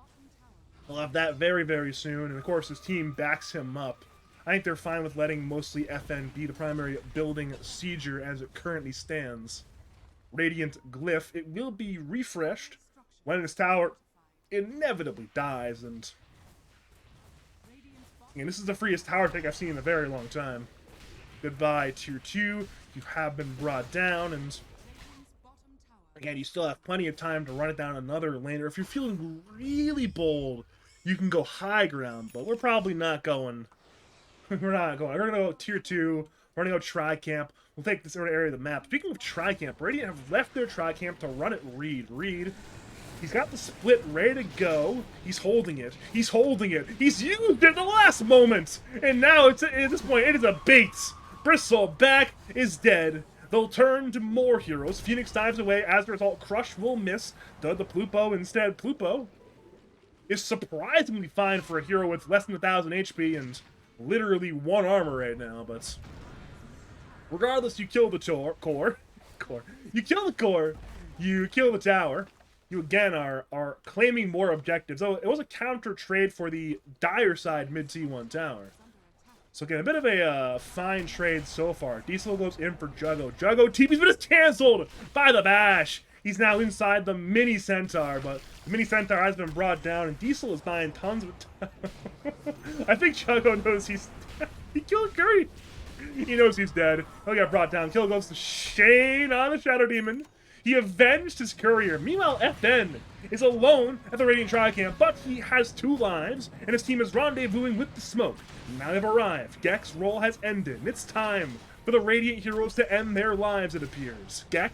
We'll have that very, very soon. And of course, his team backs him up. I think they're fine with letting mostly FN be the primary building sieger as it currently stands. Radiant Glyph. It will be refreshed when this tower inevitably dies, and Radiant's bottom again, this is the freest tower take I've seen in a very long time. Goodbye, tier 2. You have been brought down, and Radiant's bottom tower again, you still have plenty of time to run it down another lane, or if you're feeling really bold, you can go high ground, but we're probably not going. We're not going. We're going to go tier 2. We're going to go tri-camp. We'll take this area of the map. Speaking of tri-camp, Radiant have left their tri-camp to run it Reed. Reed, he's got the split ready to go. He's holding it. He's holding it. He's used it at the last moment. And now, it's at this point, it is a bait. Bristleback is dead. They'll turn to more heroes. Phoenix dives away. As a result, Crush will miss. Does the Plupo instead. Plupo is surprisingly fine for a hero with less than 1,000 HP and literally 1 armor right now, but regardless, you kill the core. You kill the core. You kill the tower. You again are claiming more objectives. Oh, it was a counter trade for the dire side mid T1 tower. So again, a bit of a fine trade so far. Diesel goes in for Juggo. Juggo TP's, but it's canceled by the bash. He's now inside the mini centaur, but the mini centaur has been brought down, and Diesel is buying tons of time. I think Juggo knows he killed Curry. He knows he's dead. He'll get brought down. Kill goes to Shane on the Shadow Demon. He avenged his courier. Meanwhile, FN is alone at the Radiant Tri-Camp, but he has 2 lives, and his team is rendezvousing with the smoke. Now they've arrived. Gek's role has ended, and it's time for the Radiant heroes to end their lives, it appears. Gek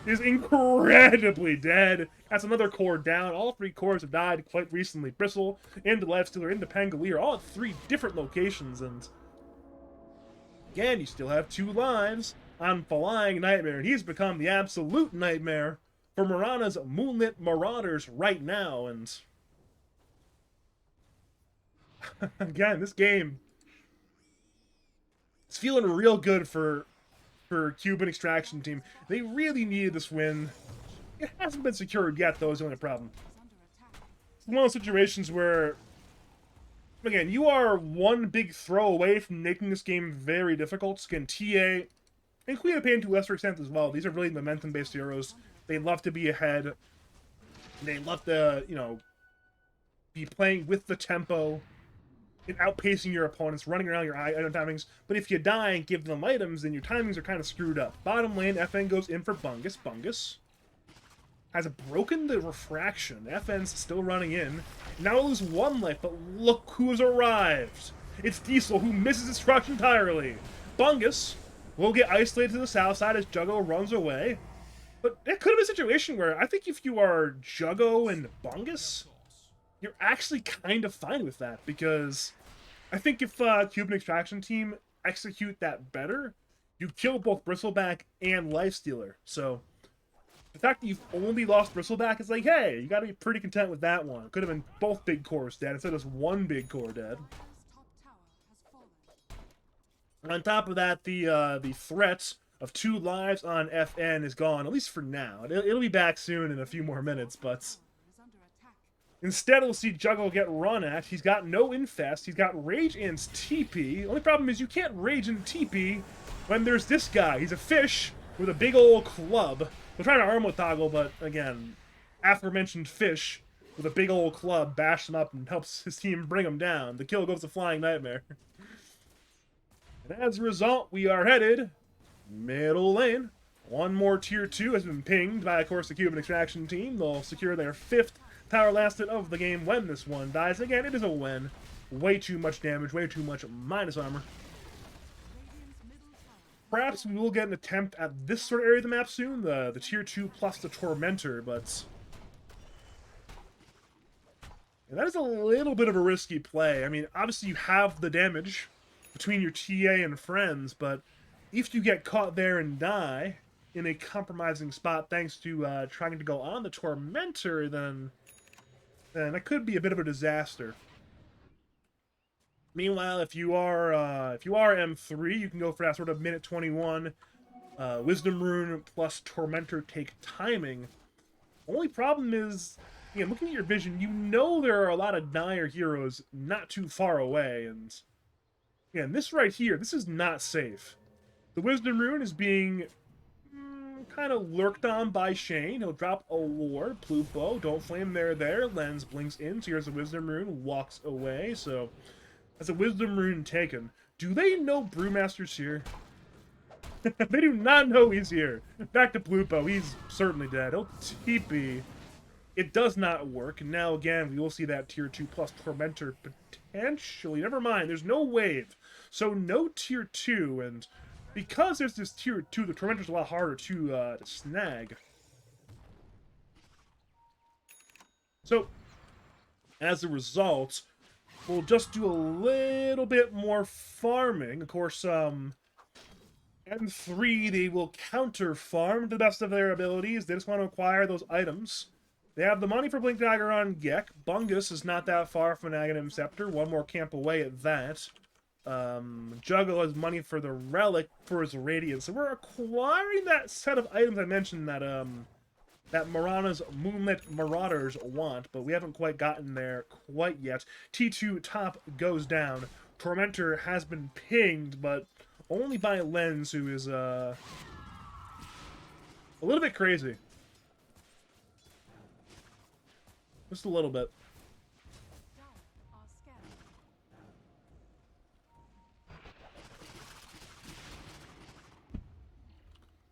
is incredibly dead. That's another core down. All 3 cores have died quite recently. Bristle, into Lifestealer, into Pangolier, all at 3 different locations, and again, you still have 2 lives on Flying Nightmare, and he's become the absolute nightmare for Mirana's Moonlit Marauders right now, and again, this game is feeling real good for Cuban Extraction Team. They really needed this win. It hasn't been secured yet, though, is the only problem. is under attack. It's one of those situations where, again, you are 1 big throw away from making this game very difficult. Again, TA and Queen of Pain to a lesser extent as well. These are really momentum-based heroes. They love to be ahead. They love to, you know, be playing with the tempo and outpacing your opponents, running around your item timings. But if you die and give them items, then your timings are kind of screwed up. Bottom lane, FN goes in for Bungus. Bungus has broken the refraction. FN's still running in. Now lose 1 life, but look who's arrived. It's Diesel, who misses his truck entirely. Bungus will get isolated to the south side as Juggo runs away. But it could have been a situation where I think if you are Juggo and Bungus, you're actually kind of fine with that, because I think if Cuban Extraction Team execute that better, you kill both Bristleback and Lifestealer. So the fact that you've only lost Bristleback is like, hey, you gotta be pretty content with that one. Could have been both big cores dead instead of just 1 big core dead. Dire's top tower has fallen. On top of that, the threat of 2 lives on FN is gone, at least for now. It'll be back soon in a few more minutes, but Is under attack. instead we'll see Juggo get run at. He's got no Infest, he's got Rage and TP. Only problem is you can't Rage and TP when there's this guy. He's a fish with a big old club. We're trying to armor toggle, but again, aforementioned fish with a big old club bashes him up and helps his team bring him down. The kill goes to Flying Nightmare. And as a result, we are headed middle lane. 1 more tier 2 has been pinged by, of course, the Cuban Extraction Team. They'll secure their 5th tower lasted of the game when this one dies. Again, it is a win. Way too much damage, way too much minus armor. Radiant's middle tower. Perhaps we will get an attempt at this sort of area of the map soon, the tier 2 plus the Tormentor, but and that is a little bit of a risky play. I mean, obviously you have the damage between your TA and friends, but if you get caught there and die in a compromising spot thanks to trying to go on the Tormentor, then that could be a bit of a disaster. Meanwhile, if you are M3, you can go for that sort of minute 21 Wisdom Rune plus Tormentor take timing. Only problem is, again, looking at your vision, you know there are a lot of dire heroes not too far away, and again, this right here, this is not safe. The Wisdom Rune is being kind of lurked on by Shane. He'll drop a ward. Plupo, don't flame there. Lens blinks in. So here's a Wisdom Rune. Walks away. So that's a Wisdom Rune taken. Do they know Brewmaster's here? They do not know he's here. Back to Plupo. He's certainly dead. He'll TP. It does not work. Now, again, we will see that Tier 2 plus Tormentor potentially. Never mind. There's no wave. So no Tier 2. And because there's this Tier 2, the Tormentor's a lot harder to snag. So, as a result, we'll just do a little bit more farming. Of course, N3, they will counter farm to the best of their abilities. They just want to acquire those items. They have the money for Blink Dagger on Gek. Bungus is not that far from an Aghanim Scepter. One more camp away at that. Juggle has money for the Relic for his Radiance. So we're acquiring that set of items I mentioned that that Marana's Moonlit Marauders want, but we haven't quite gotten there quite yet. T2 top goes down. Tormentor has been pinged, but only by Lens, who is a little bit crazy. Just a little bit.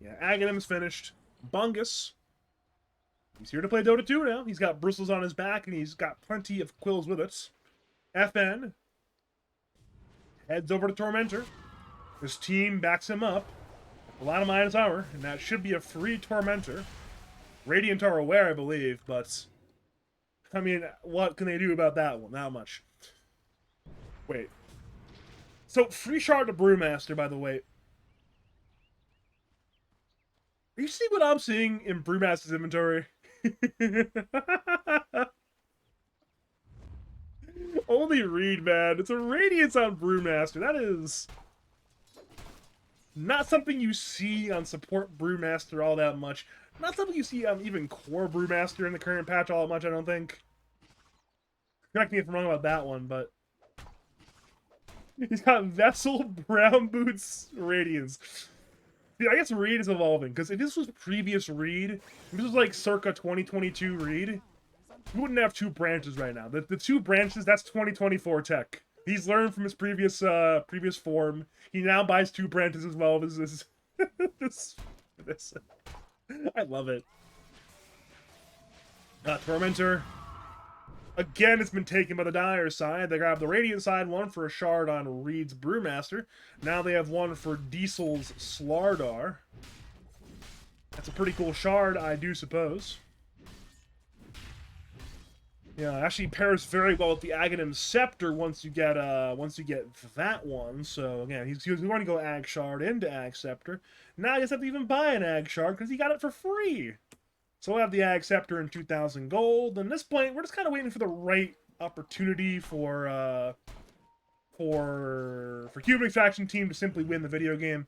Yeah, Aghanim's finished. Bungus, he's here to play Dota 2 now. He's got bristles on his back, and he's got plenty of quills with it. FN heads over to Tormentor. His team backs him up. A lot of minus armor, and that should be a free Tormentor. Radiant are aware, I believe, but I mean, what can they do about that one? Not much. Wait. So, free shard to Brewmaster, by the way. You see what I'm seeing in Brewmaster's inventory? Only read, man. It's a Radiance on Brewmaster. That is not something you see on support Brewmaster all that much. Not something you see on even core Brewmaster in the current patch all that much, I don't think. Correct me if I'm wrong about that one, but he's got Vessel, Brown Boots, Radiance. See, I guess Reed is evolving, because if this was previous Reed, if this was like circa 2022 Reed, we wouldn't have two branches right now. The two branches, that's 2024 tech. He's learned from his previous previous form. He now buys two branches as well. This I love it. Tormentor. Again, it's been taken by the Dire side. They grab the Radiant side, one for a shard on Reed's Brewmaster. Now they have one for Diesel's Slardar. That's a pretty cool shard, I do suppose. Yeah, actually pairs very well with the Aghanim Scepter once you get that one. So again, he's going to go Ag Shard into Ag Scepter. Now he doesn't have to even buy an Ag Shard because he got it for free. So we'll have the Ag Scepter in 2,000 gold. And at this point, we're just kind of waiting for the right opportunity for Cuban Extraction Team to simply win the video game.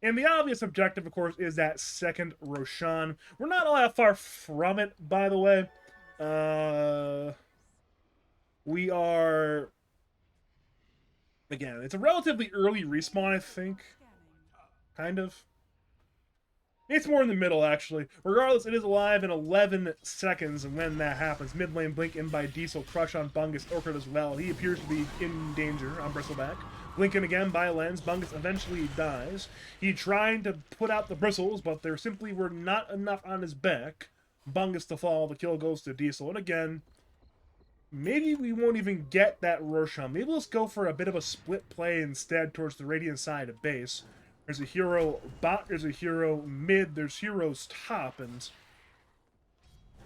And the obvious objective, of course, is that second Roshan. We're not all that far from it, by the way. We are... Again, it's a relatively early respawn, I think. Kind of. It's more in the middle, actually. Regardless, it is alive in 11 seconds when that happens. Mid lane blink in by Diesel, crush on Bungus, Orchid as well. He appears to be in danger on Bristleback. Blinking again by Lens. Bungus eventually dies. He tried to put out the bristles, but there simply were not enough on his back. Bungus to fall, the kill goes to Diesel. And again, maybe we won't even get that Roshan. Maybe let's go for a bit of a split play instead towards the Radiant side of base. There's a hero bot, there's a hero mid, there's heroes top, and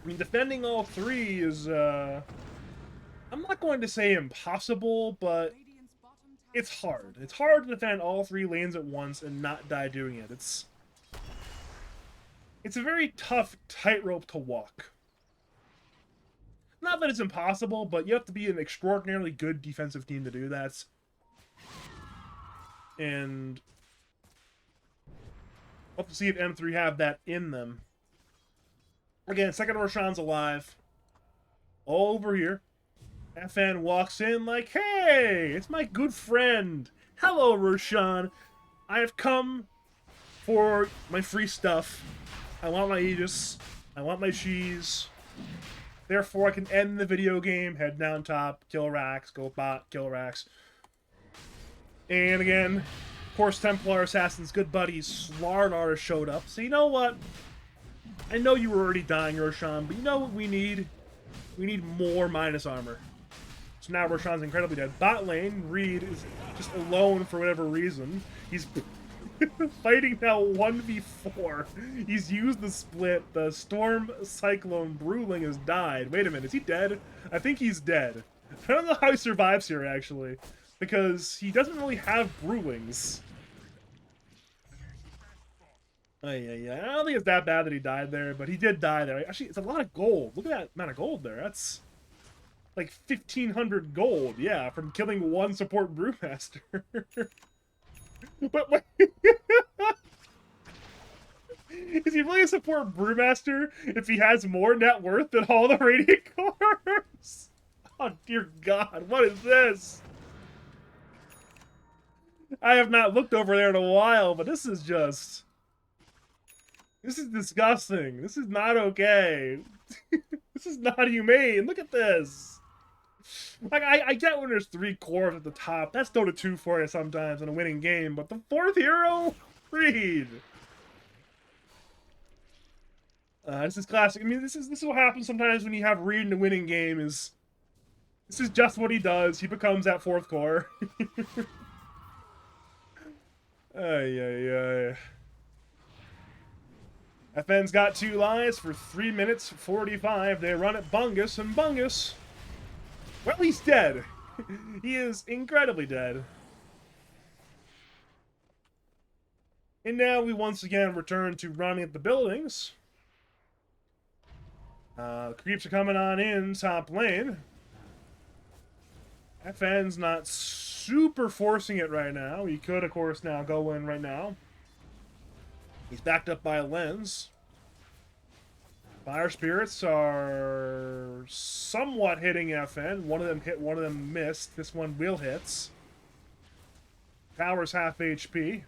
I mean, defending all three is, I'm not going to say impossible, but it's hard. It's hard to defend all three lanes at once and not die doing it. It's a very tough tightrope to walk. Not that it's impossible, but you have to be an extraordinarily good defensive team to do that. And we'll have to see if M3 have that in them. Again, second Roshan's alive. Over here. FN walks in like, hey, it's my good friend. Hello, Roshan. I have come for my free stuff. I want my Aegis. I want my cheese. Therefore, I can end the video game, head down top, kill Rax, go bot, kill Rax. And again, of course, Templar Assassin's good buddy Slardar showed up. So you know what? I know you were already dying, Roshan, but you know what we need? We need more minus armor. So now Roshan's incredibly dead. Bot lane, Reed is just alone for whatever reason. He's fighting now 1v4. He's used the split. The Storm Cyclone Bruling has died. Wait a minute, is he dead? I think he's dead. I don't know how he survives here, actually. Because he doesn't really have Brulings. I don't think it's that bad that he died there, but he did die there. Actually, it's a lot of gold. Look at that amount of gold there. That's like 1,500 gold, yeah, from killing one support brewmaster. But wait, is he really a support brewmaster if he has more net worth than all the radiant cores? Oh dear God, what is this? I have not looked over there in a while, but this is just... This is disgusting. This is not okay. This is not humane. Look at this. Like, I get when there's 3 cores at the top. That's Dota 2 for you sometimes in a winning game. But the 4th hero? Reed. This is classic. I mean, this is what happens sometimes when you have Reed in a winning game. This is just what he does. He becomes that 4th core. Ay. FN's got 2 lives for 3 minutes 45. They run at Bungus, and Bungus, well, he's dead. He is incredibly dead. And now we once again return to running at the buildings. Creeps are coming on in top lane. FN's not super forcing it right now. He could, of course, now go in right now. He's backed up by a lens. Fire Spirits are somewhat hitting FN. One of them hit, one of them missed. This one will hits. Tower's half HP.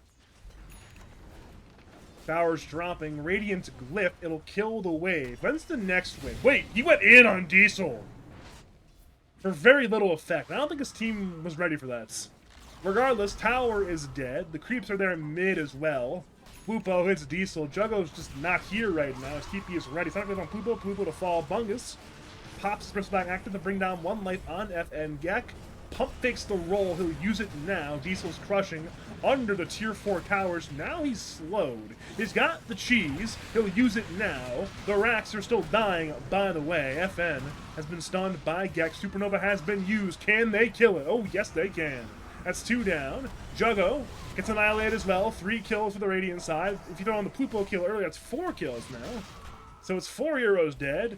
Tower's dropping. Radiant Glyph. It'll kill the wave. When's the next wave? Wait, he went in on Diesel. For very little effect. I don't think his team was ready for that. Regardless, Tower is dead. The creeps are there in mid as well. Pupo hits Diesel. Juggo's just not here right now. His TP is ready. It's not on Pupo. Pupo to fall. Bungus pops his pistol back active to bring down 1 life on FN. Gek pump fakes the roll. He'll use it now. Diesel's crushing under the tier 4 towers. Now he's slowed. He's got the cheese. He'll use it now. The racks are still dying, by the way. FN has been stunned by Gek. Supernova has been used. Can they kill it? Oh, yes, they can. That's 2 down. Juggo gets annihilated as well. 3 kills for the Radiant side. If you throw on the Pupo kill earlier, that's 4 kills now. So it's 4 heroes dead.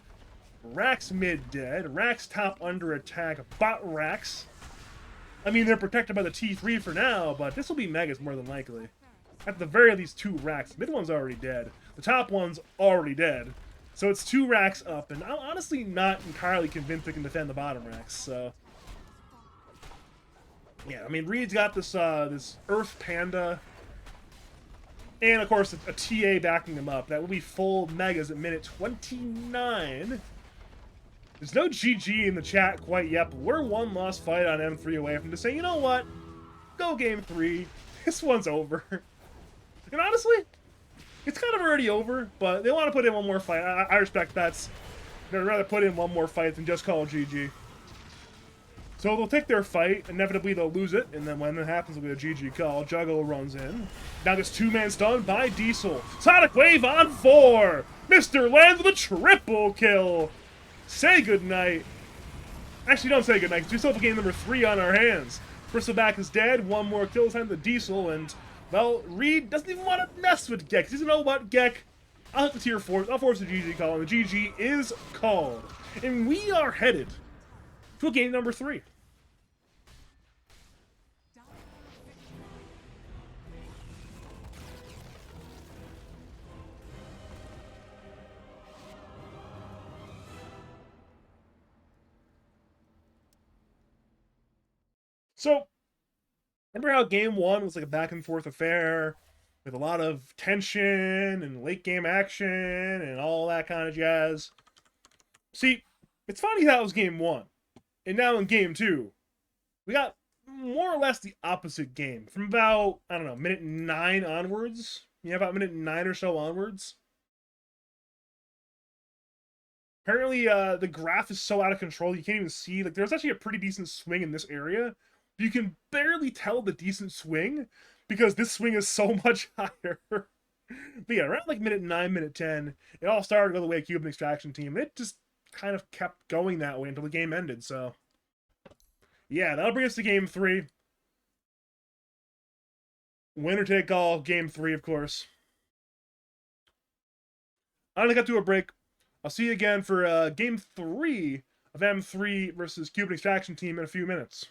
Rax mid dead. Rax top under attack. Bot Rax. I mean, they're protected by the T3 for now, but this will be Megas more than likely. At the very least, 2 Rax. Mid one's already dead. The top one's already dead. So it's 2 Rax up, and I'm honestly not entirely convinced they can defend the bottom Rax, so... Yeah, I mean, Reed's got this this Earth Panda, and of course a TA backing him up. That will be full Megas at minute 29. There's no GG in the chat quite yet, but we're 1 lost fight on M3 away from just saying, you know what? Go game 3. This one's over. And honestly, it's kind of already over, but they want to put in 1 more fight. I respect that. They'd rather put in 1 more fight than just call it GG. So they'll take their fight, inevitably they'll lose it, and then when that happens, it'll be a GG call. Juggo runs in. Now this 2-man stun by Diesel. Sonic Wave on 4! Mr. lands with a triple kill! Say goodnight. Actually, don't say goodnight, because we still have game number 3 on our hands. Bristleback is dead, 1 more kill time to Diesel, and, well, Reed doesn't even want to mess with Gek. He doesn't know what, Gek? I'll hit the tier 4, I'll force the GG call, and the GG is called. And we are headed to game number 3. So, remember how game 1 was like a back and forth affair? with a lot of tension and late game action and all that kind of jazz. See, it's funny how it was game one, and now in game two, we got more or less the opposite game. From about, I don't know, minute 9 onwards. Yeah, about minute 9 or so onwards. Apparently, the graph is so out of control you can't even see. Like, there's actually a pretty decent swing in this area. But you can barely tell the decent swing because this swing is so much higher. But yeah, around like minute 9, minute 10, it all started to go the way of Cuban Extraction Team. And it just kind of kept going that way until the game ended. So, yeah, that'll bring us to game 3. Winner take all, game 3, of course. I'm gonna cut to a break. I'll see you again for game 3 of M3 versus Cuban Extraction Team in a few minutes.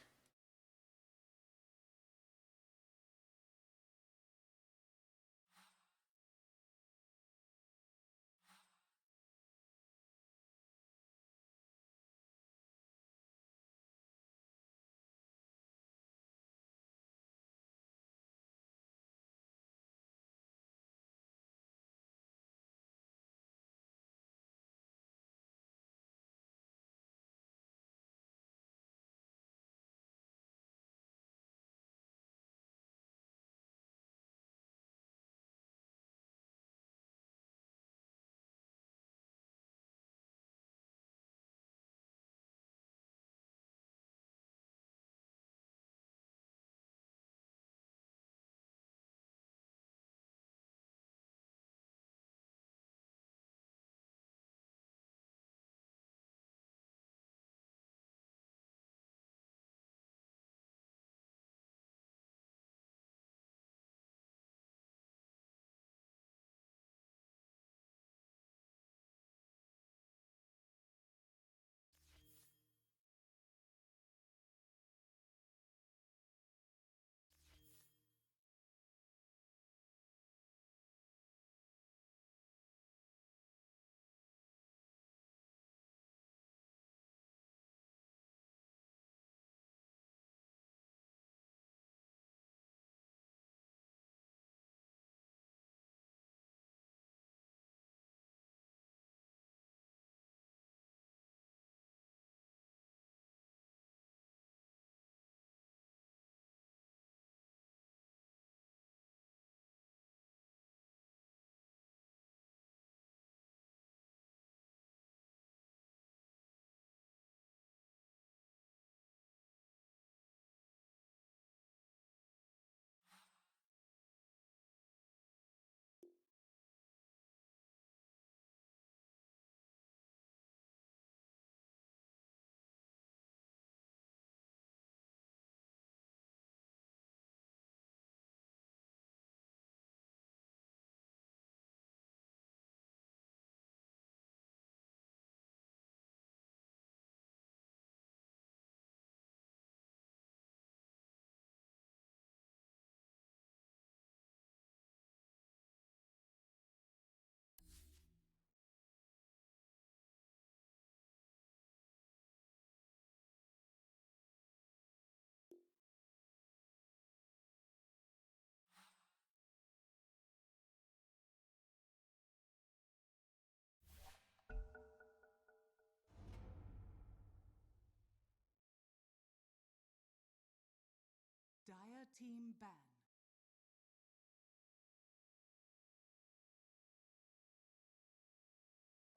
Dire Team ban.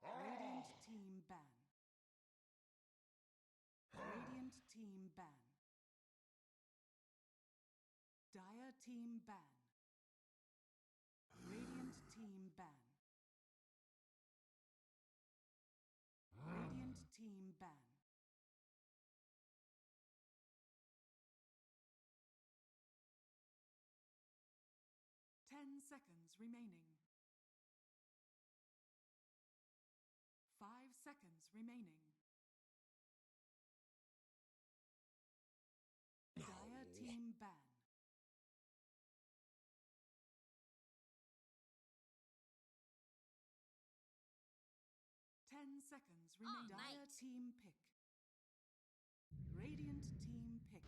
Radiant Team ban. Radiant Team ban. Dire Team ban. Radiant Team ban. Radiant Team ban. Ten seconds remaining. 5 seconds remaining. Dire Team ban. Ten seconds remaining. Dire Team pick. Radiant Team pick.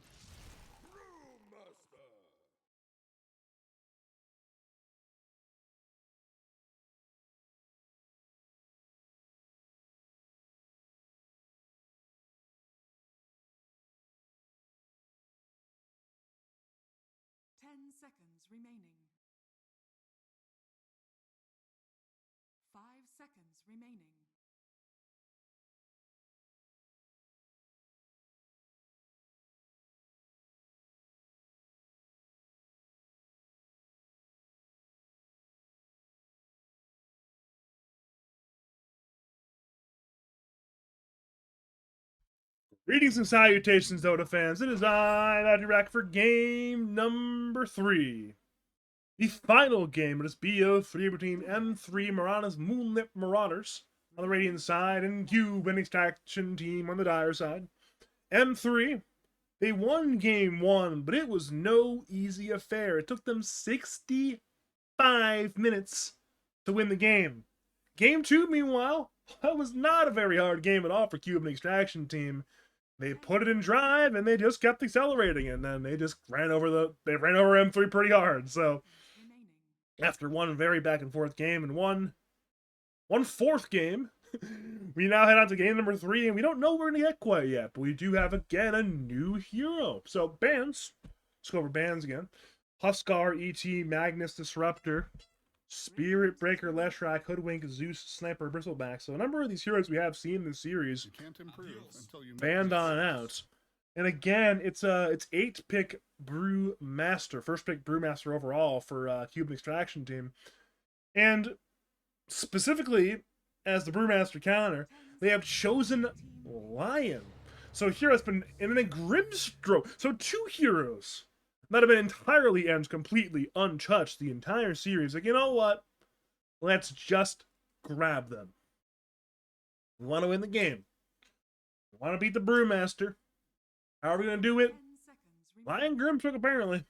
10 seconds remaining. 5 seconds remaining. Greetings and salutations, Dota fans. It is I, Magic for game number 3. The final game of this BO3 between M3 Marana's Moonlit Marauders on the Radiant side and Cuban Extraction Team on the Dire side. M3, they won game 1, but it was no easy affair. It took them 65 minutes to win the game. Game 2, meanwhile, that was not a very hard game at all for Cuban Extraction Team. They put it in drive and they just kept accelerating, and then they just ran over M3 pretty hard. So after one very back and forth game and one fourth game, we now head on to game number 3, and we don't know where we're gonna get quite yet, but we do have again a new hero. So bans, let's go over bans again. Huskar, ET, Magnus, Disruptor, Spirit Breaker, Leshrac, Hoodwink, Zeus, Sniper, Bristleback. So a number of these heroes we have seen in this series banned on out. And again, it's 8-pick Brewmaster, first pick Brewmaster overall for Cuban Extraction Team. And specifically, as the Brewmaster counter, they have chosen Lion. So here has been in a Grimstroke. So 2 heroes that have been entirely and completely untouched the entire series. Like, you know what? Let's just grab them. We want to win the game. We want to beat the Brewmaster. How are we going to do it? Lion Grimstroke, apparently.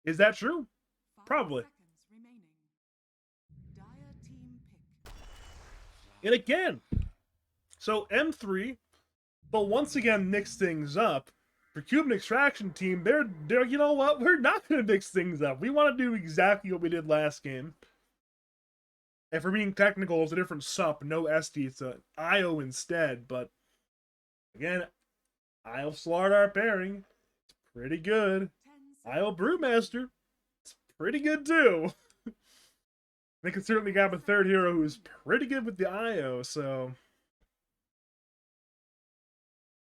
Is that true? Probably. And again, so M3, but once again mix things up. For Cuban Extraction Team, they're you know what? We're not going to mix things up. We want to do exactly what we did last game. And for being technical, it's a different sup, no SD, it's an IO instead. But again, IO Slardar pairing, it's pretty good. IO Brewmaster, it's pretty good too. They can certainly grab a third hero who's pretty good with the IO, so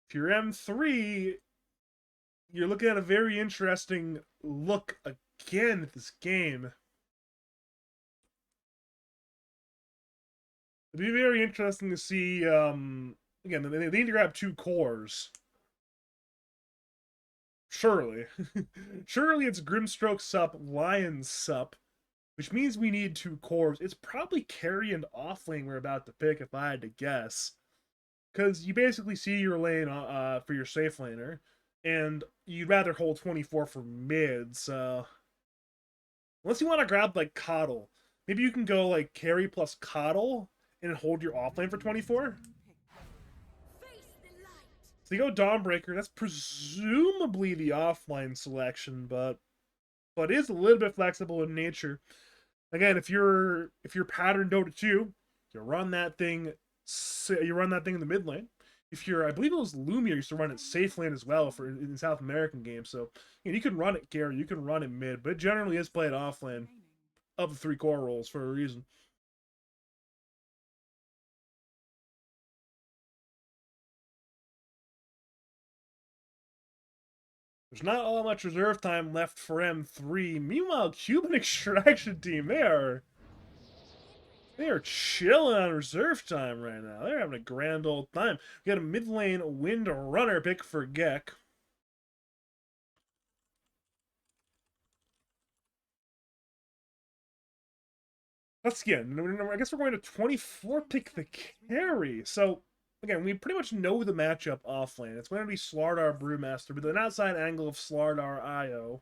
if you're M3, you're looking at a very interesting look again at this game. It'd be very interesting to see, again, they need to grab 2 cores. Surely. Surely it's Grimstroke sup, Lion sup, which means we need 2 cores. It's probably carry and off lane we're about to pick, if I had to guess. Because you basically see your lane for your safe laner, and you'd rather hold 24 for mid, so unless you want to grab like Coddle, maybe you can go like carry plus Coddle and hold your offlane for 24. So you go Dawnbreaker, that's presumably the offline selection, but is a little bit flexible in nature. Again, if you're pattern Dota 2, you run that thing in the mid lane. If you're, I believe it was Lumia used to run it safe lane as well for in South American games. So you can run it carry, you can run it mid, but it generally is played off lane of the 3 core roles for a reason. There's not all much reserve time left for M3. Meanwhile, Cuban Extraction Team, they are chilling on reserve time right now. They're having a grand old time. We got a mid lane Wind Runner pick for Gek. Let's get. I guess we're going to 24 pick the carry. So again, we pretty much know the matchup off lane. It's going to be Slardar Brewmaster with an outside angle of Slardar IO,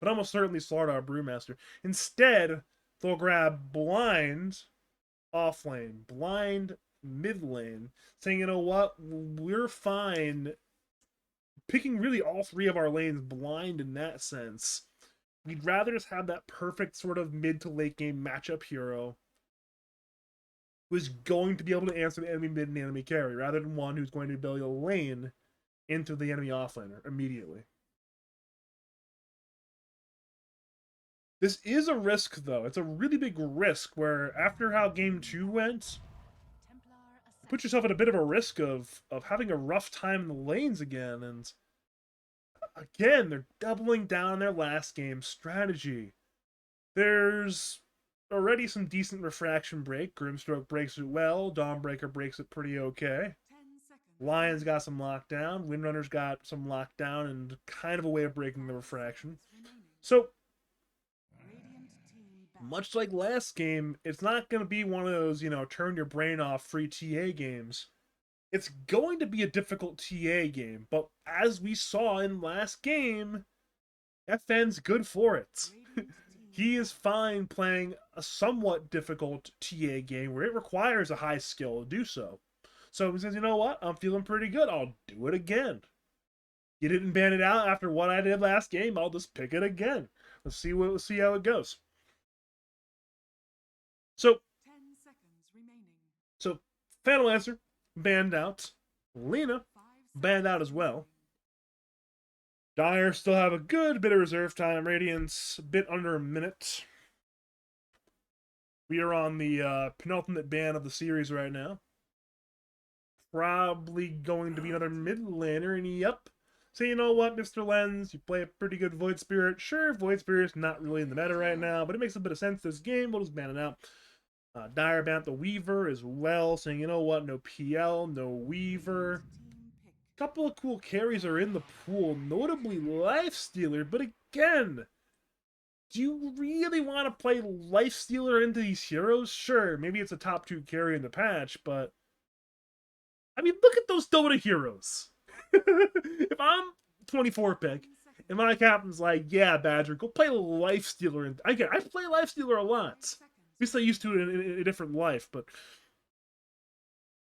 but almost certainly Slardar Brewmaster. Instead, they'll grab Blind off lane, Blind mid lane, saying, you know what, we're fine picking really all 3 of our lanes blind in that sense. We'd rather just have that perfect sort of mid to late game matchup hero who is going to be able to answer the enemy mid and enemy carry, rather than one who's going to build a lane into the enemy offlaner immediately. This is a risk, though. It's a really big risk where after how game 2 went, Templar you put yourself at a bit of a risk of having a rough time in the lanes again. And again, they're doubling down on their last game strategy. There's already some decent refraction break. Grimstroke breaks it well. Dawnbreaker breaks it pretty okay. 10 seconds. Lions got some lockdown. Windrunner's got some lockdown and kind of a way of breaking the refraction. Remaining. So, Radiant team back. much like last game, it's not going to be one of those, turn your brain off free TA games. It's going to be a difficult TA game, but as we saw in last game, FN's good for it. Radiant team He is fine playing a somewhat difficult TA game where it requires a high skill to do so. So he says, you know what? I'm feeling pretty good. I'll do it again. You didn't ban it out after what I did last game. I'll just pick it again. Let's see how it goes. So 10 seconds remaining. So, final answer, banned out. Lena, 5 banned out as well. Dire still have a good bit of reserve time. Radiance, a bit under a minute. We are on the penultimate ban of the series right now. Probably going to be another mid laner, and yep. So you know what, Mr. Lens, you play a pretty good Void Spirit. Sure, Void Spirit's not really in the meta right now, but it makes a bit of sense this game. We'll just ban it out. Dire banned the Weaver as well, saying, you know what, no PL, no Weaver. team pick. Couple of cool carries are in the pool, notably Lifestealer, but again, do you really want to play Lifestealer into these heroes? Sure, maybe it's a top 2 carry in the patch, but I mean, look at those Dota heroes. If I'm 24 pick, 10 seconds. and my captain's like, yeah, Badger, go play Lifestealer. I play Lifestealer a 5 lot. seconds. At least I used to it in a different life, but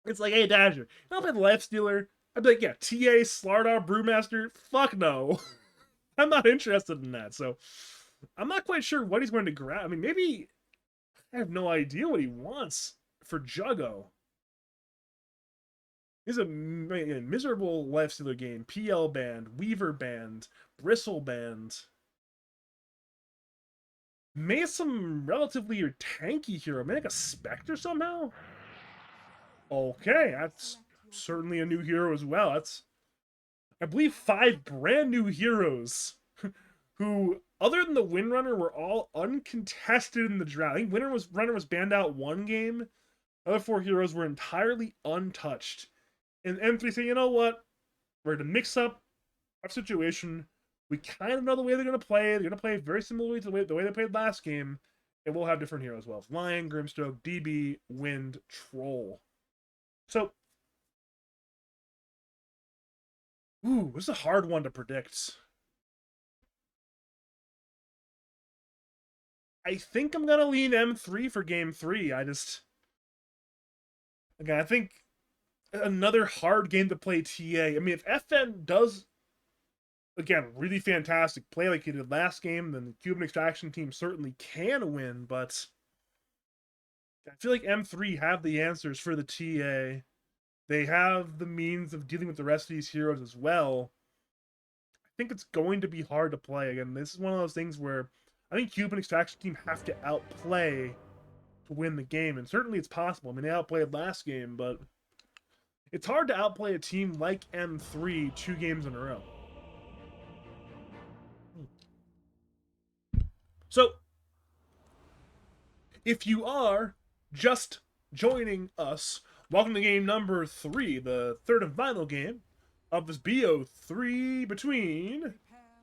it's like, hey, Badger, I'll play the Lifestealer. I'd be like, yeah, TA, Slardar, Brewmaster, fuck no. I'm not interested in that, so I'm not quite sure what he's going to grab. I mean, maybe I have no idea what he wants for Juggo. He's a miserable Lifestealer game. PL band, Weaver band, Bristle band. Maybe some relatively tanky hero. Maybe like a Spectre somehow? Okay, that's certainly a new hero as well. That's, I believe, 5 brand new heroes who, other than the Windrunner, were all uncontested in the draft. I think Windrunner was banned out 1 game. The other 4 heroes were entirely untouched. And M3 said, you know what? We're going to mix up our situation. We kind of know the way they're going to play. They're going to play very similarly to the way they played last game. And we'll have different heroes as well. Lion, Grimstroke, DB, Wind, Troll. So, ooh, this is a hard one to predict. I think I'm going to lean M3 for game 3. I think another hard game to play TA. I mean, if FN does, again, really fantastic play like he did last game, then the Cuban Extraction team certainly can win, but I feel like M3 have the answers for the TA. They have the means of dealing with the rest of these heroes as well. I think it's going to be hard to play. Again, this is one of those things where I think Cuban Extraction team have to outplay to win the game, and certainly it's possible. I mean, they outplayed last game, but it's hard to outplay a team like M3 2 games in a row. So, if you are just joining us, welcome to game number 3, the third and final game of this BO3 between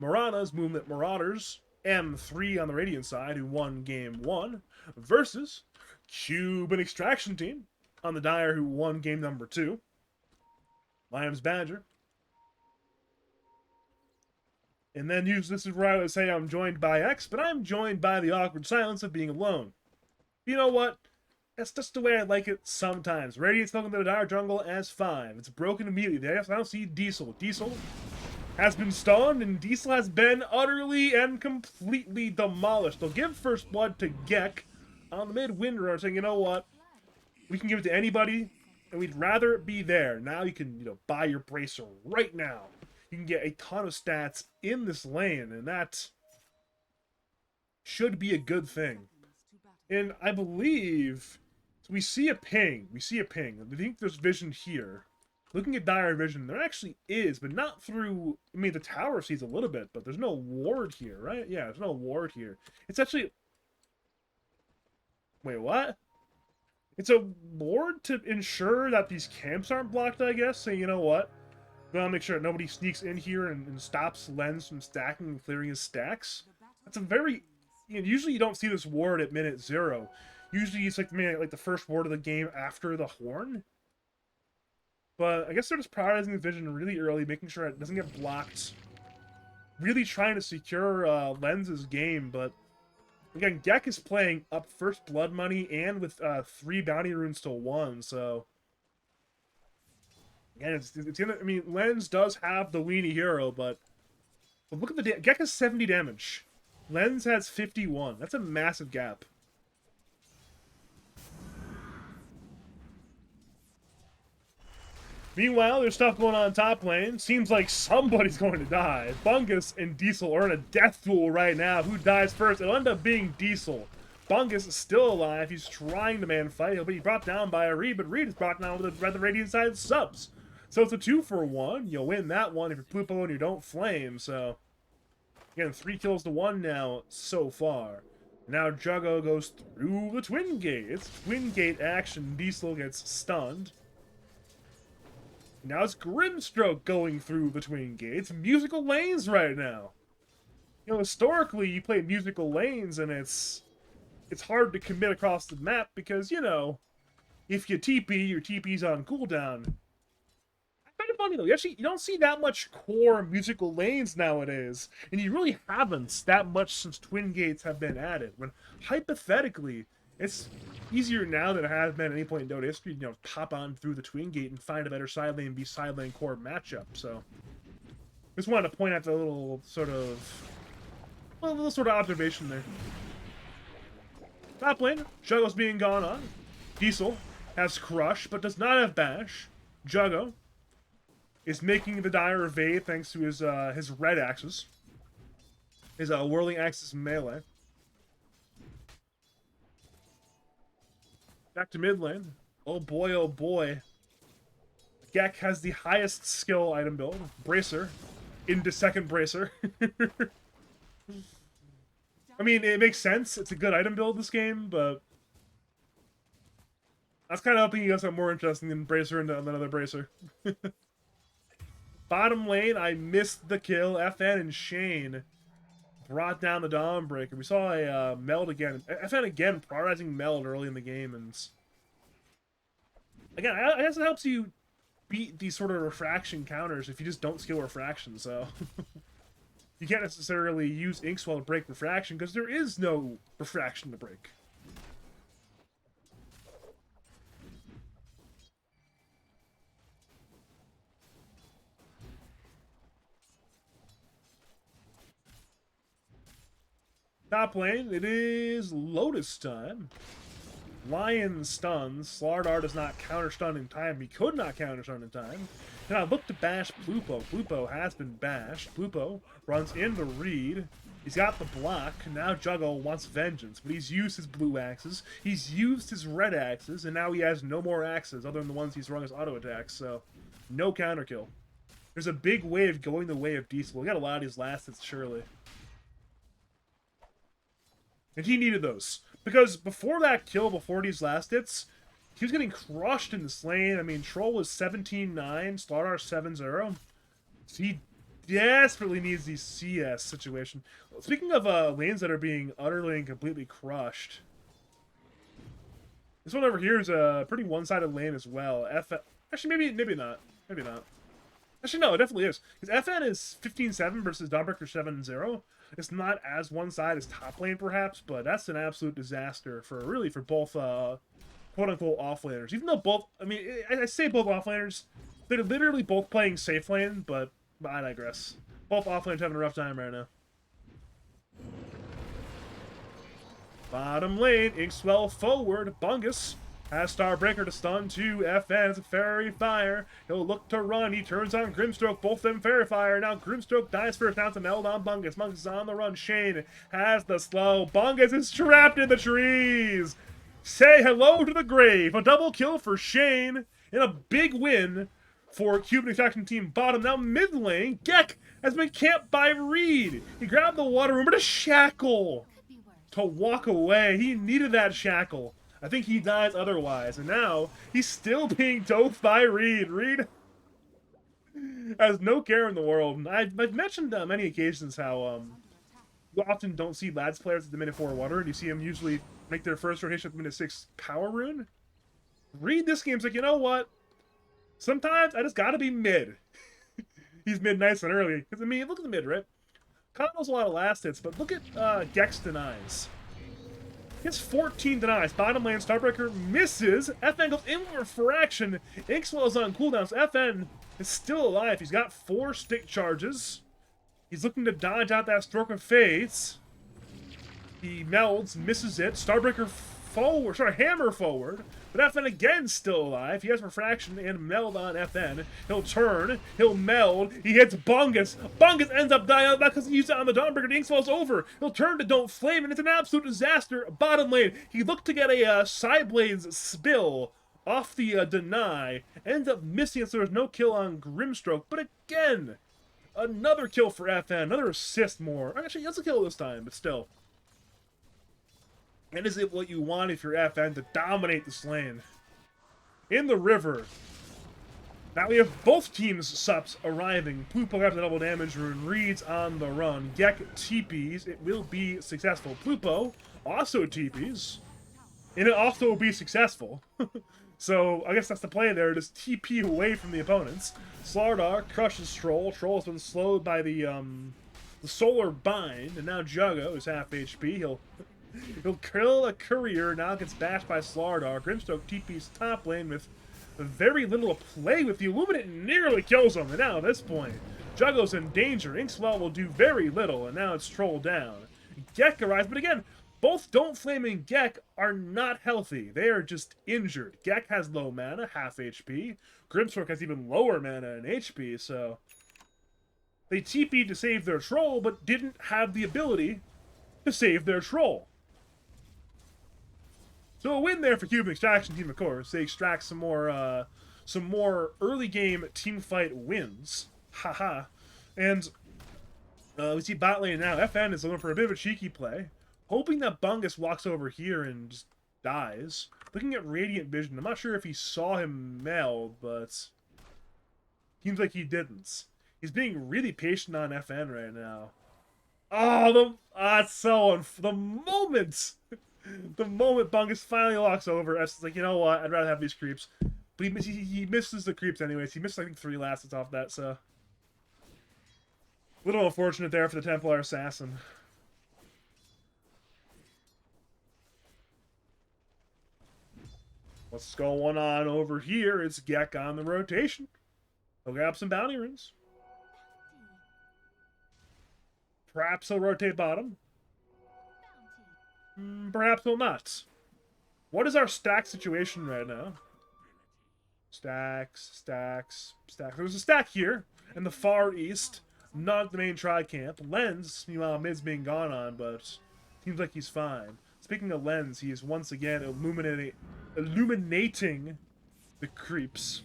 Marana's Movement Marauders, M3 on the Radiant side, who won game 1, versus Cuban Extraction team on the Dire, who won game number 2. My name's Badger. And then this is where I would say I'm joined by X, but I'm joined by the awkward silence of being alone. You know what? That's just the way I like it sometimes. Radiant's looking to the Dire jungle as 5. It's broken immediately. They now see Diesel. Diesel has been stunned, and Diesel has been utterly and completely demolished. They'll give first blood to Gek on the mid-Windrunner, saying, you know what? We can give it to anybody, and we'd rather it be there. Now you can, buy your Bracer right now. You can get a ton of stats in this lane, and that should be a good thing. And I believe so we see a ping. We see a ping. I think there's vision here. Looking at dire vision, there actually is, but not through. I mean, the tower sees a little bit, but there's no ward here, right? Yeah, there's no ward here. It's actually. Wait, what? It's a ward to ensure that these camps aren't blocked, I guess. So, you know what? We want to make sure that nobody sneaks in here and stops Lens from stacking and clearing his stacks. That's a very. You know, usually you don't see this ward at minute 0. Usually it's like the first ward of the game after the horn. But I guess they're just prioritizing the vision really early, making sure it doesn't get blocked. Really trying to secure Lens's game, but again, Gek is playing up first blood money and with 3 bounty runes to 1, so again, it's I mean, Lens does have the weenie hero, but look at the Gek has 70 damage. Lens has 51. That's a massive gap. Meanwhile, there's stuff going on top lane. Seems like somebody's going to die. Bungus and Diesel are in a death duel right now. Who dies first? It'll end up being Diesel. Bungus is still alive. He's trying to man fight. He'll be brought down by a Reed, but Reed is brought down with the Radiant side subs. So it's a 2-for-1. You'll win that one if you're Plupo and you don't flame. So, again, 3 kills to 1 now so far. Now Juggo goes through the Twin Gate. It's Twin Gate action. Diesel gets stunned. Now it's Grimstroke going through the Twin Gates. Musical lanes right now. You know, historically, you play musical lanes, and it's hard to commit across the map because, you know, if you TP, your TP's on cooldown. Kind of funny, though. You don't see that much core musical lanes nowadays, and you really haven't that much since Twin Gates have been added. When, hypothetically, it's easier now than it has been at any point in Dota history, you know, pop on through the Twin Gate and find a better side lane and be side lane core matchup. So, just wanted to point out the little sort of observation there. Top lane, Juggo's being gone on. Diesel has Crush, but does not have Bash. Juggo is making the Dire evade thanks to his red axes. His whirling axes melee. Back to mid lane. Oh boy, oh boy. Gek has the highest skill item build. Bracer. Into second Bracer. I mean, it makes sense. It's a good item build this game, but I was kind of hoping you guys are more interesting than Bracer into another Bracer. Bottom lane, I missed the kill. FN and Shane brought down the Dawnbreaker. We saw a meld again. FN again prioritizing meld early in the game, and again, I guess it helps you beat these sort of refraction counters if you just don't skill refraction. So you can't necessarily use Inkswell to break refraction because there is no refraction to break. Top lane, it is Lotus time. Lion stuns. Slardar does not counter stun in time. He could not counter stun in time. Now look to bash Plupo. Plupo has been bashed. Plupo runs into Reed. He's got the block. Now Juggo wants vengeance, but he's used his blue axes. He's used his red axes, and now he has no more axes other than the ones he's run as auto attacks. So no counter kill. There's a big wave going the way of Diesel. We got a lot of these last hits, surely. And he needed those. Because before that kill, before these last hits, he was getting crushed in this lane. I mean, Troll was 17-9, Slardar 7-0. So he desperately needs these CS situation. Speaking of lanes that are being utterly and completely crushed, this one over here is a pretty one-sided lane as well. Actually, maybe not. Maybe not. Actually, no, it definitely is. Because FN is 15-7 versus Dawnbreaker 7-0. It's not as one side as top lane, perhaps, but that's an absolute disaster for both quote-unquote offlaners. Even though both, I mean, I say both offlaners, they're literally both playing safe lane, but I digress. Both offlaners having a rough time right now. Bottom lane, Inkswell forward, Bungus Has Starbreaker to stun to FN. It's a Fairy Fire. He'll look to run. He turns on Grimstroke. Both them Fairy Fire. Now Grimstroke dies first. Now it's a meld on Bungus. Bungus is on the run. Shane has the slow. Bungus is trapped in the trees. Say hello to the grave. A double kill for Shane. And a big win for Cuban Extraction Team bottom. Now mid lane, Gek has been camped by Reed. He grabbed the water room, but a shackle to walk away. He needed that shackle. I think he dies otherwise. And now he's still being doped by Reed. Reed has no care in the world. I've mentioned on many occasions how you often don't see lads players at the minute 4 water, and you see them usually make their first rotation at the minute 6 power rune. Reed this game's like, you know what? Sometimes I just gotta be mid. He's mid nice and early. Because, I mean, look at the mid, right? Combos a lot of last hits, but look at Gex denies. He has 14 denies. Bottom lane, Starbreaker misses. FN goes in for fraction. Inkswell's on cooldown, so FN is still alive. He's got 4 stick charges. He's looking to dodge out that Stroke of Fates. He melds, misses it. Starbreaker forward, sorry, hammer forward. But FN again still alive. He has refraction and meld on FN. He'll turn, he'll meld, he hits Bungus. Bungus ends up dying out because he used it on the Dawnbreaker. The Inkswell's over. He'll turn to Don't Flame, and it's an absolute disaster. Bottom lane, he looked to get a Sideblades spill off the deny. Ends up missing it, so there's no kill on Grimstroke. But again, another kill for FN, another assist more. Actually, that's a kill this time, but still. And is it what you want if you're FN to dominate this lane? In the river. Now we have both teams' subs arriving. Plupo grabs a double damage rune. Reed's on the run. Gek TPs. It will be successful. Plupo also TPs. And it also will be successful. So I guess that's the play there. Just TP away from the opponents. Slardar crushes Troll. Troll has been slowed by the Solar Bind. And now Juggo is half HP. He'll kill a courier, now gets bashed by Slardar. Grimstroke TP's top lane with very little to play with. The Illuminate nearly kills him, and now at this point, Juggo's in danger. Inkswell will do very little, and now it's Troll down. Gek arrives, but again, both Don't Flame and Gek are not healthy. They are just injured. Gek has low mana, half HP. Grimstroke has even lower mana and HP, so they TP'd to save their Troll, but didn't have the ability to save their Troll. So a win there for Cuban Extraction Team, of course. They extract some more early game team fight wins. Haha. And we see bot lane now. FN is looking for a bit of a cheeky play, hoping that Bungus walks over here and just dies. Looking at Radiant Vision, I'm not sure if he saw him meld, but seems like he didn't. He's being really patient on FN right now. Oh, the moment. The moment Bungus finally locks over, it's like, you know what, I'd rather have these creeps. But he misses the creeps anyways. He missed, I think, 3 last hits off that, so. A little unfortunate there for the Templar Assassin. What's going on over here? It's Gek on the rotation. He'll grab some bounty rings. Perhaps he'll rotate bottom. Perhaps he'll not. What is our stack situation right now? Stacks. There's a stack here in the far east, not the main tri-camp. Lens, meanwhile, mid's being gone on, but seems like he's fine. Speaking of Lens, he is once again illuminating the creeps.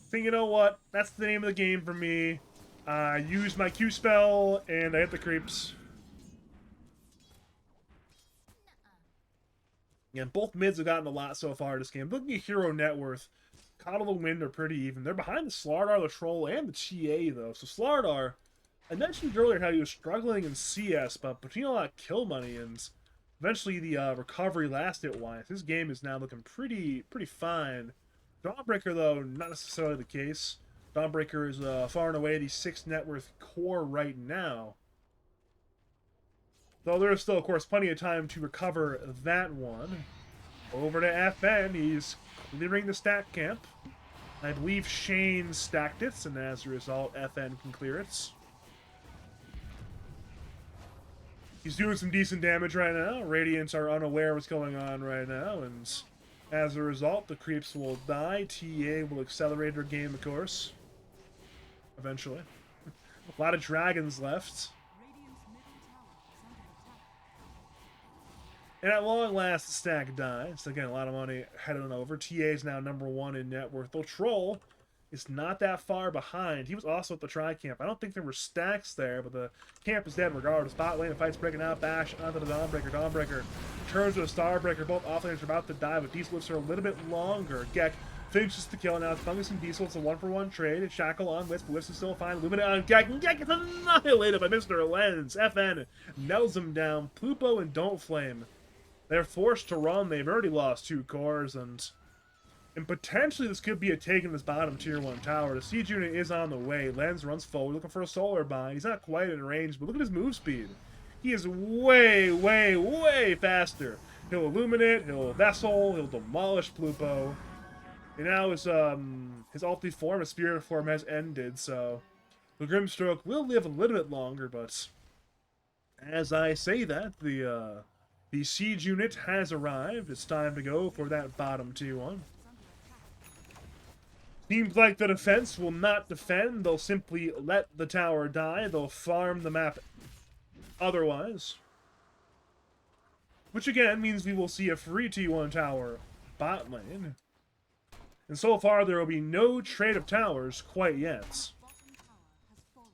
So you know what? That's the name of the game for me. I used my Q spell, and I hit the creeps. And both mids have gotten a lot so far this game. Looking at hero net worth, Coddle and Wind are pretty even. They're behind the Slardar, the Troll, and the TA, though. So Slardar, I mentioned earlier how he was struggling in CS, but between all that kill money and eventually the recovery last hit-wise, his game is now looking pretty fine. Dawnbreaker, though, not necessarily the case. Dawnbreaker is far and away the 6 net worth core right now. Though there is still, of course, plenty of time to recover that one. Over to FN. He's clearing the stack camp. I believe Shane stacked it, and as a result, FN can clear it. He's doing some decent damage right now. Radiants are unaware of what's going on right now, and As a result, the creeps will die. TA will accelerate their game, of course. Eventually. A lot of dragons left. Radiant's middle tower is under attack. And at long last, the stack dies. Again, a lot of money headed on over. TA is now #1 in net worth. Though Troll is not that far behind. He was also at the tri-camp. I don't think there were stacks there, but the camp is dead regardless. Bot lane, the fight's breaking out. Bash onto the Dawnbreaker. Dawnbreaker turns to a Starbreaker. Both offlaners are about to die, but Diesel lives for a little bit longer. Gek finishes the kill. Now it's Fungus and Diesel. It's a 1-for-1 trade. It's Shackle on Wisp. Wisp is still fine. Lumina on Gek. And Gek is annihilated by Mr. Lens. FN nails him down. Plupo and Don't Flame. They're forced to run. They've already lost 2 cores, and potentially this could be a take in this bottom tier 1 tower. The siege unit is on the way. Lens runs forward, looking for a solar bind. He's not quite in range, but look at his move speed. He is way, way, way faster. He'll illuminate, he'll vessel, he'll demolish Plupo. And now his ulti form, his spirit form has ended, so the Grimstroke will live a little bit longer, but as I say that, the siege unit has arrived. It's time to go for that bottom tier 1. Seems like the defense will not defend. They'll simply let the tower die. They'll farm the map otherwise. Which again means we will see a free T1 tower bot lane. And so far there will be no trade of towers quite yet. Bottom tower has fallen.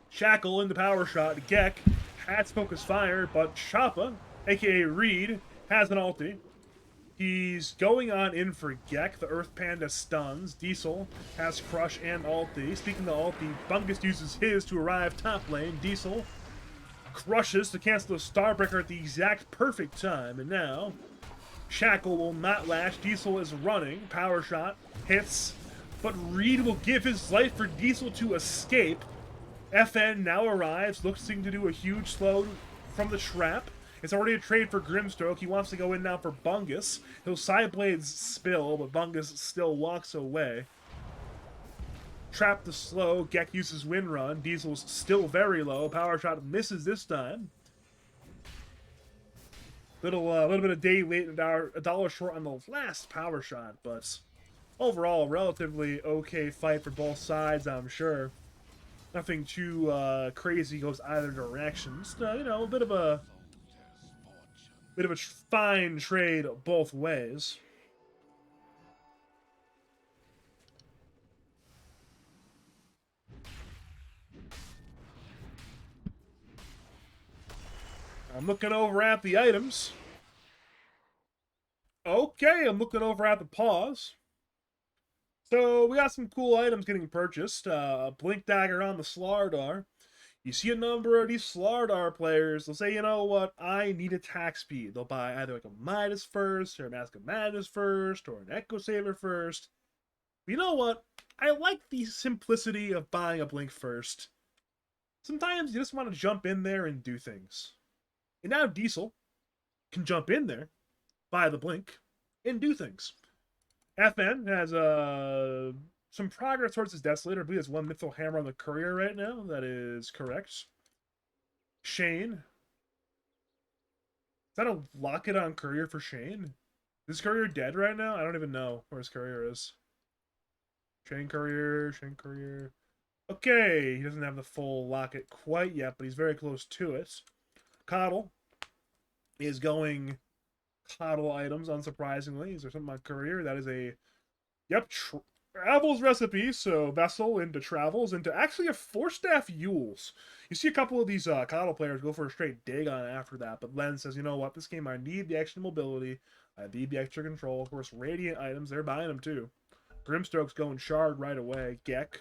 Shackle into power shot. Gek has focus fire, but Choppa, aka Reed, has an ulti. He's going on in for Gek. The Earth Panda stuns. Diesel has Crush and ulti. Speaking of ulti, Bungus uses his to arrive top lane. Diesel crushes to cancel the Starbreaker at the exact perfect time. And now, Shackle will not last. Diesel is running. Power shot hits. But Reed will give his life for Diesel to escape. FN now arrives, looking to do a huge slow from the trap. It's already a trade for Grimstroke. He wants to go in now for Bungus. He'll Sideblades spill, but Bungus still walks away. Trap the slow. Gek uses Wind Run. Diesel's still very low. Power shot misses this time. Little bit of day late and a dollar short on the last power shot, but overall, relatively okay fight for both sides, I'm sure. Nothing too crazy goes either direction. Just, you know, a bit of a fine trade both ways. I'm looking over at the items. Okay, I'm looking over at the pause. So we got some cool items getting purchased. Blink Dagger on the Slardar. You see a number of these Slardar players, they'll say, you know what, I need attack speed. They'll buy either like a Midas first, or a Mask of Madness first, or an Echo Saber first. But you know what? I like the simplicity of buying a Blink first. Sometimes you just want to jump in there and do things. And now Diesel can jump in there, buy the Blink, and do things. FN has some progress towards his Desolator. I believe there's 1 Mythril Hammer on the Courier right now. That is correct. Shane. Is that a locket on Courier for Shane? Is Courier dead right now? I don't even know where his Courier is. Shane Courier, Shane Courier. Okay, he doesn't have the full locket quite yet, but he's very close to it. Coddle is going Coddle items, unsurprisingly. Is there something on Courier? That is a... Yep, Travels recipe, so Vessel into Travels, into actually a 4-staff Yules. You see a couple of these Coddle players go for a straight dig on after that, but Len says, you know what, this game I need the extra mobility, I need the extra control. Of course, Radiant items, they're buying them too. Grimstroke's going Shard right away. Gek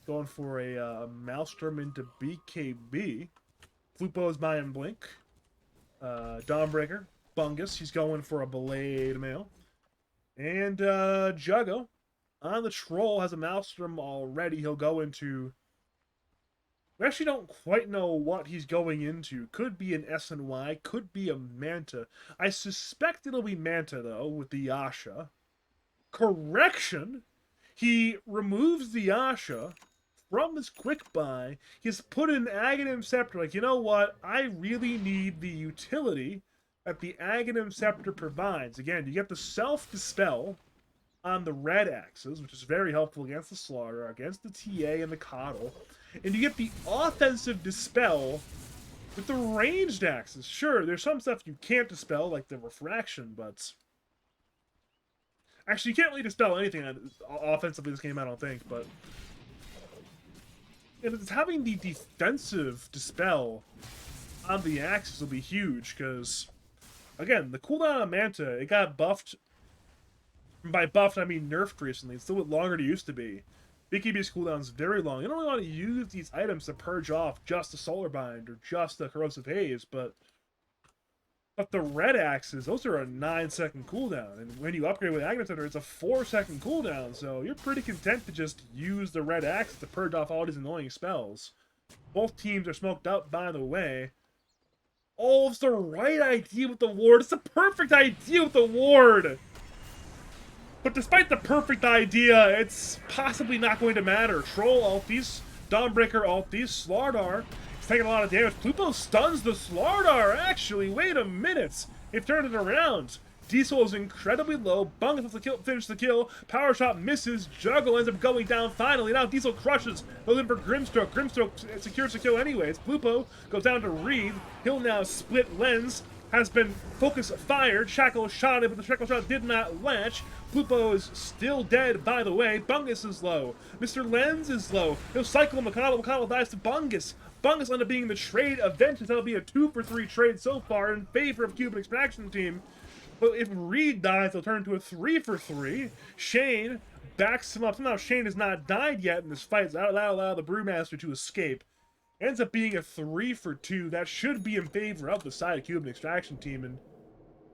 going for a Maelstrom into BKB. Flupo's buying Blink. Dawnbreaker, Bungus, he's going for a Blade Mail. And Juggo on the Troll has a Maelstrom already. He'll go into... We actually don't quite know what he's going into. Could be an SNY, could be a Manta. I suspect it'll be Manta, though, with the Yasha. Correction! He removes the Yasha from his quick buy. He's put in Aghanim Scepter. Like, you know what? I really need the utility that the Aghanim Scepter provides. Again, you get the self-dispel on the red axes, which is very helpful against the Slaughter, against the TA and the Coddle. And you get the offensive dispel with the ranged axes. Sure, there's some stuff you can't dispel, like the refraction, but actually, you can't really dispel anything offensively this game, I don't think, but it's having the defensive dispel on the axes will be huge, because, again, the cooldown on Manta, it got buffed. By buffed, I mean nerfed recently. It's still longer than it used to be. BKB's cooldown's very long. You don't really want to use these items to purge off just the Solar Bind or just the Corrosive Haze, but the red axes, those are a 9-second cooldown. And when you upgrade with Aghanim Scepter, it's a 4-second cooldown, so you're pretty content to just use the red axe to purge off all these annoying spells. Both teams are smoked up, by the way. Oh, it's the right idea with the ward. It's the perfect idea with the ward! But despite the perfect idea, it's possibly not going to matter. Troll ulties, Dawnbreaker ulties, Slardar is taking a lot of damage. Plupo stuns the Slardar, actually. Wait a minute. They've turned it around. Diesel is incredibly low. Bungus has to finish the kill. Power Shot misses. Juggle ends up going down finally. Now Diesel crushes. Goes in for Grimstroke. Grimstroke secures the kill anyways. Plupo goes down to Reeve. He'll now split Lens. Has been focus fired. Shackle shot it, but the Shackle shot did not latch. Plupo is still dead, by the way. Bungus is low. Mr. Lens is low. He'll cycle McConnell. McConnell dies to Bungus. Bungus ended up being the trade of Vengeance. That'll be a 2-for-3 trade so far in favor of Cuban Extraction Team. But if Reed dies, they'll turn into a 3-for-3. Shane backs him up. Somehow Shane has not died yet in this fight. So that'll allow the Brewmaster to escape. Ends up being a 3-for-2. That should be in favor of the side of Cuban Extraction Team. And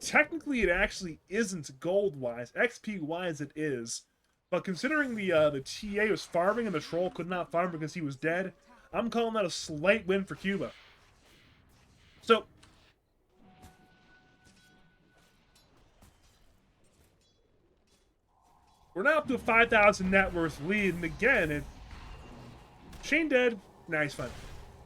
technically, it actually isn't gold-wise. XP-wise, it is. But considering the TA was farming and the Troll could not farm because he was dead, I'm calling that a slight win for Cuba. So, we're now up to a 5,000 net worth lead. And again, Shane dead. Nah, he's fine.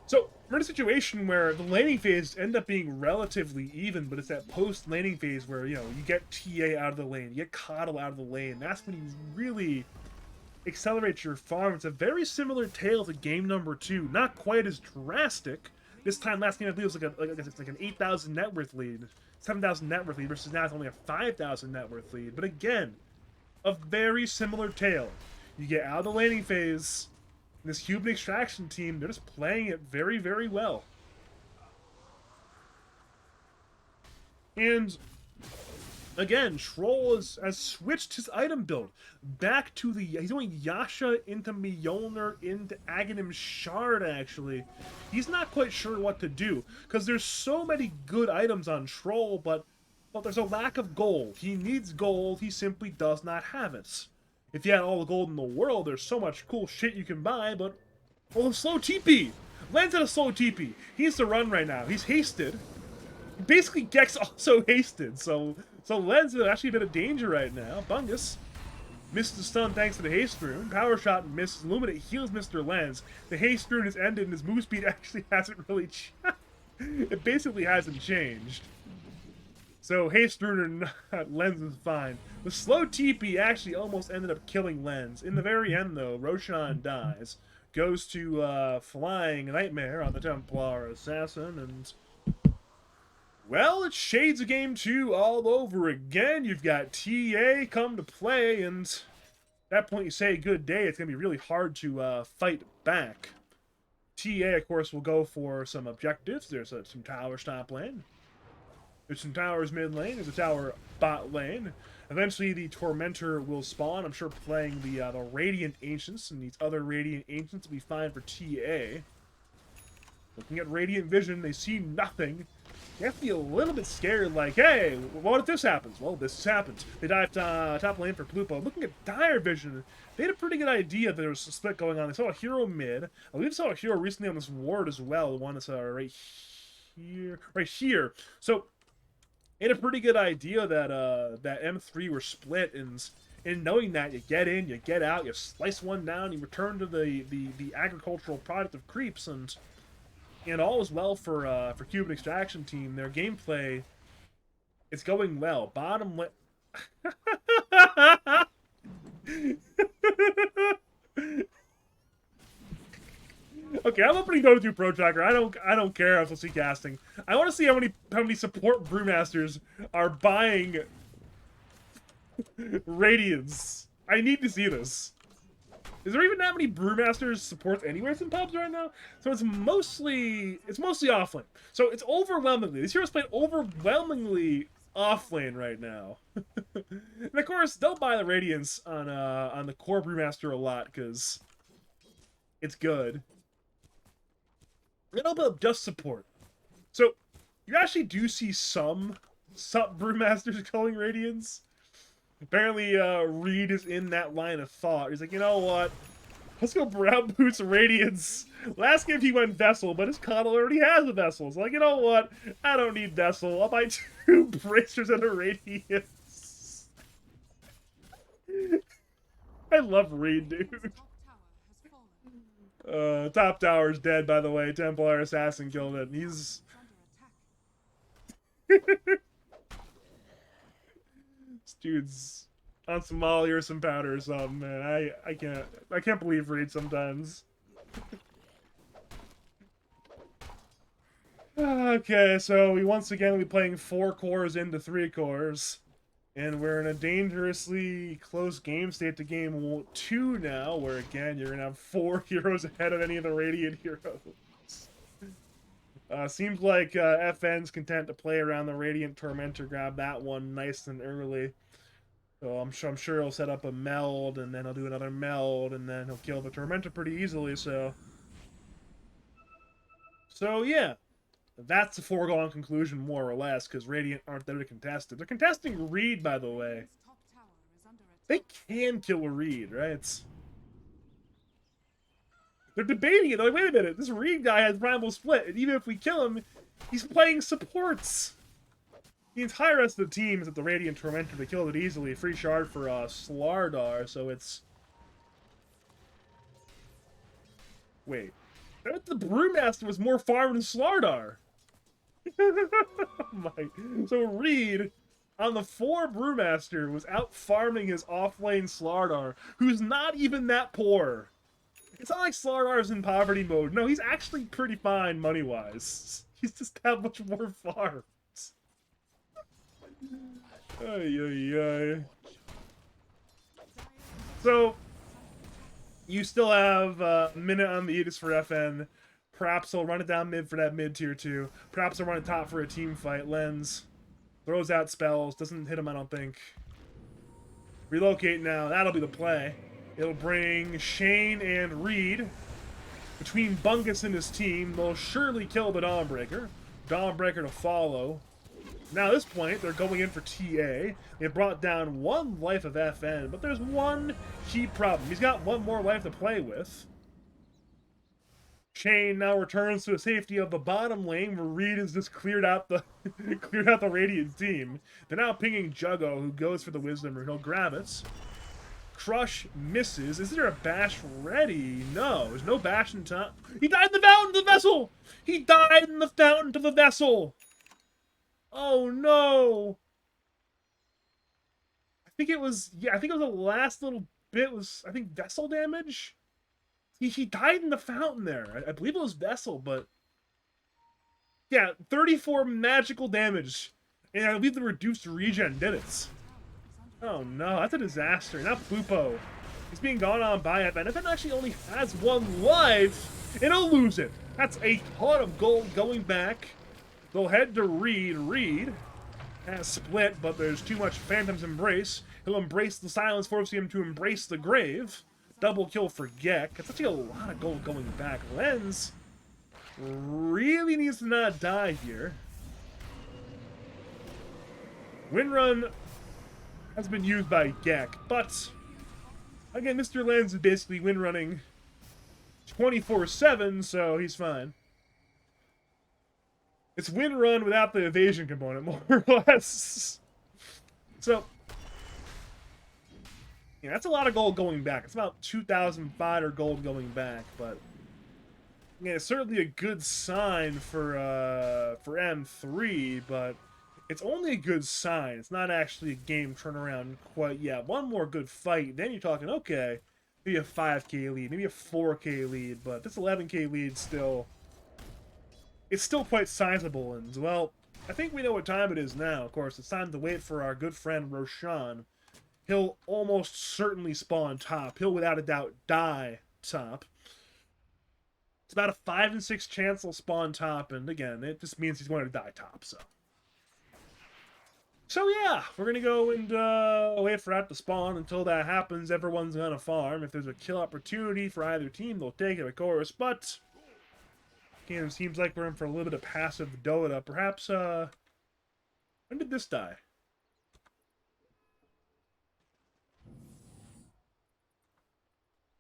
So, we're in a situation where the laning phase end up being relatively even, but it's that post-laning phase where, you know, you get TA out of the lane, you get Coddle out of the lane. That's when you really accelerate your farm. It's a very similar tale to game number 2. Not quite as drastic. This time, last game, I believe, it was like an 8,000 net worth lead, 7,000 net worth lead, versus now it's only a 5,000 net worth lead. But again, a very similar tale. You get out of the laning phase. This Cuban Extraction Team, they're just playing it very, very well. And again, Troll has switched his item build back to the... He's going Yasha into Mjolnir into Aghanim Shard, actually. He's not quite sure what to do, because there's so many good items on Troll, but there's a lack of gold. He needs gold, he simply does not have it. If you had all the gold in the world, there's so much cool shit you can buy, but... Oh, slow TP! Lens at a slow TP. He needs to run right now. He's hasted. Basically, Gex also hasted, so Lens is actually a bit of danger right now. Bungus missed the stun thanks to the haste rune. Power Shot misses. Illuminate heals Mr. Lens. The haste rune is ended, and his move speed actually hasn't really... It basically hasn't changed. So, haste rune or not, Lens is fine. The slow TP actually almost ended up killing Lens. In the very end, though, Roshan dies. Goes to Flying Nightmare on the Templar Assassin, and... Well, it's Shades of Game 2 all over again. You've got TA come to play, and at that point you say good day. It's going to be really hard to fight back. TA, of course, will go for some objectives. There's some towers top lane. There's some towers mid lane. There's a tower bot lane. Eventually, the Tormentor will spawn. I'm sure playing the Radiant Ancients, and these other Radiant Ancients will be fine for TA. Looking at Radiant Vision, they see nothing. You have to be a little bit scared, like, hey, what if this happens? Well, this has happened. They dived top lane for Plupo. Looking at Dire Vision, they had a pretty good idea that there was a split going on. They saw a hero mid. I believe saw a hero recently on this ward as well, the one that's right here. Right here. So, they had a pretty good idea that that M3 were split, and in knowing that, you get in, you get out, you slice one down, you return to the agricultural product of creeps, and all is well for Cuban Extraction Team. Their gameplay It's going well. Bottom lane. Okay, I'm opening Go2 Pro Tracker. I don't care if I'll see casting. I want to see how many support brewmasters are buying Radiance. I need to see this. Is there even that many brewmasters supports anywhere in pubs right now? So it's mostly offlane. So it's overwhelmingly, these heroes played overwhelmingly offlane right now. And of course, they'll buy the Radiance on the core brewmaster a lot because it's good. They don't build just support. So you actually do see some brewmasters calling Radiance. Apparently, Reed is in that line of thought. He's like, you know what? Let's go Brown Boots Radiance. Last game he went Vessel, but his Coddle already has a Vessel. So like, you know what? I don't need Vessel. I'll buy 2 Bracers and a Radiance. I love Reed, dude. Top tower's dead, by the way. Templar Assassin killed it. He's... This dude's on some Molly or some powder or something, man. I can't believe Reed sometimes. Okay, so we once again will be playing 4 cores into 3 cores. And we're in a dangerously close game state to game 2 now, where again you're gonna have 4 heroes ahead of any of the Radiant heroes. Seems like FN's content to play around the Radiant Tormentor, grab that one nice and early. So I'm sure he'll set up a meld, and then he'll do another meld, and then he'll kill the Tormentor pretty easily. So yeah, that's a foregone conclusion more or less, because Radiant aren't there to contest it. They're contesting Reed, by the way. They can kill a Reed, right? They're debating it. They're like, wait a minute, this Reed guy has Primal Split, and even if we kill him, he's playing supports. The entire rest of the team is at the Radiant Tormentor. They killed it easily. Free shard for Slardar, so it's... Wait. The Brewmaster was more farmed than Slardar. So Reed, on the 4 Brewmaster, was out farming his offlane Slardar, who's not even that poor. It's not like Slardar's in poverty mode. No, he's actually pretty fine money-wise. He's just that much more farms. Ay, ay, ay. So, you still have a minute on the Aegis for FN. Perhaps he'll run it down mid for that mid tier 2. Perhaps he'll run it top for a team fight. Lens throws out spells. Doesn't hit him, I don't think. Relocate now. That'll be the play. It'll bring Shane and Reed. Between Bungus and his team, they'll surely kill the Dawnbreaker. Dawnbreaker to follow. Now at this point, they're going in for TA. They brought down 1 life of FN, but there's one key problem. He's got 1 more life to play with. Shane now returns to the safety of the bottom lane, where Reed has just cleared out the Radiant team. They're now pinging Juggo, who goes for the Wisdom Rune. He'll grab it. Crush misses. Is there a bash ready? No, there's no bash in time. He died in the fountain to the vessel! He died in the fountain to the vessel! Oh no! I think it was the last little bit was, I think, vessel damage? He died in the fountain there. I believe it was vessel, but... Yeah, 34 magical damage. And I believe the reduced regen did it. Oh no, that's a disaster. Now Plupo. He's being gone on by FN. FN actually only has 1 life, and he'll lose it. That's a ton of gold going back. They'll head to Reed. Reed has split, but there's too much Phantom's Embrace. He'll embrace the silence, forcing him to embrace the grave. Double kill for Gek. It's actually a lot of gold going back. Lens really needs to not die here. Windrun has been used by Gek, but again, Mr. Lens is basically windrunning 24/7, so he's fine. It's windrun without the evasion component, more or less. So, yeah, that's a lot of gold going back. It's about 2,500 gold going back, but yeah, it's certainly a good sign for M3, but it's only a good sign. It's not actually a game turnaround quite yet. One more good fight, then you're talking, okay, maybe a 5k lead, maybe a 4k lead, but this 11k lead still, it's still quite sizable. And, well, I think we know what time it is now. Of course, it's time to wait for our good friend Roshan. He'll almost certainly spawn top. He'll without a doubt die top. It's about a 5 and 6 chance he'll spawn top, and again, it just means he's going to die top, so. So yeah, we're gonna go and wait for that to spawn. Until that happens, everyone's gonna farm. If there's a kill opportunity for either team, they'll take it, of course, but again, it seems like we're in for a little bit of passive Dota. Perhaps, when did this die?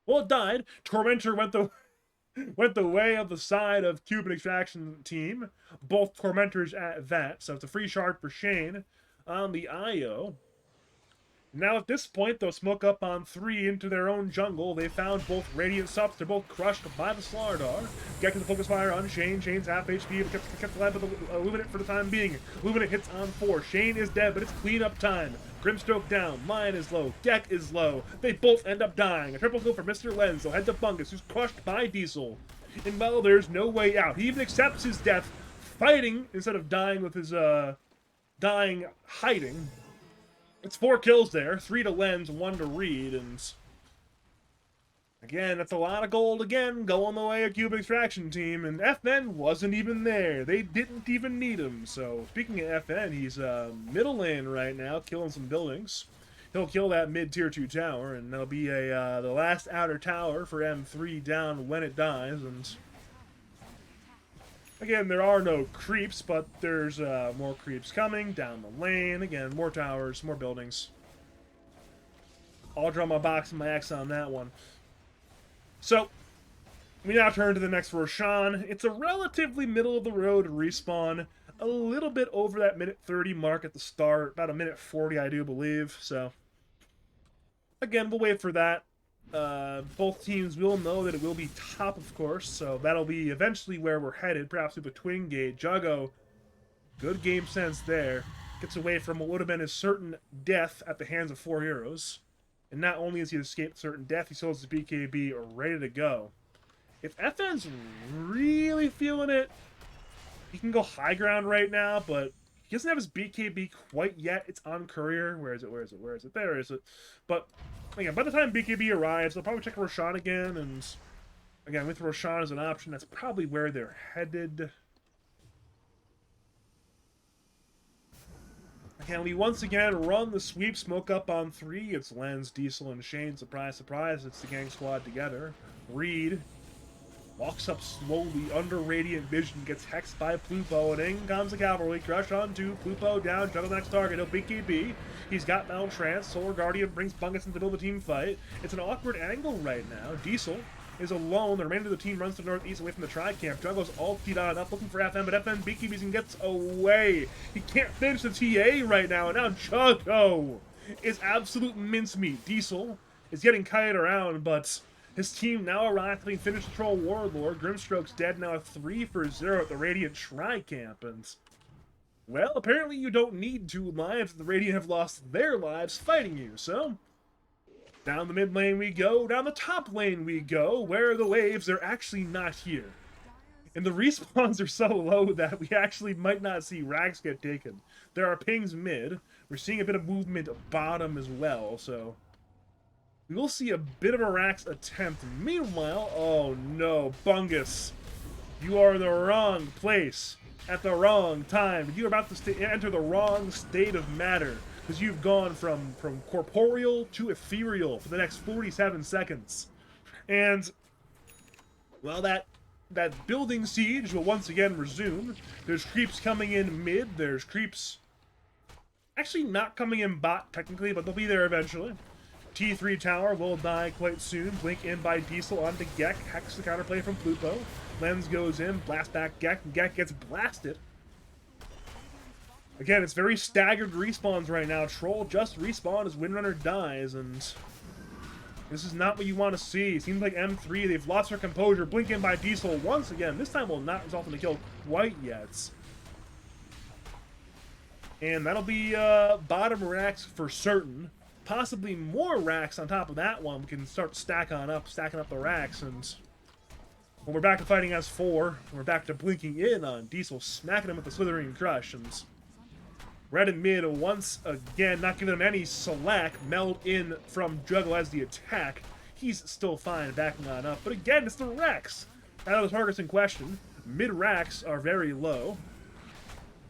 Well, it died. Tormentor went the way of the side of Cuban extraction team. Both Tormentors at that, so it's a free shard for Shane on the IO. Now at this point, they'll smoke up on 3 into their own jungle. They found both Radiant Subs. They're both crushed by the Slardar. Get to the focus fire on Shane. Shane's half HP, but kept alive with the Luminate for the time being. Luminate hits on 4. Shane is dead, but it's cleanup time. Grimstroke down. Lion is low. Gek is low. They both end up dying. A triple kill for Mr. Lenz. They'll head to Bungus, who's crushed by Diesel. And well, there's no way out. He even accepts his death, fighting instead of dying with his, dying hiding. It's 4 kills there, 3 to Lenz, 1 to Reed, and again, that's a lot of gold again, going the way of Cuban Extraction Team, and FN wasn't even there. They didn't even need him. So, speaking of FN, he's middle lane right now, killing some buildings. He'll kill that mid-tier 2 tower, and that'll be the last outer tower for M3 down when it dies, and again, there are no creeps, but there's more creeps coming down the lane. Again, more towers, more buildings. I'll draw my box and my X on that one. So, we now turn to the next Roshan. It's a relatively middle-of-the-road respawn. A little bit over that minute 30 mark at the start. About a minute 40, I do believe. So, again, we'll wait for that. Both teams will know that it will be top, of course, so that'll be eventually where we're headed, perhaps with a twin gate. Juggo, good game sense there, gets away from what would have been his certain death at the hands of 4 heroes. And not only has he escaped certain death, he still has his BKB ready to go. If FN's really feeling it, he can go high ground right now, but he doesn't have his BKB quite yet. It's on Courier. Where is it? Where is it? Where is it? There is it. But again, by the time BKB arrives, they'll probably check Roshan again, and again, with Roshan as an option, that's probably where they're headed. Again, we once again run the sweep, smoke up on 3. It's Lenz, Diesel, and Shane. Surprise, surprise, it's the gang squad together. Reed walks up slowly under Radiant Vision, gets hexed by Plupo, and in comes the cavalry. Crush on 2, Plupo down, juggle the next target, no BKB. He's got Maltrance, Solar Guardian brings Bungus into the middle of the team fight. It's an awkward angle right now. Diesel is alone, the remainder of the team runs to the northeast away from the tri-camp. Juggo's all teed on up, looking for FN, but FN BKBs and gets away. He can't finish the TA right now, and now Juggo is absolute mincemeat. Diesel is getting kited around, but his team now arrives having finished the Troll Warlord. Grimstroke's dead now, 3 for 0 at the Radiant Tri-Camp, and well, apparently you don't need 2 lives. The Radiant have lost their lives fighting you, so down the mid lane we go, down the top lane we go. Where are the waves? They're actually not here. And the respawns are so low that we actually might not see Rags get taken. There are pings mid. We're seeing a bit of movement bottom as well, so we will see a bit of a Rax attempt. Meanwhile, oh no, Bungus, you are in the wrong place at the wrong time. You're about to enter the wrong state of matter, because you've gone from corporeal to ethereal for the next 47 seconds. And, well, that building siege will once again resume. There's creeps coming in mid. There's creeps actually not coming in bot, technically, but they'll be there eventually. T3 tower will die quite soon. Blink in by Diesel onto Gek. Hex the counterplay from Plupo. Lenz goes in, blast back Gek, and Gek gets blasted. Again, it's very staggered respawns right now. Troll just respawned as Windrunner dies, and this is not what you want to see. It seems like M3, they've lost their composure. Blink in by Diesel once again. This time will not result in a kill quite yet. And that'll be bottom racks for certain. Possibly more racks on top of that one. We can start stacking up the racks. And when we're back to fighting S4, we're back to blinking in on Diesel, smacking him with the Slithering Crush. And red and mid once again, not giving him any slack. Meld in from Juggle as the attack. He's still fine backing on up. But again, it's the racks. Out of the targets in question, mid racks are very low.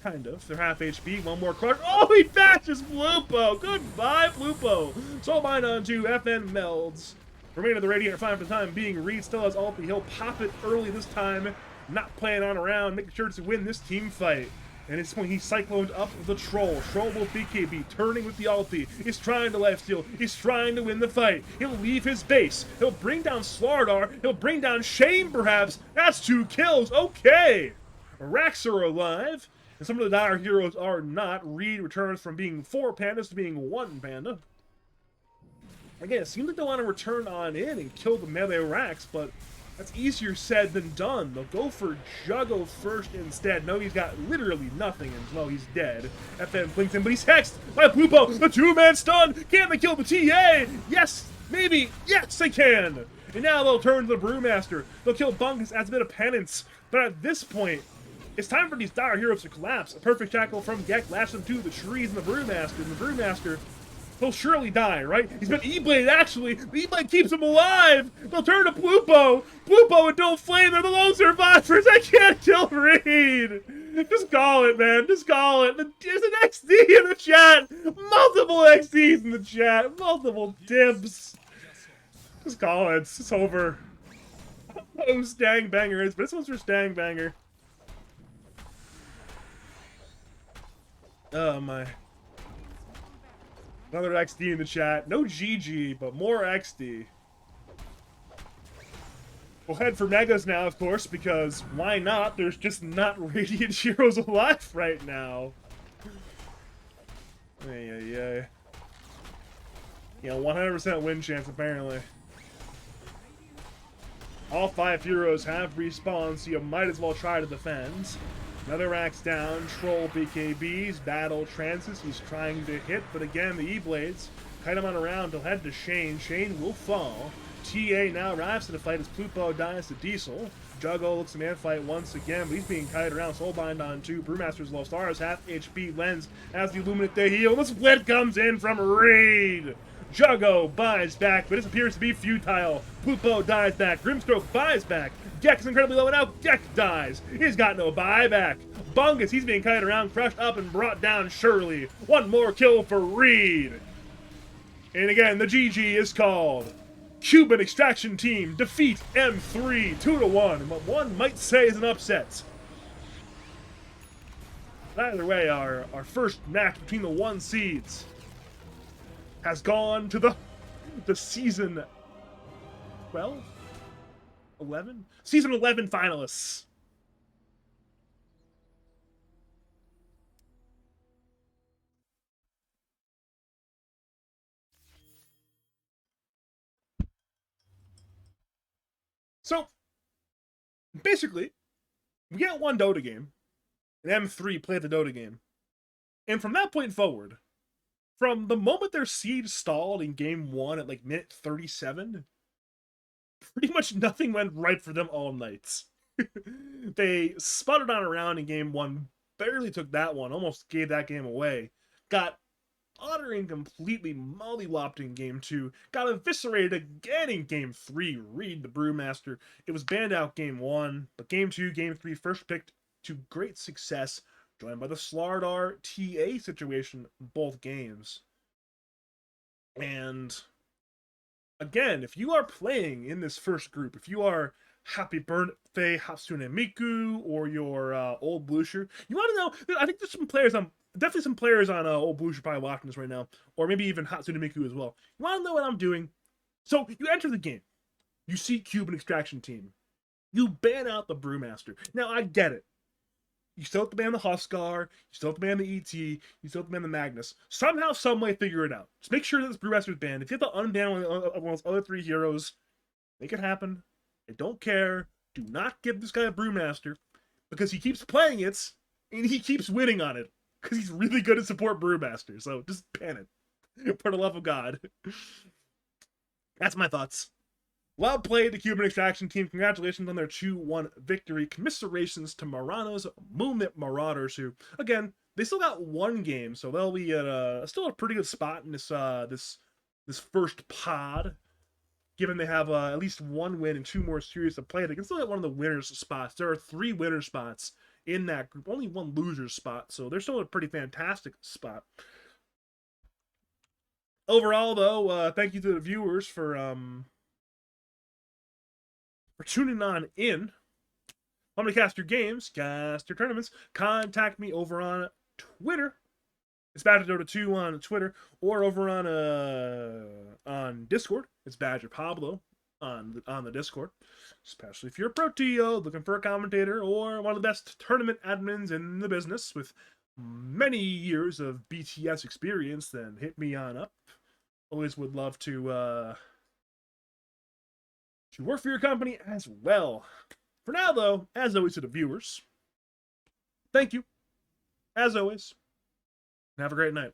Kind of. They're half HP. One more crush. Oh, he bashes Blupo. Goodbye, Blupo. Soulbind onto FN melds. Remain of the Radiant fine for the time being. Reed still has ulti. He'll pop it early this time. Not playing on around. Making sure to win this team fight. And at this point, he cycloned up the Troll. Troll will BKB. Turning with the ulti. He's trying to lifesteal. He's trying to win the fight. He'll leave his base. He'll bring down Slardar. He'll bring down Shane, perhaps. That's 2 kills. Okay. Racks are alive. And some of the dire heroes are not. Reed returns from being 4 pandas to being 1 panda. Again, it seems like they want to return on in and kill the melee racks, but that's easier said than done. They'll go for Juggo first instead. No, he's got literally nothing, and no, he's dead. FN blinks in, but he's hexed by Blupo. The 2-man stun. Can they kill the TA? Yes, maybe. Yes, they can. And now they'll turn to the Brewmaster. They'll kill Bungus as a bit of penance. But at this point, it's time for these dire heroes to collapse. A perfect tackle from Gek lashes them to the trees and the Brewmaster. And the Brewmaster, he'll surely die, right? He's been E-Blade, actually. The E-Blade keeps him alive. They'll turn to Blupo. Blupo and Don't Flame, they're the lone survivors. I can't kill Reed. Just call it, man. Just call it. There's an XD in the chat. Multiple XDs in the chat. Multiple dibs. Just call it. It's over. I don't know who Stang Banger is, but this one's for Stang Banger. Oh my. Another XD in the chat. No GG, but more XD. We'll head for Megas now, of course, because why not? There's just not Radiant heroes alive right now. Yeah, 100% win chance, apparently. All 5 heroes have respawned, so you might as well try to defend. Another axe down, Troll BKBs, Battle Trances, he's trying to hit, but again, the E-Blades kite him on around, he'll head to Shane, Shane will fall. TA now arrives to the fight as Plupo dies to Diesel. Juggo looks to man fight once again, but he's being kited around, Soulbind on 2, Brewmaster's low, Stars half HP, Lens as the Illuminate they heal, the split comes in from Reed! Juggo buys back, but this appears to be futile. Plupo dies back, Grimstroke buys back, Gek is incredibly low, and now Gek dies. He's got no buyback. Bungus, he's being kited around, crushed up, and brought down surely. One more kill for Reed. And again, the GG is called. Cuban Extraction Team defeat M3 2-1, what one might say is an upset. But either way, our first match between the 1 seeds has gone to the season 12? 11? Season 11 finalists. So, basically, we get 1 Dota game, and M3 play the Dota game. And from that point forward, from the moment their siege stalled in game 1 at like minute 37, pretty much nothing went right for them all nights. They sputtered on around in game 1, barely took that one, almost gave that game away. Got utter and completely mollywopped in game 2, got eviscerated again in game 3. Reed, the Brewmaster, it was banned out game 1, but game 2, game 3, first picked to great success, joined by the Slardar TA situation in both games. And again, if you are playing in this first group, if you are Happy Birthday Hatsune Miku or your Old Blucher, you want to know, I think there's some players definitely some players on Old Blucher probably watching this right now, or maybe even Hatsune Miku as well. You want to know what I'm doing? So you enter the game, you see Cuban Extraction Team, you ban out the Brewmaster. Now I get it. You still have to ban the Huskar, you still have to ban the ET, you still have to ban the Magnus. Somehow, some way, figure it out. Just make sure that this Brewmaster is banned. If you have to unban one of those other 3 heroes, make it happen. I don't care. Do not give this guy a Brewmaster, because he keeps playing it, and he keeps winning on it. because he's really good at support Brewmaster. So just ban it, for the love of God. That's my thoughts. Well played, the Cuban extraction team. Congratulations on their 2-1 victory. Commiserations to Marano's Moonlit Marauders, who, again, they still got one game, so they'll be at still a pretty good spot in this first pod. Given they have at least one win and 2 more series to play, they can still get one of the winners spots. There are 3 winner spots in that group, only 1 loser spot, so they're still in a pretty fantastic spot. Overall, though, thank you to the viewers for tuning on in. Want me to cast your games, cast your tournaments, contact me over on Twitter. It's BadgerDota2 on Twitter, or over on Discord. It's Badger Pablo on the Discord. Especially if you're a pro TO looking for a commentator or one of the best tournament admins in the business with many years of BTS experience, then hit me on up. Always would love to work for your company as well. For now, though, as always to the viewers, thank you, as always, and have a great night.